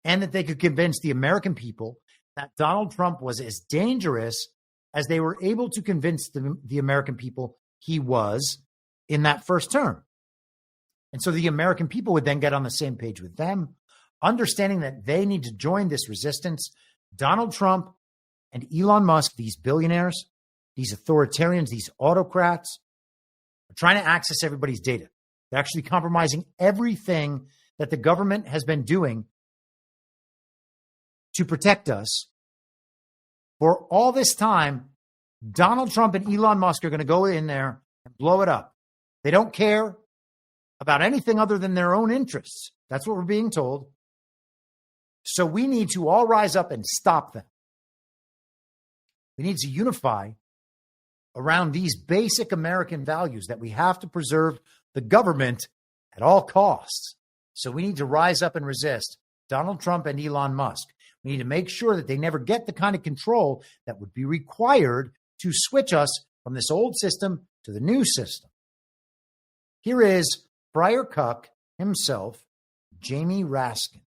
and that they could convince the American people that Donald Trump was as dangerous as they were able to convince the American people he was in that first term. And so the American people would then get on the same page with them, understanding that they need to join this resistance. Donald Trump and Elon Musk, these billionaires, these authoritarians, these autocrats, are trying to access everybody's data. They're actually compromising everything that the government has been doing to protect us. For all this time, Donald Trump and Elon Musk are going to go in there and blow it up. They don't care about anything other than their own interests. That's what we're being told. So we need to all rise up and stop them. We need to unify around these basic American values that we have to preserve the government at all costs. So we need to rise up and resist Donald Trump and Elon Musk. We need to make sure that they never get the kind of control that would be required to switch us from this old system to the new system. Here is Friar Cuck himself, Jamie Raskin.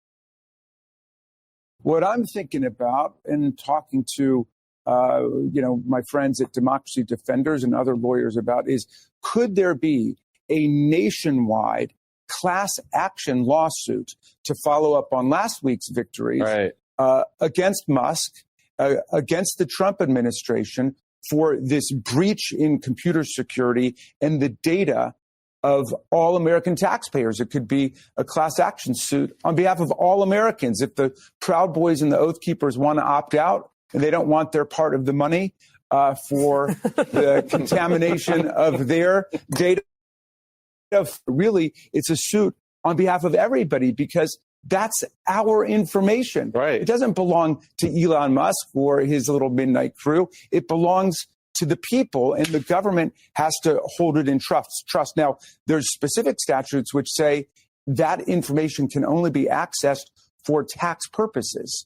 What I'm thinking about and talking to my friends at Democracy Defenders and other lawyers about is, could there be a nationwide class action lawsuit to follow up on last week's victories against Musk, against the Trump administration for this breach in computer security and the data of all American taxpayers. It could be a class action suit on behalf of all Americans. If the Proud Boys and the Oath Keepers want to opt out and they don't want their part of the money for the contamination of their data, really, it's a suit on behalf of everybody because that's our information. Right. It doesn't belong to Elon Musk or his little midnight crew. It belongs to the people, and the government has to hold it in trust. Now, there's specific statutes which say that information can only be accessed for tax purposes,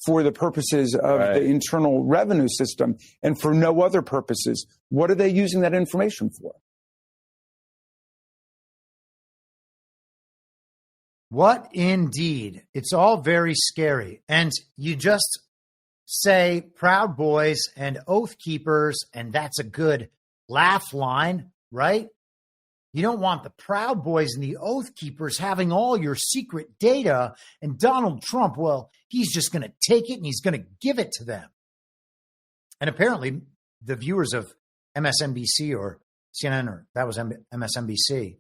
for the purposes of the internal revenue system, and for no other purposes. What are they using that information for? What indeed? It's all very scary. And you just say Proud Boys and Oath Keepers, and that's a good laugh line, right? You don't want the Proud Boys and the Oath Keepers having all your secret data, and Donald Trump, well, he's just going to take it and he's going to give it to them. And apparently the viewers of MSNBC or CNN, or that was MSNBC,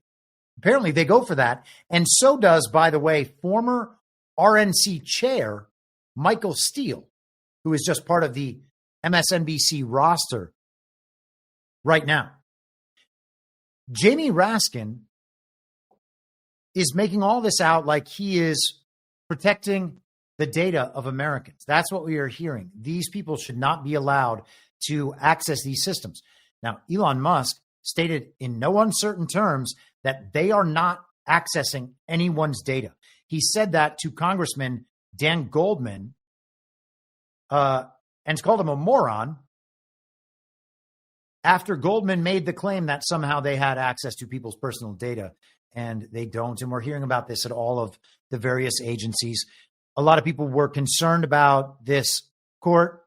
apparently they go for that. And so does, by the way, former RNC chair Michael Steele, who is just part of the MSNBC roster right now. Jamie Raskin is making all this out like he is protecting the data of Americans. That's what we are hearing. These people should not be allowed to access these systems. Now, Elon Musk stated in no uncertain terms that they are not accessing anyone's data. He said that to Congressman Dan Goldman, and called him a moron after Goldman made the claim that somehow they had access to people's personal data, and they don't. And we're hearing about this at all of the various agencies. A lot of people were concerned about this court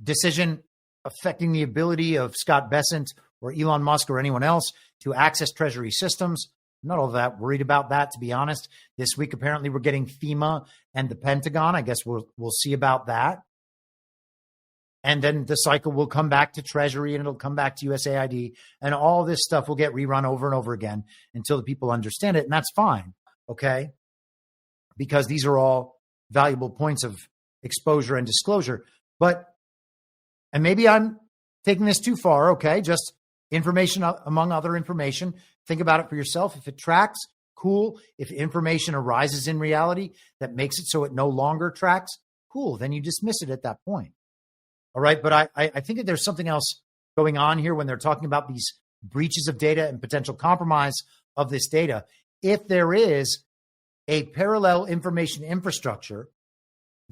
decision affecting the ability of Scott Bessent or Elon Musk or anyone else to access Treasury systems. I'm not all that worried about that, to be honest. This week, apparently, we're getting FEMA and the Pentagon. I guess we'll see about that. And then the cycle will come back to Treasury and it'll come back to USAID, and all this stuff will get rerun over and over again until the people understand it. And that's fine. Okay. Because these are all valuable points of exposure and disclosure. And maybe I'm taking this too far. Okay. Just information among other information. Think about it for yourself. If it tracks, cool. If information arises in reality that makes it so it no longer tracks, cool. Then you dismiss it at that point. All right. But I think that there's something else going on here when they're talking about these breaches of data and potential compromise of this data. If there is a parallel information infrastructure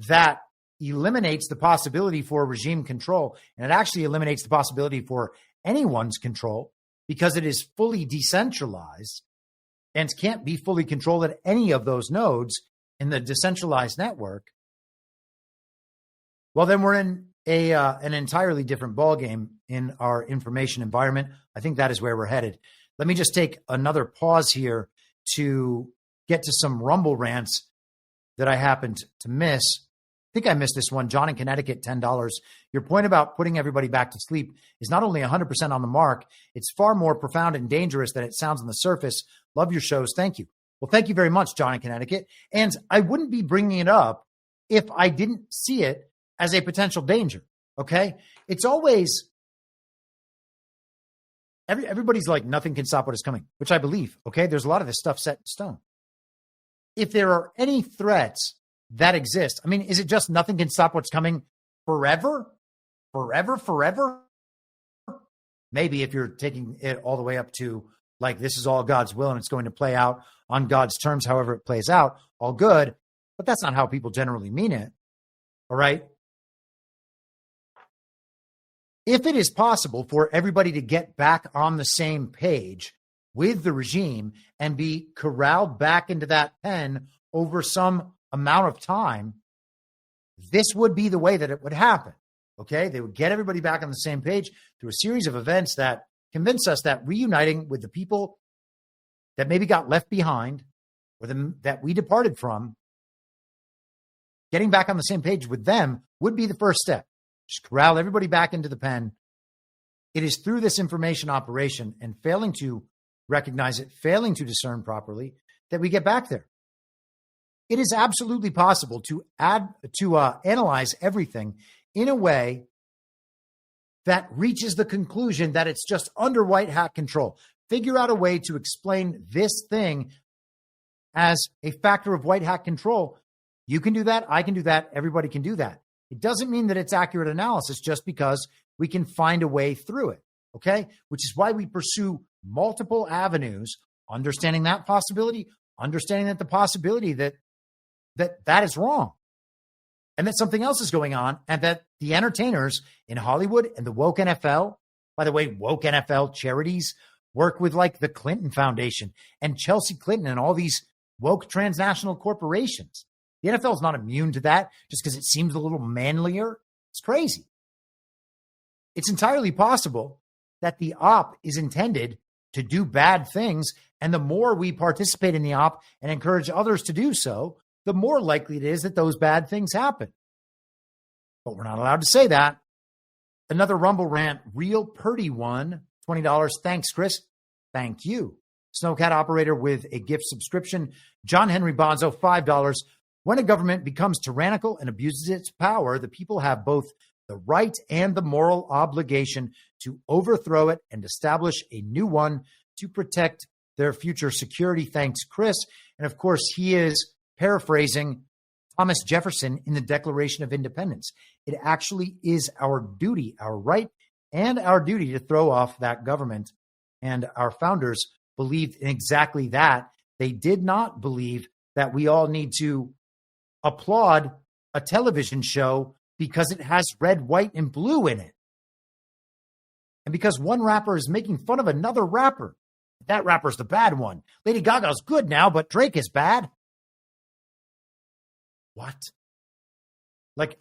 that eliminates the possibility for regime control, and it actually eliminates the possibility for anyone's control because it is fully decentralized and can't be fully controlled at any of those nodes in the decentralized network, well, then we're in an entirely different ballgame in our information environment. I think that is where we're headed. Let me just take another pause here to get to some Rumble rants that I happened to miss. I think I missed this one. John in Connecticut, $10. Your point about putting everybody back to sleep is not only 100% on the mark, it's far more profound and dangerous than it sounds on the surface. Love your shows. Thank you. Well, thank you very much, John in Connecticut. And I wouldn't be bringing it up if I didn't see it as a potential danger. Okay. It's always, everybody's like, nothing can stop what is coming, which I believe. Okay. There's a lot of this stuff set in stone. If there are any threats that exist, I mean, is it just nothing can stop what's coming forever? Forever? Maybe if you're taking it all the way up to like, this is all God's will and it's going to play out on God's terms, however it plays out, all good. But that's not how people generally mean it. All right. If it is possible for everybody to get back on the same page with the regime and be corralled back into that pen over some amount of time, this would be the way that it would happen. Okay. They would get everybody back on the same page through a series of events that convince us that reuniting with the people that maybe got left behind or that we departed from, getting back on the same page with them would be the first step. Just corral everybody back into the pen. It is through this information operation and failing to recognize it, failing to discern properly, that we get back there. It is absolutely possible to analyze everything in a way that reaches the conclusion that it's just under white hat control. Figure out a way to explain this thing as a factor of white hat control. You can do that. I can do that. Everybody can do that. It doesn't mean that it's accurate analysis just because we can find a way through it. Okay. Which is why we pursue multiple avenues, understanding that possibility, understanding that the possibility that is wrong and that something else is going on, and that the entertainers in Hollywood and the woke NFL, by the way, woke NFL charities work with like the Clinton Foundation and Chelsea Clinton and all these woke transnational corporations. The NFL is not immune to that just because it seems a little manlier. It's crazy. It's entirely possible that the op is intended to do bad things, and the more we participate in the op and encourage others to do so, the more likely it is that those bad things happen. But we're not allowed to say that. Another Rumble rant, real purdy one, $20. Thanks, Chris. Thank you. Snowcat operator with a gift subscription. John Henry Bonzo, $5. When a government becomes tyrannical and abuses its power, the people have both the right and the moral obligation to overthrow it and establish a new one to protect their future security. Thanks, Chris. And of course, he is paraphrasing Thomas Jefferson in the Declaration of Independence. It actually is our duty, our right, and our duty to throw off that government. And our founders believed in exactly that. They did not believe that we all need to applaud a television show because it has red, white, and blue in it. And because one rapper is making fun of another rapper. That rapper's the bad one. Lady Gaga's good now, but Drake is bad. What? Like,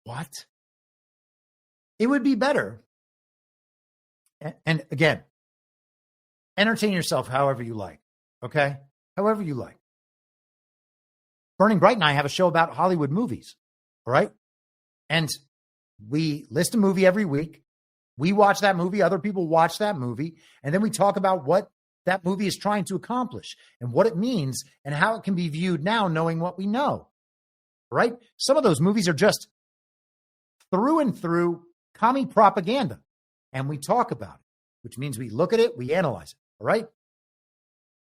what? It would be better. And again, entertain yourself however you like, okay? However you like. Burning Bright and I have a show about Hollywood movies, all right? And we list a movie every week. We watch that movie. Other people watch that movie. And then we talk about what that movie is trying to accomplish and what it means and how it can be viewed now, knowing what we know, right? Some of those movies are just through and through commie propaganda. And we talk about it, which means we look at it, we analyze it, all right?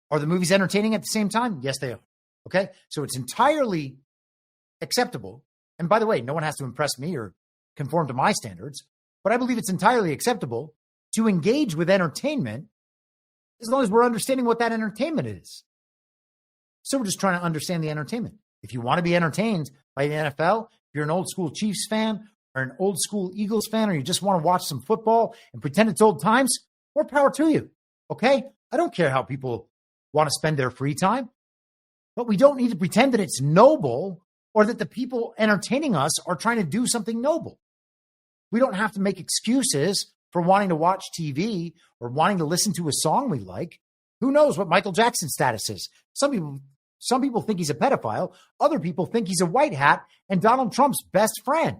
Are the movies entertaining at the same time? Yes, they are. Okay? So it's entirely acceptable. And by the way, no one has to impress me or conform to my standards, but I believe it's entirely acceptable to engage with entertainment as long as we're understanding what that entertainment is. So we're just trying to understand the entertainment. If you want to be entertained by the NFL, if you're an old school Chiefs fan or an old school Eagles fan, or you just want to watch some football and pretend it's old times, more power to you. Okay? I don't care how people want to spend their free time, but we don't need to pretend that it's noble or that the people entertaining us are trying to do something noble. We don't have to make excuses for wanting to watch TV or wanting to listen to a song we like. Who knows what Michael Jackson's status is? Some people think he's a pedophile. Other people think he's a white hat and Donald Trump's best friend.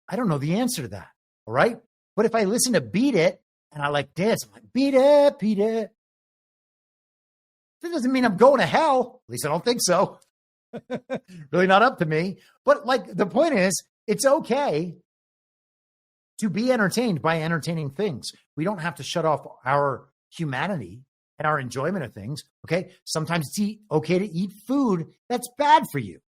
I don't know the answer to that. All right. But if I listen to Beat It and I like dance, I'm like, beat it, beat it. That doesn't mean I'm going to hell. At least I don't think so. Really not up to me. But like the point is, it's okay to be entertained by entertaining things. We don't have to shut off our humanity and our enjoyment of things. Okay. Sometimes it's okay to eat food that's bad for you,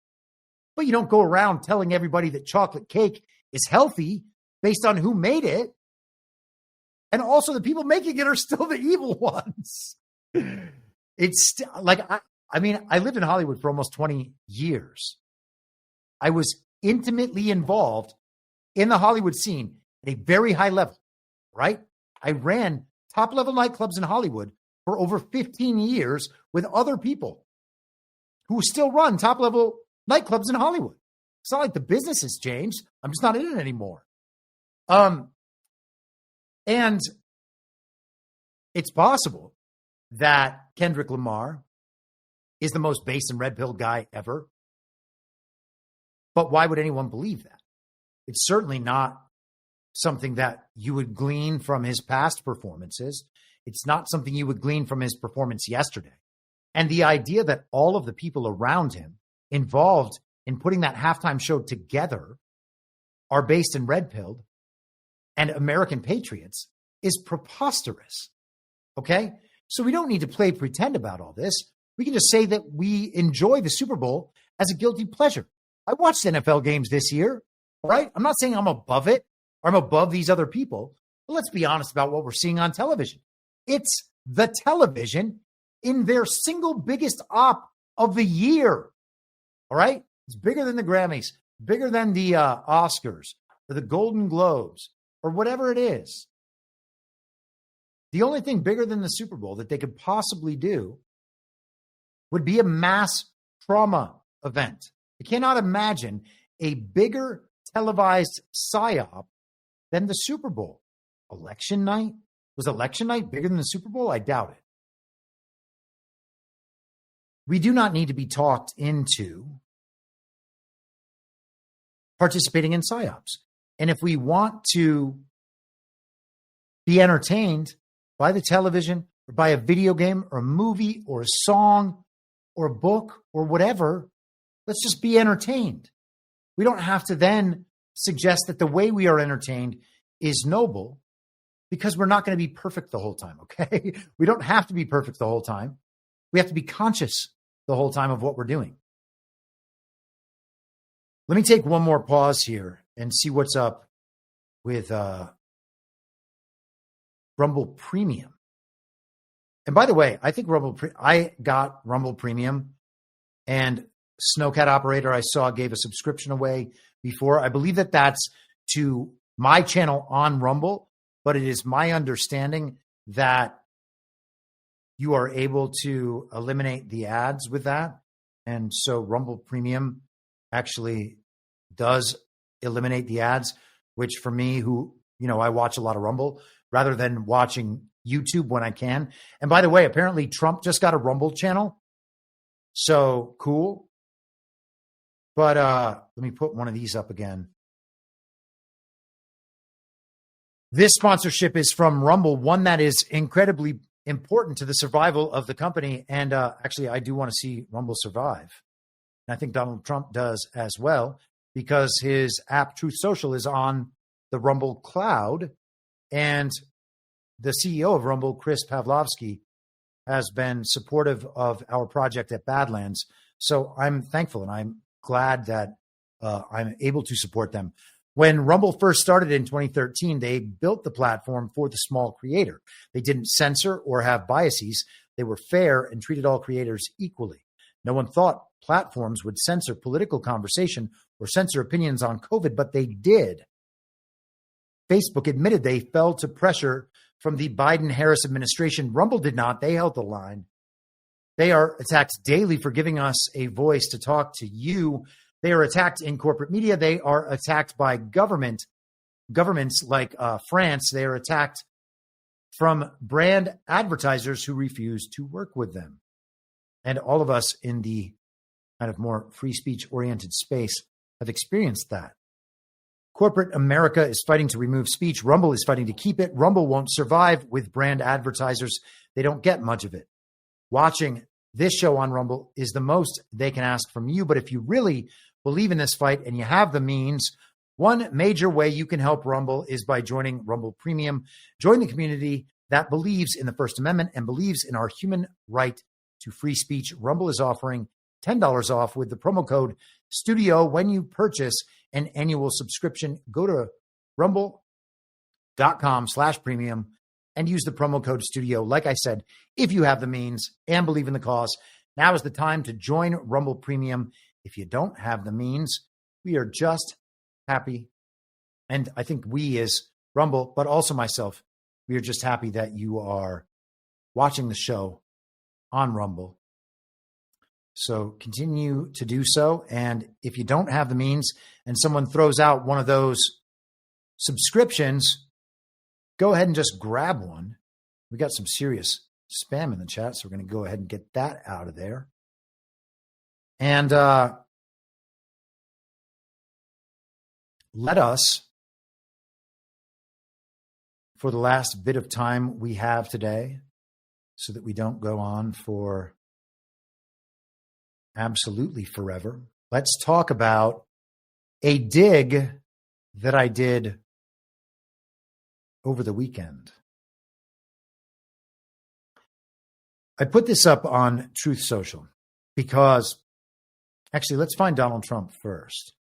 but you don't go around telling everybody that chocolate cake is healthy based on who made it. And also the people making it are still the evil ones. It's like, I mean, I lived in Hollywood for almost 20 years. I was intimately involved in the Hollywood scene at a very high level, right? I ran top level nightclubs in Hollywood for over 15 years with other people who still run top level nightclubs in Hollywood. It's not like the business has changed. I'm just not in it anymore. And it's possible that Kendrick Lamar is the most base and red pill guy ever. But why would anyone believe that? It's certainly not something that you would glean from his past performances. It's not something you would glean from his performance yesterday. And the idea that all of the people around him involved in putting that halftime show together are based in red pilled and American patriots is preposterous. Okay? So we don't need to play pretend about all this. We can just say that we enjoy the Super Bowl as a guilty pleasure. I watched NFL games this year, all right? I'm not saying I'm above it or I'm above these other people, but let's be honest about what we're seeing on television. It's the television in their single biggest op of the year, all right? It's bigger than the Grammys, bigger than the Oscars or the Golden Globes or whatever it is. The only thing bigger than the Super Bowl that they could possibly do would be a mass trauma event. I cannot imagine a bigger televised psyop than the Super Bowl. Election night? Was election night bigger than the Super Bowl? I doubt it. We do not need to be talked into participating in psyops. And if we want to be entertained by the television or by a video game or a movie or a song or a book or whatever, let's just be entertained. We don't have to then suggest that the way we are entertained is noble because we're not going to be perfect the whole time, okay? We don't have to be perfect the whole time. We have to be conscious the whole time of what we're doing. Let me take one more pause here and see what's up with Rumble Premium. And by the way, I think I got Rumble Premium, and Snowcat Operator I saw gave a subscription away before. I believe that that's to my channel on Rumble, but it is my understanding that you are able to eliminate the ads with that. And so Rumble Premium actually does eliminate the ads, which for me, who, I watch a lot of Rumble rather than watching YouTube when I can. And by the way, apparently Trump just got a Rumble channel. So cool. But let me put one of these up again. This sponsorship is from Rumble, one that is incredibly important to the survival of the company. And actually, I do want to see Rumble survive. And I think Donald Trump does as well, because his app Truth Social is on the Rumble cloud. And the CEO of Rumble, Chris Pavlovsky, has been supportive of our project at Badlands. So I'm thankful and I'm glad that I'm able to support them. When Rumble first started in 2013, they built the platform for the small creator. They didn't censor or have biases. They were fair and treated all creators equally. No one thought platforms would censor political conversation or censor opinions on COVID, but they did. Facebook admitted they fell to pressure from the Biden-Harris administration. Rumble did not. They held the line. They are attacked daily for giving us a voice to talk to you. They are attacked in corporate media. They are attacked by governments like France. They are attacked from brand advertisers who refuse to work with them. And all of us in the kind of more free speech oriented space have experienced that. Corporate America is fighting to remove speech. Rumble is fighting to keep it. Rumble won't survive with brand advertisers. They don't get much of it. Watching this show on Rumble is the most they can ask from you. But if you really believe in this fight and you have the means, one major way you can help Rumble is by joining Rumble Premium. Join the community that believes in the First Amendment and believes in our human right to free speech. Rumble is offering $10 off with the promo code STUDIO when you purchase an annual subscription. Go to rumble.com/premium and use the promo code STUDIO. Like I said, if you have the means and believe in the cause, now is the time to join Rumble Premium. If you don't have the means, we are just happy. And I think we as Rumble, but also myself, we are just happy that you are watching the show on Rumble. So continue to do so. And if you don't have the means and someone throws out one of those subscriptions, go ahead and just grab one. We got some serious spam in the chat, so we're going to go ahead and get that out of there. And let us for the last bit of time we have today so that we don't go on for absolutely forever. Let's talk about a dig that I did over the weekend. I put this up on Truth Social because, actually, let's find Donald Trump first.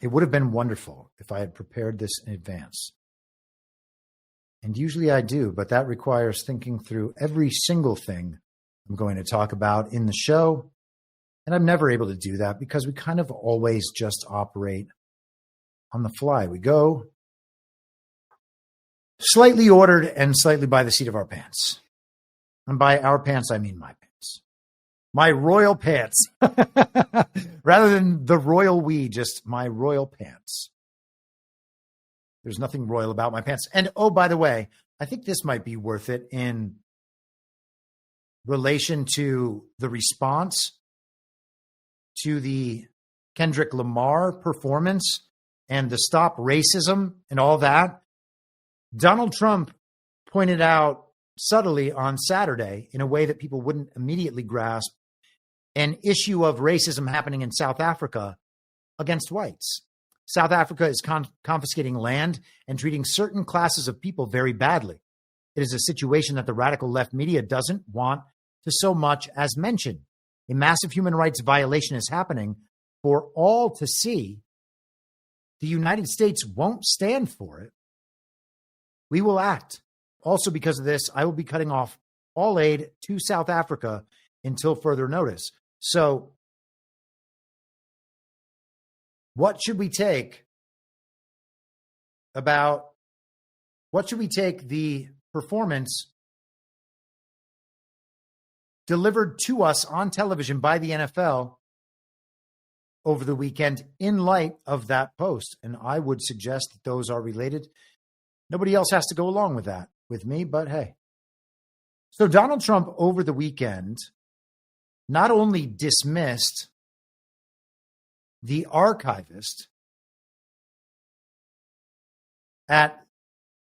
It would have been wonderful if I had prepared this in advance. And usually I do, but that requires thinking through every single thing I'm going to talk about in the show. And I'm never able to do that because we kind of always just operate on the fly. We go slightly ordered and slightly by the seat of our pants. And by our pants, I mean my pants. My royal pants. Rather than the royal we, just my royal pants. There's nothing royal about my pants. And oh, by the way, I think this might be worth it in relation to the response to the Kendrick Lamar performance and the stop racism and all that. Donald Trump pointed out subtly on Saturday, in a way that people wouldn't immediately grasp, an issue of racism happening in South Africa against whites. South Africa is confiscating land and treating certain classes of people very badly. It is a situation that the radical left media doesn't want to so much as mention. A massive human rights violation is happening for all to see. The United States won't stand for it. We will act. Also, because of this, I will be cutting off all aid to South Africa until further notice. So, what should we take the performance delivered to us on television by the NFL over the weekend in light of that post? And I would suggest that those are related. Nobody else has to go along with that with me, but hey. So Donald Trump over the weekend not only dismissed the archivist at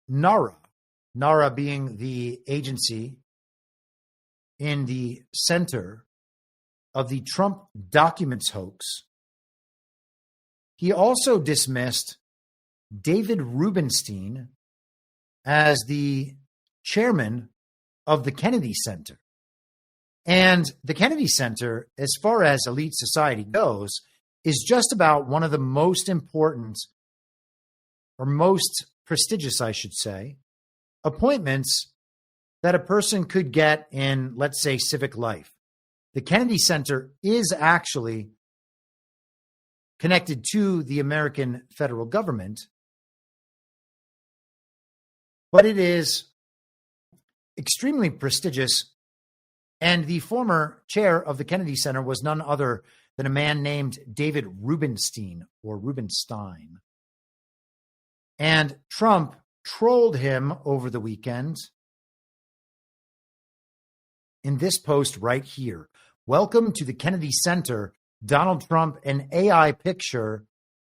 NARA being the agency in the center of the Trump documents hoax, he also dismissed David Rubenstein as the chairman of the Kennedy Center. And the Kennedy Center, as far as elite society goes, is just about one of the most important, or most prestigious, I should say, appointments that a person could get in, let's say, civic life. The Kennedy Center is actually connected to the American federal government, but it is extremely prestigious. And the former chair of the Kennedy Center was none other than a man named David Rubenstein or Rubenstein. And Trump trolled him over the weekend in this post right here. Welcome to the Kennedy Center. Donald Trump, an AI picture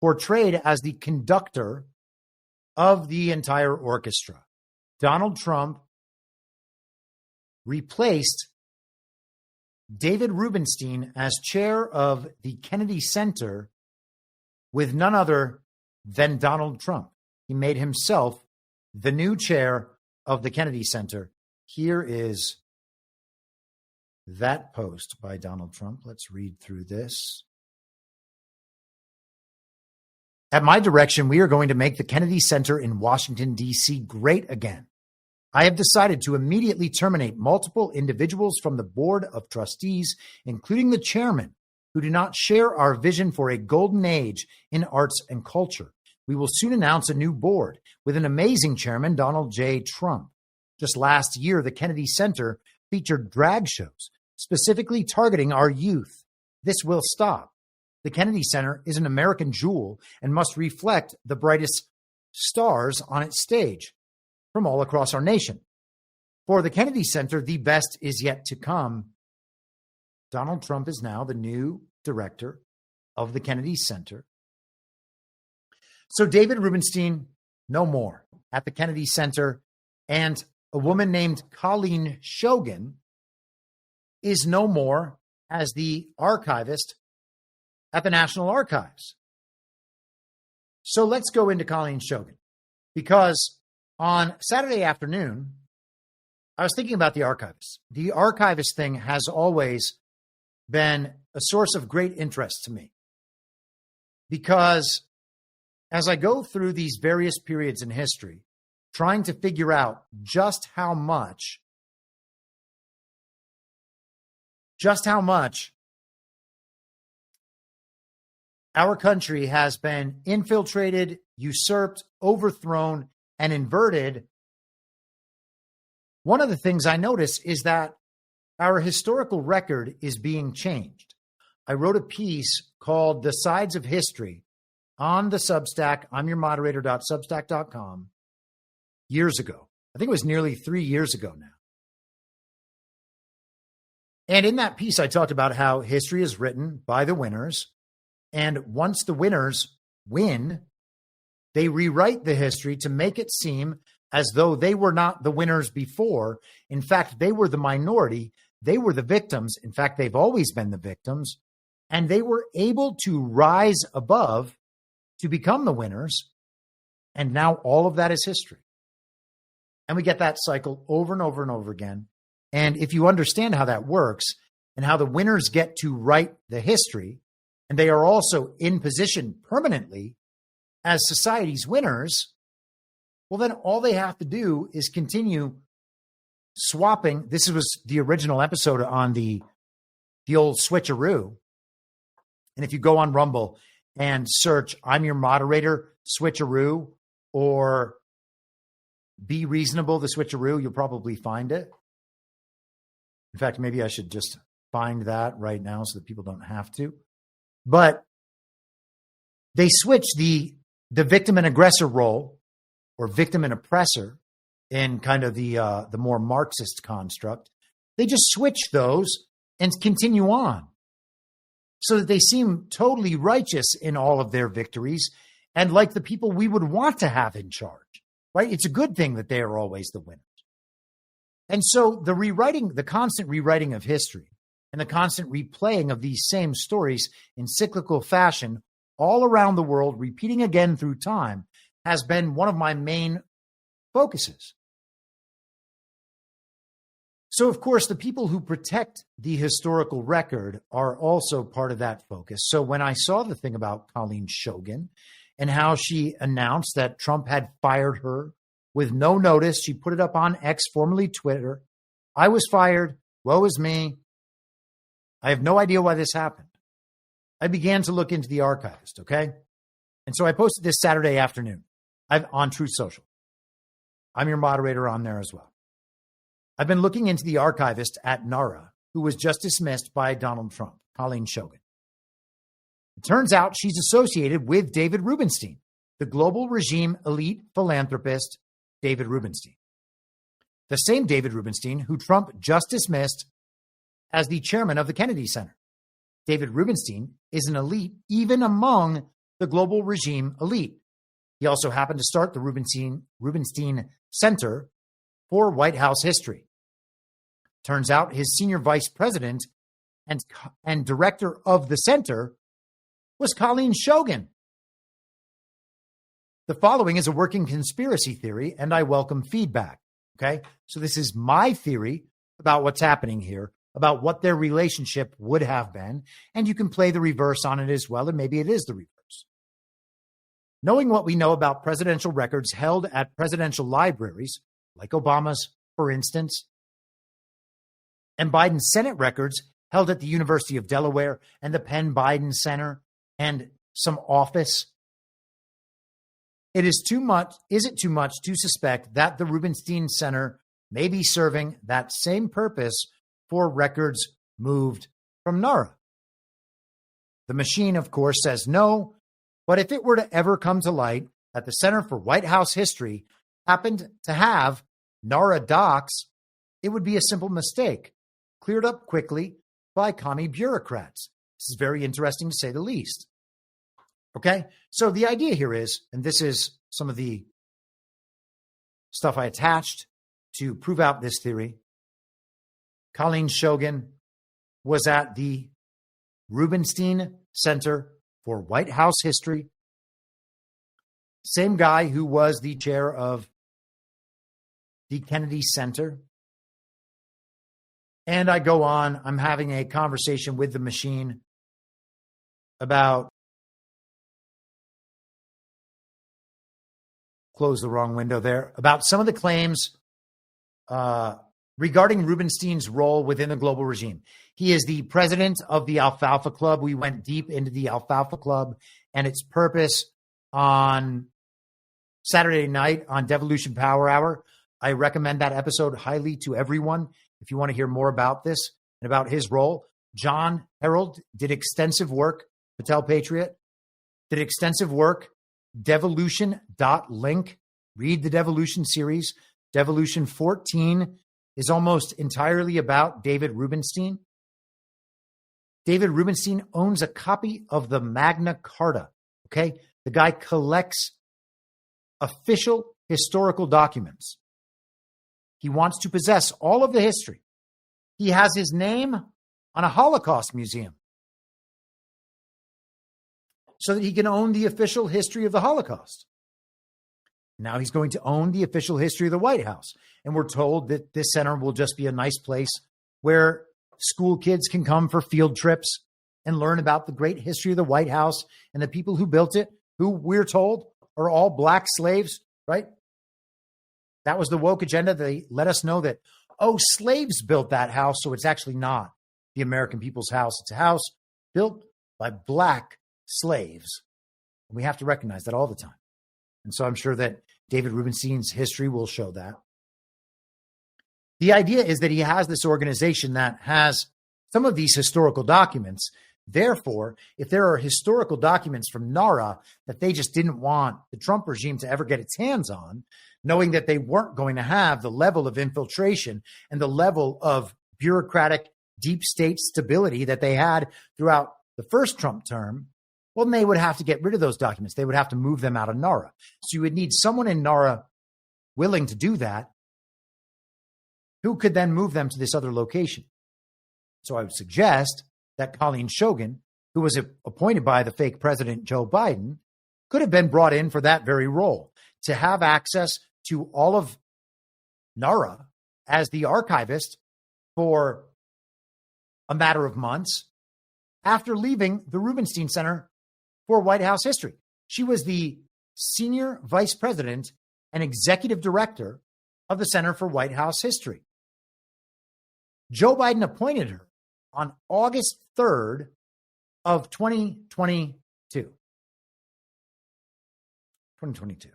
portrayed as the conductor of the entire orchestra. Donald Trump replaced David Rubenstein as chair of the Kennedy Center with none other than Donald Trump. He made himself the new chair of the Kennedy Center. Here is that post by Donald Trump. Let's read through this. At my direction, we are going to make the Kennedy Center in Washington, D.C. great again. I have decided to immediately terminate multiple individuals from the board of trustees, including the chairman, who do not share our vision for a golden age in arts and culture. We will soon announce a new board with an amazing chairman, Donald J. Trump. Just last year, the Kennedy Center featured drag shows, specifically targeting our youth. This will stop. The Kennedy Center is an American jewel and must reflect the brightest stars on its stage from all across our nation. For the Kennedy Center, the best is yet to come. Donald Trump is now the new director of the Kennedy Center. So David Rubenstein, no more at the Kennedy Center, and a woman named Colleen Shogan is no more as the archivist at the National Archives. So let's go into Colleen Shogan, because on Saturday afternoon, I was thinking about the archivist. The archivist thing has always been a source of great interest to me, because as I go through these various periods in history, trying to figure out just how much our country has been infiltrated, usurped, overthrown, and inverted, one of the things I notice is that our historical record is being changed. I wrote a piece called The Sides of History on the Substack, imyourmoderator.substack.com, years ago. I think it was nearly 3 years ago now. And in that piece, I talked about how history is written by the winners. And once the winners win, they rewrite the history to make it seem as though they were not the winners before. In fact, they were the minority. They were the victims. In fact, they've always been the victims. And they were able to rise above to become the winners. And now all of that is history. And we get that cycle over and over and over again. And if you understand how that works and how the winners get to write the history, and they are also in position permanently as society's winners, well, then all they have to do is continue swapping. This was the original episode on the old switcheroo. And if you go on Rumble and search I'm Your Moderator Switcheroo or Be Reasonable the Switcheroo, you'll probably find it. In fact, maybe I should just find that right now so that people don't have to. But they switch the victim and aggressor role, or victim and oppressor, in kind of the more Marxist construct. They just switch those and continue on, so that they seem totally righteous in all of their victories and like the people we would want to have in charge, right? It's a good thing that they are always the winners. And so the constant rewriting of history and the constant replaying of these same stories in cyclical fashion all around the world, repeating again through time, has been one of my main focuses. So, of course, the people who protect the historical record are also part of that focus. So when I saw the thing about Colleen Shogan and how she announced that Trump had fired her with no notice, she put it up on X, formerly Twitter. I was fired. Woe is me. I have no idea why this happened. I began to look into the archivist, okay? And so I posted this Saturday afternoon on Truth Social. I'm your moderator on there as well. I've been looking into the archivist at NARA, who was just dismissed by Donald Trump, Colleen Shogan. It turns out she's associated with David Rubenstein, the global regime elite philanthropist, David Rubenstein. The same David Rubenstein who Trump just dismissed as the chairman of the Kennedy Center. David Rubenstein is an elite even among the global regime elite. He also happened to start the Rubenstein Center for White House history. Turns out his senior vice president and director of the center was Colleen Shogan. The following is a working conspiracy theory, and I welcome feedback. Okay, so this is my theory about what's happening here, about what their relationship would have been, and you can play the reverse on it as well, and maybe it is the reverse. Knowing what we know about presidential records held at presidential libraries, like Obama's, for instance, and Biden's Senate records held at the University of Delaware and the Penn Biden Center and some office, is it too much to suspect that the Rubenstein Center may be serving that same purpose for records moved from NARA? The machine, of course, says no, but if it were to ever come to light that the Center for White House History happened to have NARA docs, it would be a simple mistake, cleared up quickly by commie bureaucrats. This is very interesting to say the least. Okay? So the idea here is, and this is some of the stuff I attached to prove out this theory. Colleen Shogan was at the Rubenstein Center for White House History. Same guy who was the chair of the Kennedy Center. And I go on, I'm having a conversation with the machine about, close the wrong window there, about some of the claims regarding Rubenstein's role within the global regime. He is the president of the Alfalfa Club. We went deep into the Alfalfa Club and its purpose on Saturday night on Devolution Power Hour. I recommend that episode highly to everyone if you want to hear more about this and about his role. John Harold did extensive work, Patel Patriot, did extensive work, devolution.link. Read the Devolution series. Devolution 14 is almost entirely about David Rubenstein. David Rubenstein owns a copy of the Magna Carta, okay? The guy collects official historical documents. He wants to possess all of the history. He has his name on a Holocaust museum so that he can own the official history of the Holocaust. Now he's going to own the official history of the White House. And we're told that this center will just be a nice place where school kids can come for field trips and learn about the great history of the White House and the people who built it, who we're told are all black slaves, right? That was the woke agenda. They let us know that, oh, slaves built that house, so it's actually not the American people's house. It's a house built by black slaves. And we have to recognize that all the time. And so I'm sure that David Rubenstein's history will show that. The idea is that he has this organization that has some of these historical documents. Therefore, if there are historical documents from NARA that they just didn't want the Trump regime to ever get its hands on, knowing that they weren't going to have the level of infiltration and the level of bureaucratic deep state stability that they had throughout the first Trump term, well, then they would have to get rid of those documents. They would have to move them out of NARA. So you would need someone in NARA willing to do that, who could then move them to this other location. So I would suggest that Colleen Shogan, who was appointed by the fake president Joe Biden, could have been brought in for that very role, to have access to all of NARA as the archivist for a matter of months after leaving the Rubenstein Center for White House History. She was the senior vice president and executive director of the Center for White House History. Joe Biden appointed her on August 3rd of 2022. 2022,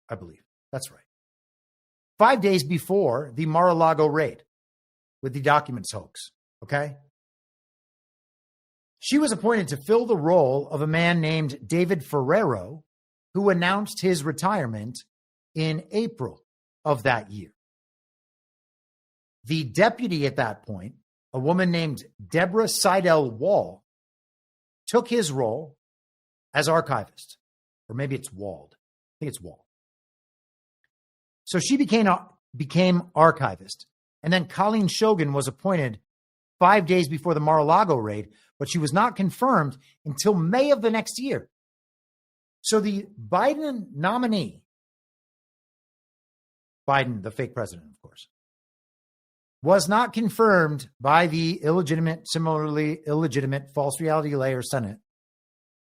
I believe. That's right. 5 days before the Mar-a-Lago raid with the documents hoax, okay? She was appointed to fill the role of a man named David Ferrero, who announced his retirement in April of that year. The deputy at that point, a woman named Deborah Seidel-Wall, took his role as archivist. Or maybe it's Wald. I think it's Wald. So she became archivist. And then Colleen Shogan was appointed 5 days before the Mar-a-Lago raid, but she was not confirmed until May of the next year. So the Biden nominee, Biden, the fake president, of course, was not confirmed by the similarly illegitimate false reality layer Senate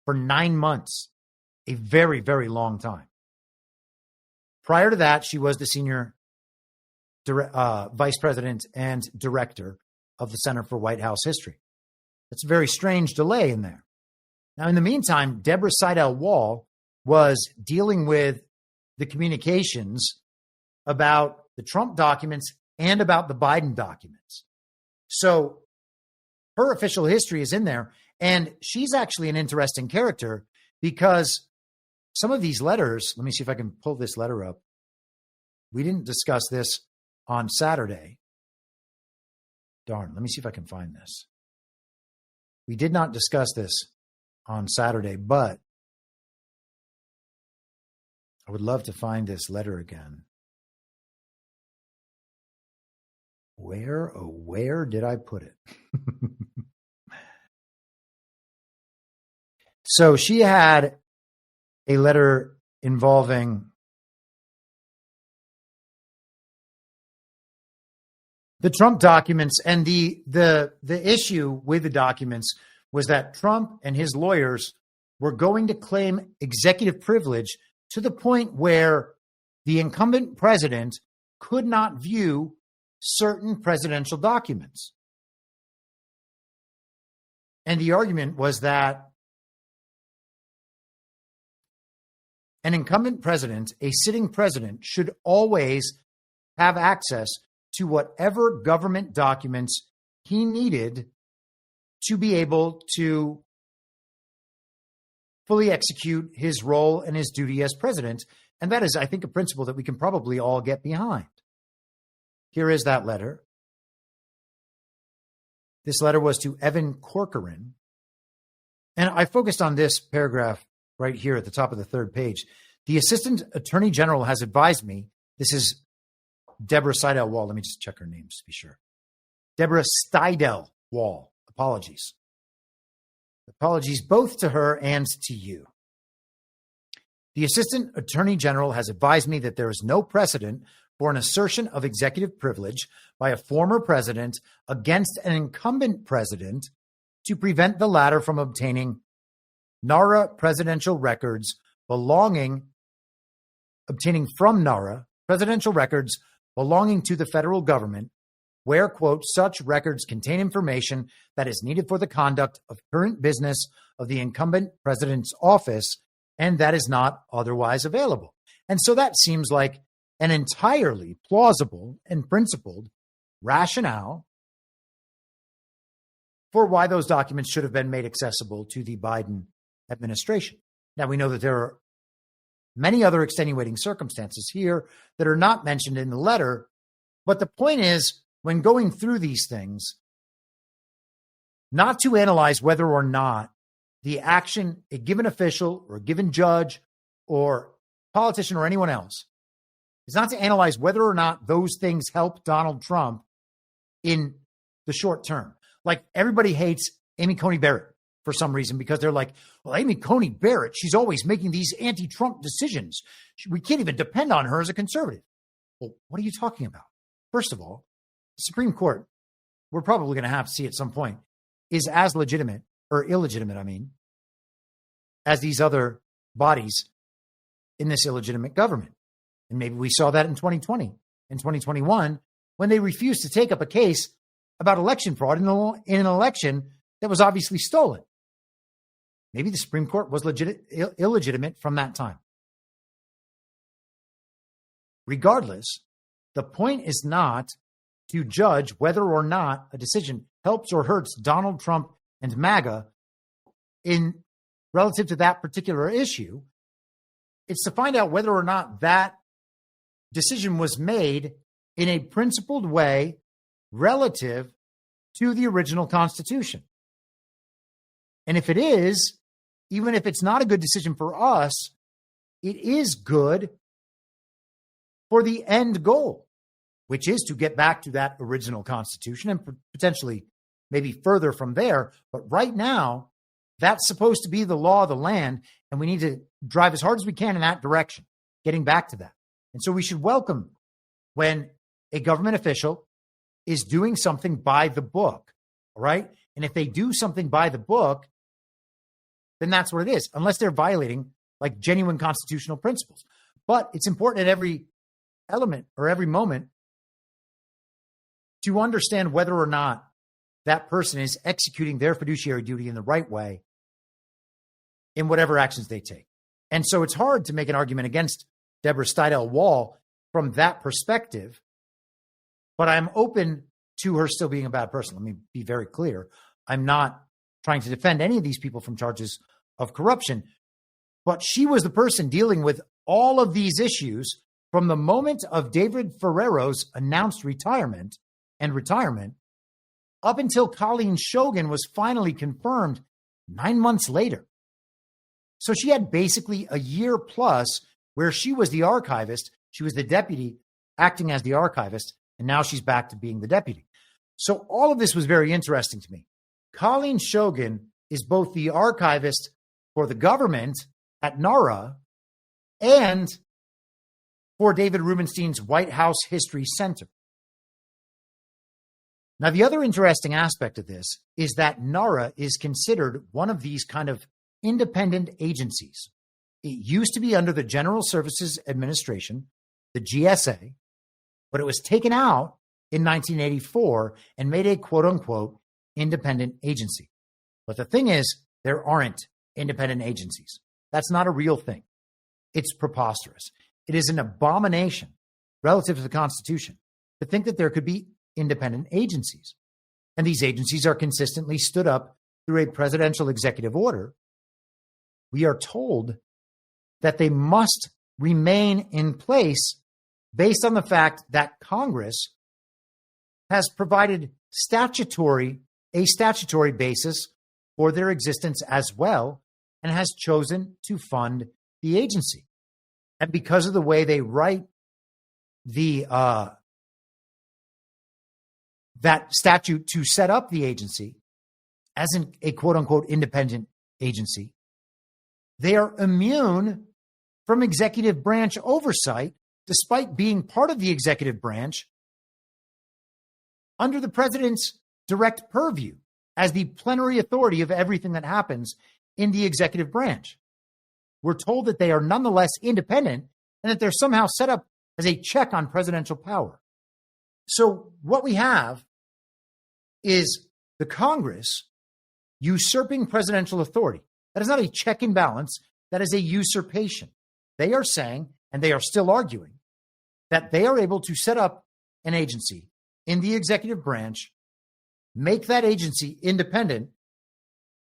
for 9 months, a very, very long time. Prior to that, she was the senior vice president and director of the Center for White House History. That's a very strange delay in there. Now, in the meantime, Deborah Seidel-Wall was dealing with the communications about the Trump documents and about the Biden documents. So her official history is in there. And she's actually an interesting character because some of these letters, let me see if I can pull this letter up. We didn't discuss this on Saturday. Darn, let me see if I can find this. We did not discuss this on Saturday, but I would love to find this letter again. Where did I put it? So she had a letter involving the Trump documents, and the issue with the documents was that Trump and his lawyers were going to claim executive privilege to the point where the incumbent president could not view certain presidential documents. And the argument was that an incumbent president, a sitting president, should always have access to whatever government documents he needed to be able to fully execute his role and his duty as president. And that is, I think, a principle that we can probably all get behind. Here is that letter. This letter was to Evan Corcoran. And I focused on this paragraph right here at the top of the third page. The Assistant Attorney General has advised me, this is Deborah Steidel-Wall. Let me just check her names to be sure. Deborah Steidel-Wall. Apologies. Apologies both to her and to you. The Assistant Attorney General has advised me that there is no precedent for an assertion of executive privilege by a former president against an incumbent president to prevent the latter from obtaining NARA presidential records obtaining from NARA presidential records belonging to the federal government, where, quote, such records contain information that is needed for the conduct of current business of the incumbent president's office and that is not otherwise available. And so that seems like an entirely plausible and principled rationale for why those documents should have been made accessible to the Biden administration. Now, we know that there are many other extenuating circumstances here that are not mentioned in the letter, but the point is, when going through these things, not to analyze whether or not the action a given official or a given judge or politician or anyone else is not to analyze whether or not those things help Donald Trump in the short term. Like, everybody hates Amy Coney Barrett for some reason because they're like, well, Amy Coney Barrett, she's always making these anti-Trump decisions. We can't even depend on her as a conservative. Well, what are you talking about? First of all, the Supreme Court, we're probably going to have to see at some point, is as legitimate or illegitimate, as these other bodies in this illegitimate government. And maybe we saw that in 2020 and 2021 when they refused to take up a case about election fraud in an election that was obviously stolen. Maybe the Supreme Court was illegitimate from that time. Regardless, the point is not to judge whether or not a decision helps or hurts Donald Trump and MAGA in relative to that particular issue. It's to find out whether or not that decision was made in a principled way relative to the original Constitution. And if it is, even if it's not a good decision for us, it is good for the end goal, which is to get back to that original Constitution and potentially maybe further from there. But right now, that's supposed to be the law of the land, and we need to drive as hard as we can in that direction, getting back to that. And so we should welcome when a government official is doing something by the book, all right? And if they do something by the book, then that's what it is, unless they're violating like genuine constitutional principles. But it's important at every element or every moment to understand whether or not that person is executing their fiduciary duty in the right way in whatever actions they take. And so it's hard to make an argument against Deborah Steidel-Wall from that perspective, but I'm open to her still being a bad person. Let me be very clear. I'm not trying to defend any of these people from charges of corruption, but she was the person dealing with all of these issues from the moment of David Ferrero's announced retirement up until Colleen Shogan was finally confirmed 9 months later. So she had basically a year plus where she was the archivist. She was the deputy acting as the archivist, and now she's back to being the deputy. So all of this was very interesting to me. Colleen Shogan is both the archivist for the government at NARA and for David Rubenstein's White House History Center. Now, the other interesting aspect of this is that NARA is considered one of these kind of independent agencies. It used to be under the General Services Administration, the GSA, but it was taken out in 1984 and made a quote-unquote independent agency. But the thing is, there aren't independent agencies. That's not a real thing. It's preposterous. It is an abomination relative to the Constitution to think that there could be independent agencies. And these agencies are consistently stood up through a presidential executive order. We are told that they must remain in place based on the fact that Congress has provided a statutory basis for their existence as well, and has chosen to fund the agency. And because of the way they write that statute to set up the agency as a quote-unquote independent agency, they are immune from executive branch oversight, despite being part of the executive branch under the president's direct purview as the plenary authority of everything that happens in the executive branch. We're told that they are nonetheless independent and that they're somehow set up as a check on presidential power. So what we have is the Congress usurping presidential authority. That is not a check and balance. That is a usurpation. They are saying, and they are still arguing, that they are able to set up an agency in the executive branch, make that agency independent,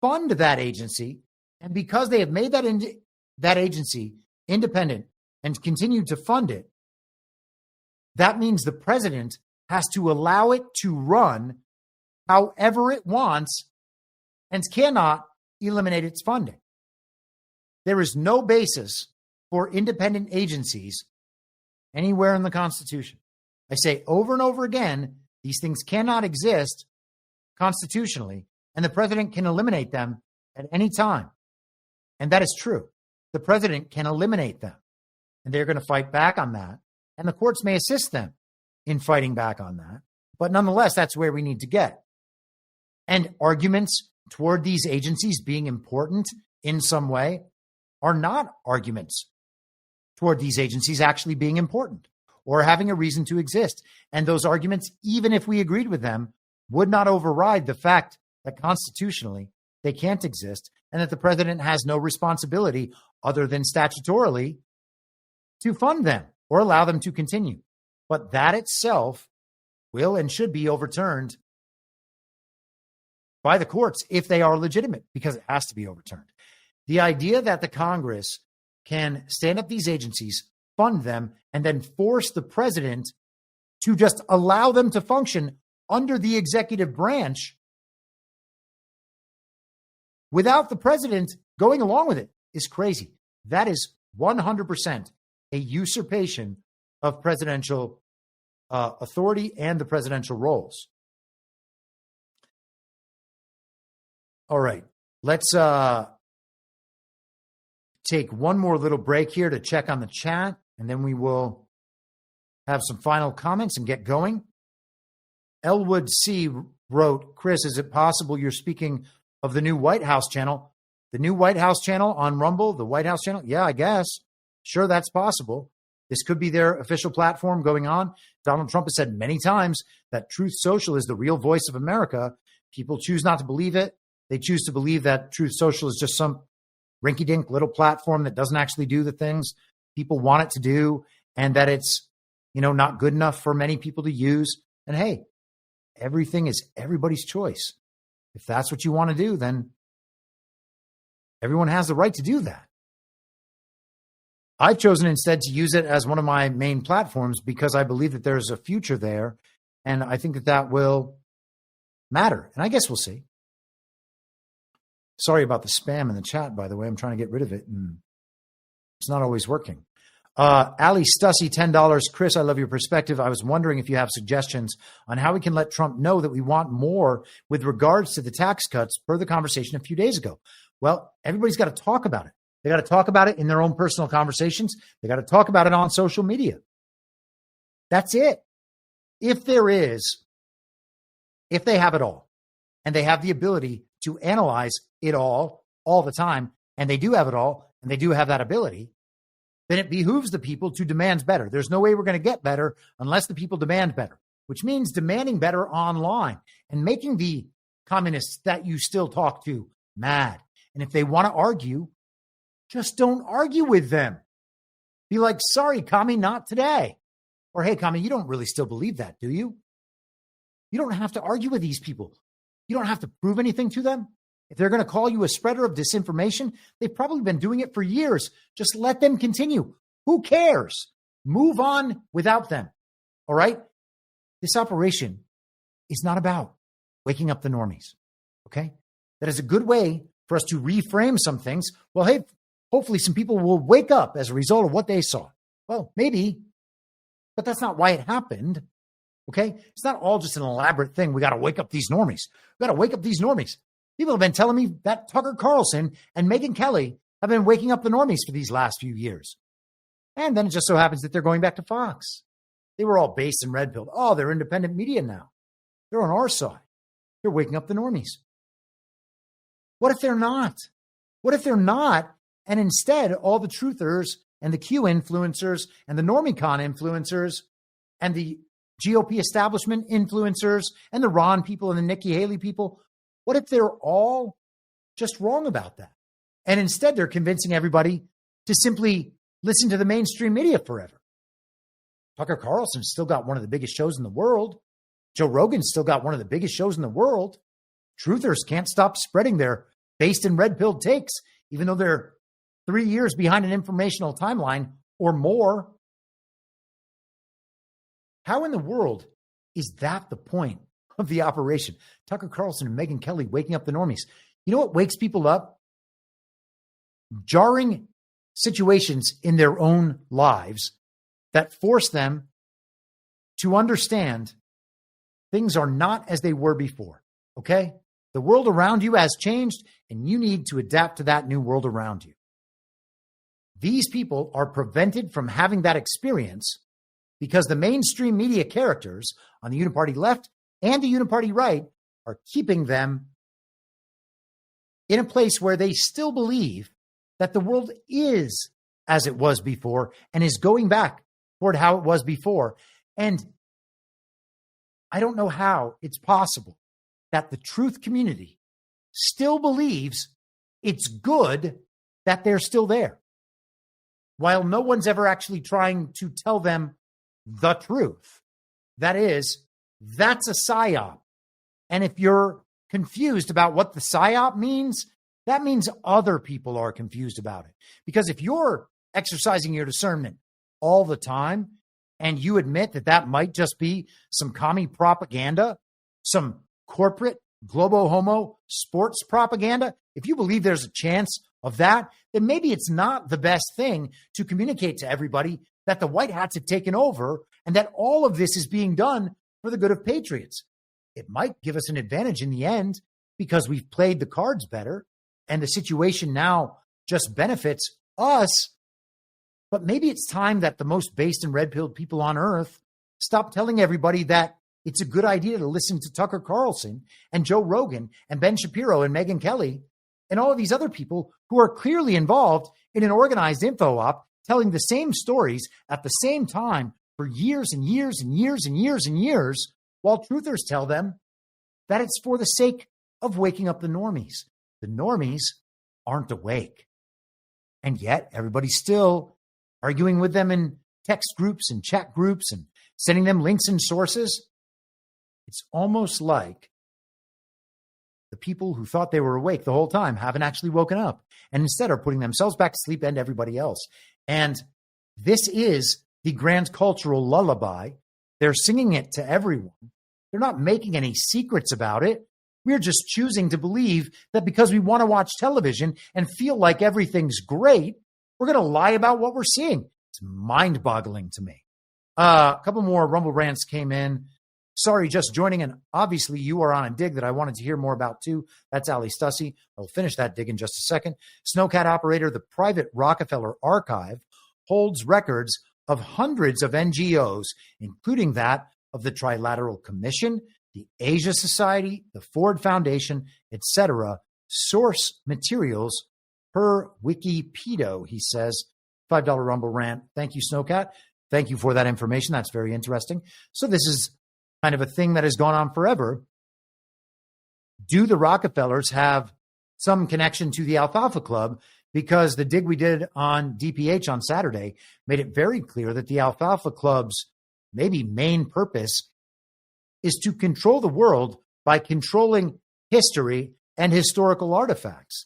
fund that agency, and because they have made that agency independent and continue to fund it, that means the president has to allow it to run however it wants and cannot eliminate its funding. There is no basis for independent agencies anywhere in the Constitution. I say over and over again, these things cannot exist constitutionally, and the president can eliminate them at any time. And that is true. The president can eliminate them, and they're going to fight back on that. And the courts may assist them in fighting back on that. But nonetheless, that's where we need to get. And arguments toward these agencies being important in some way are not arguments toward these agencies actually being important or having a reason to exist. And those arguments, even if we agreed with them, would not override the fact that constitutionally they can't exist and that the president has no responsibility other than statutorily to fund them or allow them to continue. But that itself will and should be overturned by the courts if they are legitimate, because it has to be overturned. The idea that the Congress can stand up these agencies, fund them, and then force the president to just allow them to function under the executive branch without the president going along with it is crazy. That is 100% a usurpation of presidential authority and the presidential roles. All right, let's take one more little break here to check on the chat, and then we will have some final comments and get going. Elwood C. wrote, Chris, is it possible you're speaking of the new White House channel? The new White House channel on Rumble, the White House channel? Yeah, I guess. Sure, that's possible. This could be their official platform going on. Donald Trump has said many times that Truth Social is the real voice of America. People choose not to believe it. They choose to believe that Truth Social is just some rinky-dink little platform that doesn't actually do the things people want it to do, and that it's, not good enough for many people to use. And hey, everything is everybody's choice. If that's what you want to do, then everyone has the right to do that. I've chosen instead to use it as one of my main platforms because I believe that there's a future there, and I think that will matter. And I guess we'll see. Sorry about the spam in the chat, by the way. I'm trying to get rid of it, and it's not always working. Ali Stussy, $10. Chris, I love your perspective. I was wondering if you have suggestions on how we can let Trump know that we want more with regards to the tax cuts per the conversation a few days ago. Well, everybody's got to talk about it. They got to talk about it in their own personal conversations. They got to talk about it on social media. That's it. If they have it all, and they have the ability to analyze it all the time, and they do have it all, and they do have that ability, then it behooves the people to demand better. There's no way we're going to get better unless the people demand better, which means demanding better online and making the communists that you still talk to mad. And if they want to argue, just don't argue with them. Be like, sorry, commie, not today. Or, hey, commie, you don't really still believe that, do you? You don't have to argue with these people. You don't have to prove anything to them. If they're going to call you a spreader of disinformation, they've probably been doing it for years. Just let them continue. Who cares? Move on without them. All right? This operation is not about waking up the normies. Okay? That is a good way for us to reframe some things. Well, hey, hopefully some people will wake up as a result of what they saw. Well, maybe, but that's not why it happened. Okay? It's not all just an elaborate thing. We got to wake up these normies. We got to wake up these normies. People have been telling me that Tucker Carlson and Megyn Kelly have been waking up the normies for these last few years. And then it just so happens that they're going back to Fox. They were all based in red pilled. Oh, they're independent media now. They're on our side. They're waking up the normies. What if they're not? What if they're not? And instead, all the truthers and the Q influencers and the NormieCon influencers and the GOP establishment influencers and the Ron people and the Nikki Haley people, what if they're all just wrong about that? And instead, they're convincing everybody to simply listen to the mainstream media forever. Tucker Carlson's still got one of the biggest shows in the world. Joe Rogan's still got one of the biggest shows in the world. Truthers can't stop spreading their based in red-pilled takes, even though they're 3 years behind an informational timeline or more. How in the world is that the point of the operation? Tucker Carlson and Megyn Kelly waking up the normies. You know what wakes people up? Jarring situations in their own lives that force them to understand things are not as they were before. Okay? The world around you has changed, and you need to adapt to that new world around you. These people are prevented from having that experience because the mainstream media characters on the uniparty left and the uniparty right are keeping them in a place where they still believe that the world is as it was before and is going back toward how it was before. And I don't know how it's possible that the truth community still believes it's good that they're still there, while no one's ever actually trying to tell them the truth. That is, that's a psyop. And if you're confused about what the psyop means, that means other people are confused about it. Because if you're exercising your discernment all the time and you admit that that might just be some commie propaganda, some corporate globo homo sports propaganda, if you believe there's a chance of that, then maybe it's not the best thing to communicate to everybody that the white hats have taken over and that all of this is being done for the good of patriots. It might give us an advantage in the end because we've played the cards better and the situation now just benefits us. But maybe it's time that the most based and red-pilled people on earth stop telling everybody that it's a good idea to listen to Tucker Carlson and Joe Rogan and Ben Shapiro and Megyn Kelly and all of these other people who are clearly involved in an organized info op telling the same stories at the same time for years and years and years and years and years, while truthers tell them that it's for the sake of waking up the normies. The normies aren't awake. And yet everybody's still arguing with them in text groups and chat groups and sending them links and sources. It's almost like the people who thought they were awake the whole time haven't actually woken up and instead are putting themselves back to sleep and everybody else. And this is the Grand Cultural Lullaby. They're singing it to everyone. They're not making any secrets about it. We're just choosing to believe that because we want to watch television and feel like everything's great, we're going to lie about what we're seeing. It's mind-boggling to me. A couple more Rumble rants came in. Sorry, just joining, and obviously you are on a dig that I wanted to hear more about too. That's Ali Stussy. I'll finish that dig in just a second. Snowcat operator, the private Rockefeller Archive holds records of hundreds of NGOs, including that of the Trilateral Commission, the Asia Society, the Ford Foundation, etc. Source materials per Wikipedia, he says. $5 Rumble rant. Thank you, Snowcat. Thank you for that information. That's very interesting. So this is kind of a thing that has gone on forever. Do the Rockefellers have some connection to the Alfalfa Club? Because the dig we did on DPH on Saturday made it very clear that the Alfalfa Club's maybe main purpose is to control the world by controlling history and historical artifacts,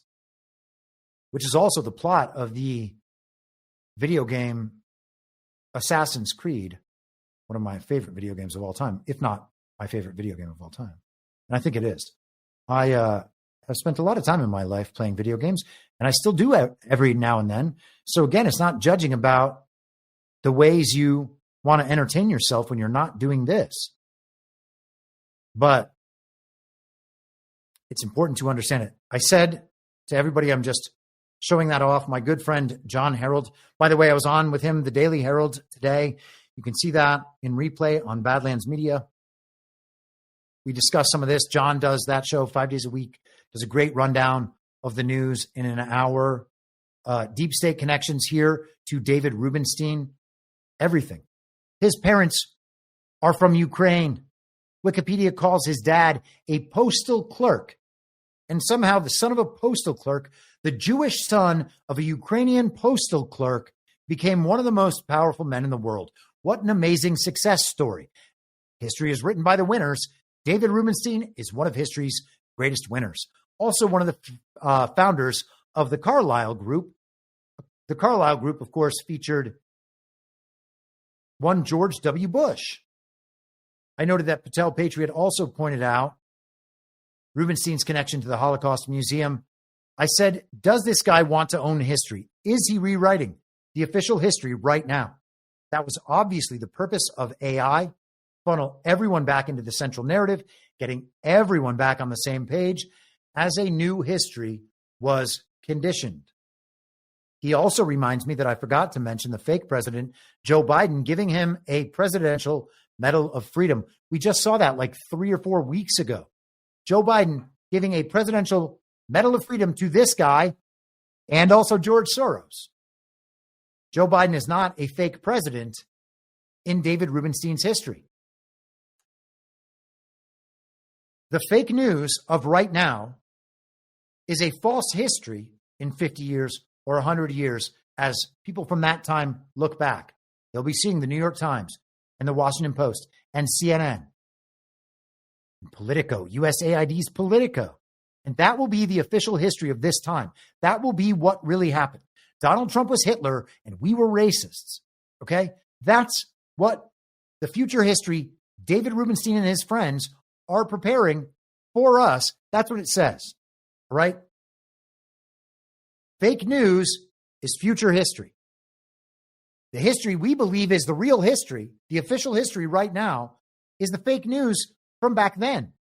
which is also the plot of the video game Assassin's Creed, one of my favorite video games of all time, if not my favorite video game of all time. And I think it is. I have spent a lot of time in my life playing video games, and I still do every now and then. So again, it's not judging about the ways you want to entertain yourself when you're not doing this. But it's important to understand it. I said to everybody, I'm just showing that off. My good friend, John Harold. By the way, I was on with him, the Daily Herald, today. You can see that in replay on Badlands Media. We discussed some of this. John does that show 5 days a week, does a great rundown of the news in an hour. Deep state connections here to David Rubenstein. Everything. His parents are from Ukraine. Wikipedia calls his dad a postal clerk. And somehow the son of a postal clerk, the Jewish son of a Ukrainian postal clerk, became one of the most powerful men in the world. What an amazing success story. History is written by the winners. David Rubenstein is one of history's greatest winners. Also one of the founders of the Carlyle Group. The Carlyle Group, of course, featured one George W. Bush. I noted that Patel Patriot also pointed out Rubenstein's connection to the Holocaust Museum. I said, does this guy want to own history? Is he rewriting the official history right now? That was obviously the purpose of AI, funnel everyone back into the central narrative, getting everyone back on the same page as a new history was conditioned. He also reminds me that I forgot to mention the fake president, Joe Biden, giving him a presidential Medal of Freedom. We just saw that like 3 or 4 weeks ago. Joe Biden giving a presidential Medal of Freedom to this guy and also George Soros. Joe Biden is not a fake president in David Rubenstein's history. The fake news of right now is a false history in 50 years or 100 years as people from that time look back. They'll be seeing the New York Times and the Washington Post and CNN. And Politico, USAID's Politico. And that will be the official history of this time. That will be what really happened. Donald Trump was Hitler and we were racists. Okay? That's what the future history David Rubenstein and his friends are preparing for us. That's what it says. All right? Fake news is future history. The history we believe is the real history, the official history right now, is the fake news from back then.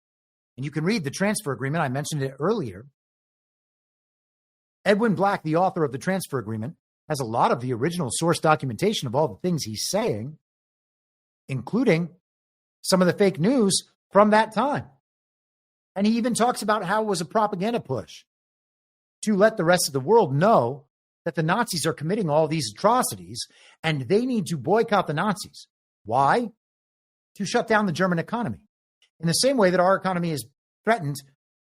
And you can read the transfer agreement. I mentioned it earlier. Edwin Black, the author of the transfer agreement, has a lot of the original source documentation of all the things he's saying, including some of the fake news from that time. And he even talks about how it was a propaganda push to let the rest of the world know that the Nazis are committing all these atrocities and they need to boycott the Nazis. Why? To shut down the German economy. In the same way that our economy is threatened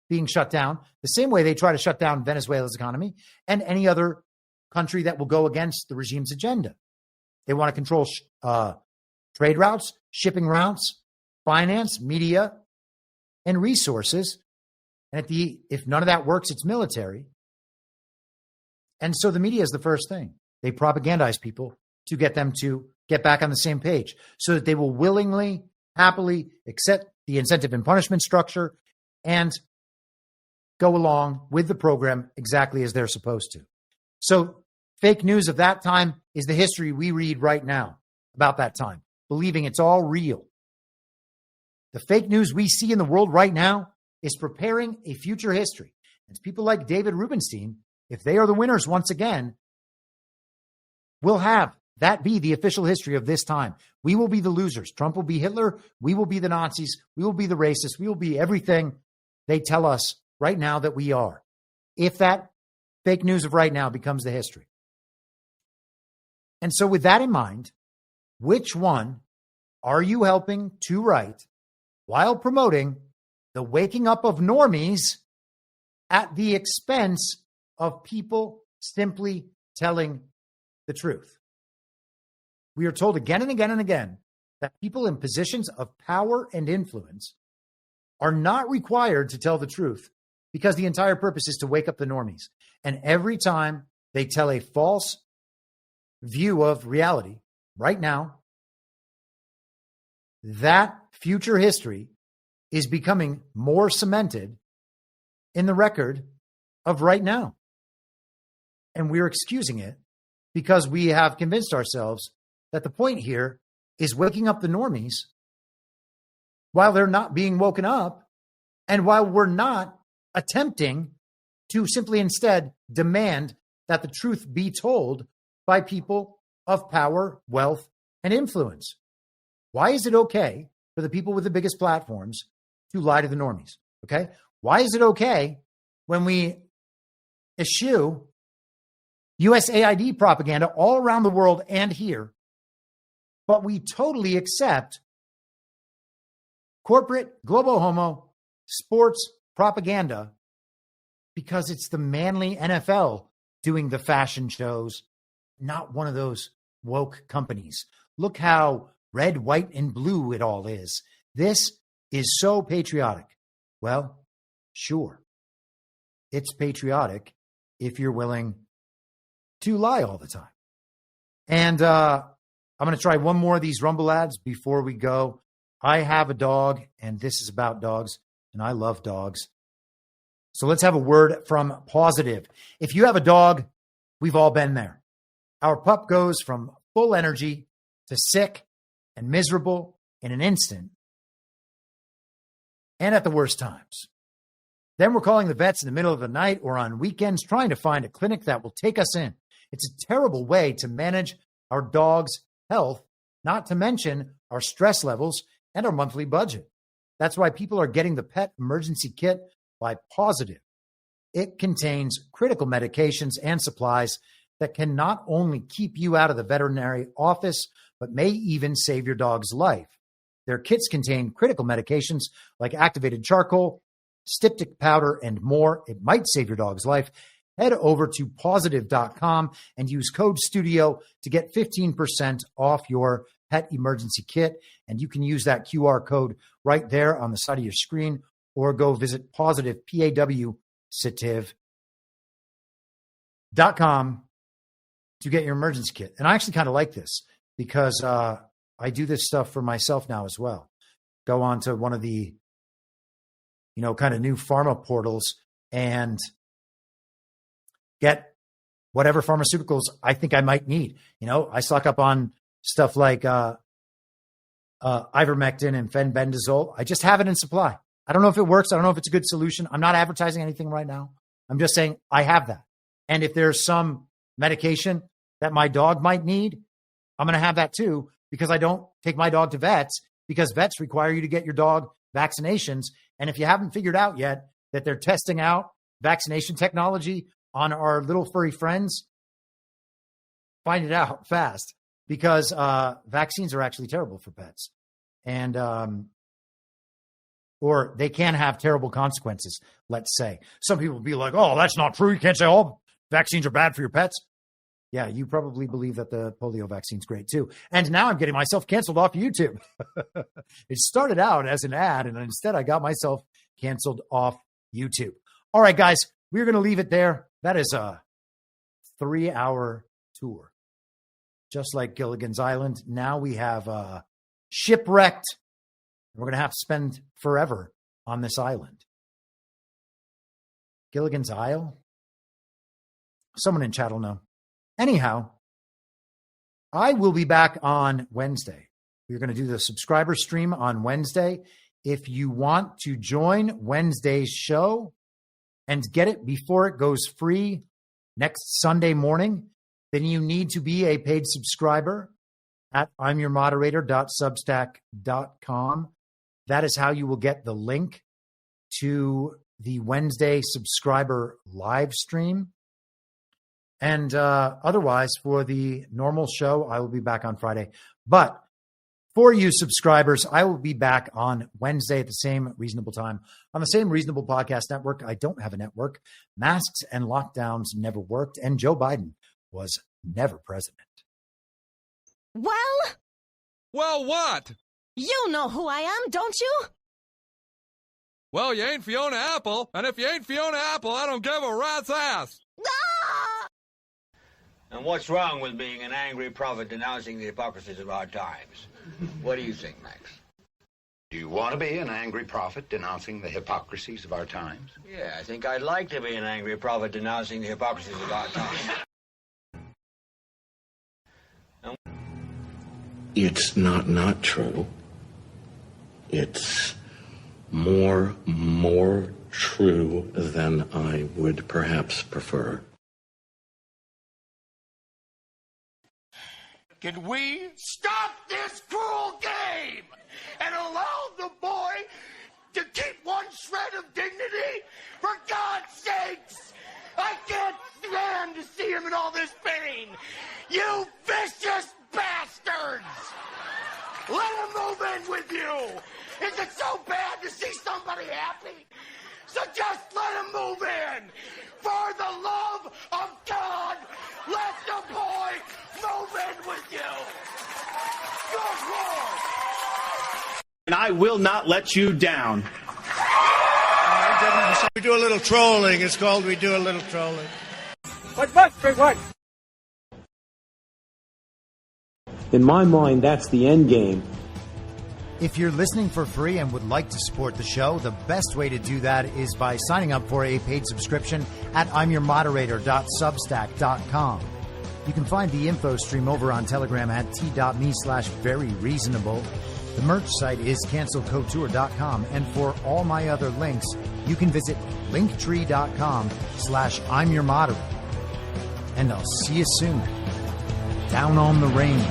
being shut down, the same way they try to shut down Venezuela's economy and any other country that will go against the regime's agenda. They want to control trade routes, shipping routes, finance, media, and resources. And if none of that works, it's military. And so the media is the first thing. They propagandize people to get them to get back on the same page so that they will willingly, happily accept the incentive and punishment structure and go along with the program exactly as they're supposed to. So fake news of that time is the history we read right now about that time, believing it's all real. The fake news we see in the world right now is preparing a future history. It's people like David Rubenstein, if they are the winners once again, will have that be the official history of this time. We will be the losers. Trump will be Hitler. We will be the Nazis. We will be the racists. We will be everything they tell us right now that we are. If that fake news of right now becomes the history. And so with that in mind, which one are you helping to write while promoting the waking up of normies at the expense of people simply telling the truth? We are told again and again and again that people in positions of power and influence are not required to tell the truth because the entire purpose is to wake up the normies. And every time they tell a false view of reality right now, that future history is becoming more cemented in the record of right now. And we're excusing it because we have convinced ourselves that the point here is waking up the normies while they're not being woken up and while we're not attempting to simply instead demand that the truth be told by people of power, wealth, and influence. Why is it okay for the people with the biggest platforms to lie to the normies? Okay? Why is it okay when we eschew USAID propaganda all around the world and here, but we totally accept corporate global homo sports propaganda because it's the manly NFL doing the fashion shows, not one of those woke companies? Look how red, white, and blue it all is. This is so patriotic. Well, sure. It's patriotic if you're willing to lie all the time. And I'm going to try one more of these Rumble ads before we go. I have a dog, and this is about dogs, and I love dogs. So let's have a word from Positive. If you have a dog, we've all been there. Our pup goes from full energy to sick and miserable in an instant, and at the worst times. Then we're calling the vets in the middle of the night or on weekends trying to find a clinic that will take us in. It's a terrible way to manage our dog's health, not to mention our stress levels and our monthly budget. That's why people are getting the Pet Emergency Kit by Positive. It contains critical medications and supplies that can not only keep you out of the veterinary office, but may even save your dog's life. Their kits contain critical medications like activated charcoal, styptic powder, and more. It might save your dog's life. Head over to positive.com and use code STUDIO to get 15% off your Pet Emergency Kit. And you can use that QR code right there on the side of your screen, or go visit positive, PAWCitiv.com to get your emergency kit. And I actually kind of like this because I do this stuff for myself now as well. Go on to one of the, kind of new pharma portals and get whatever pharmaceuticals I think I might need. I stock up on stuff like ivermectin and fenbendazole. I just have it in supply. I don't know if it works. I don't know if it's a good solution. I'm not advertising anything right now. I'm just saying I have that. And if there's some medication that my dog might need, I'm going to have that too, because I don't take my dog to vets because vets require you to get your dog vaccinations. And if you haven't figured out yet that they're testing out vaccination technology on our little furry friends, find it out fast, because vaccines are actually terrible for pets. And, or they can have terrible consequences, let's say. Some people will be like, oh, that's not true. You can't say all vaccines are bad for your pets. Yeah, you probably believe that the polio vaccine's great too. And now I'm getting myself canceled off YouTube. It started out as an ad, and instead I got myself canceled off YouTube. All right, guys, we're going to leave it there. That is a 3-hour tour. Just like Gilligan's Island, now we have shipwrecked. We're going to have to spend forever on this island. Gilligan's Isle? Someone in chat will know. Anyhow, I will be back on Wednesday. We're going to do the subscriber stream on Wednesday. If you want to join Wednesday's show and get it before it goes free next Sunday morning, then you need to be a paid subscriber at imyourmoderator.substack.com. That is how you will get the link to the Wednesday subscriber live stream. And otherwise, for the normal show, I will be back on Friday. But for you subscribers, I will be back on Wednesday at the same reasonable time on the same Reasonable Podcast Network. I don't have a network. Masks and lockdowns never worked, and Joe Biden was never president. Well, what? You know who I am, don't you? Well, you ain't Fiona Apple, and if you ain't Fiona Apple, I don't give a rat's ass. Ah! And what's wrong with being an angry prophet denouncing the hypocrisies of our times? What do you think, Max? Do you want to be an angry prophet denouncing the hypocrisies of our times? Yeah, I think I'd like to be an angry prophet denouncing the hypocrisies of our times. It's not true. It's more true than I would perhaps prefer. Can we stop this cruel game and allow the boy to keep one shred of dignity? For God's sakes! I can't stand to see him in all this pain! You vicious bastards! Let him move in with you! Is it so bad to see somebody happy? So just let him move in! For the love of God, let the boy move in with you! Good Lord! And I will not let you down. We do a little trolling. It's called We Do a Little Trolling. What? In my mind, that's the end game. If you're listening for free and would like to support the show, the best way to do that is by signing up for a paid subscription at imyourmoderator.substack.com. You can find the info stream over on Telegram at t.me/veryreasonable. The merch site is cancelcouture.com. And for all my other links, you can visit linktree.com/imyourmoderator. And I'll see you soon. Down on the range.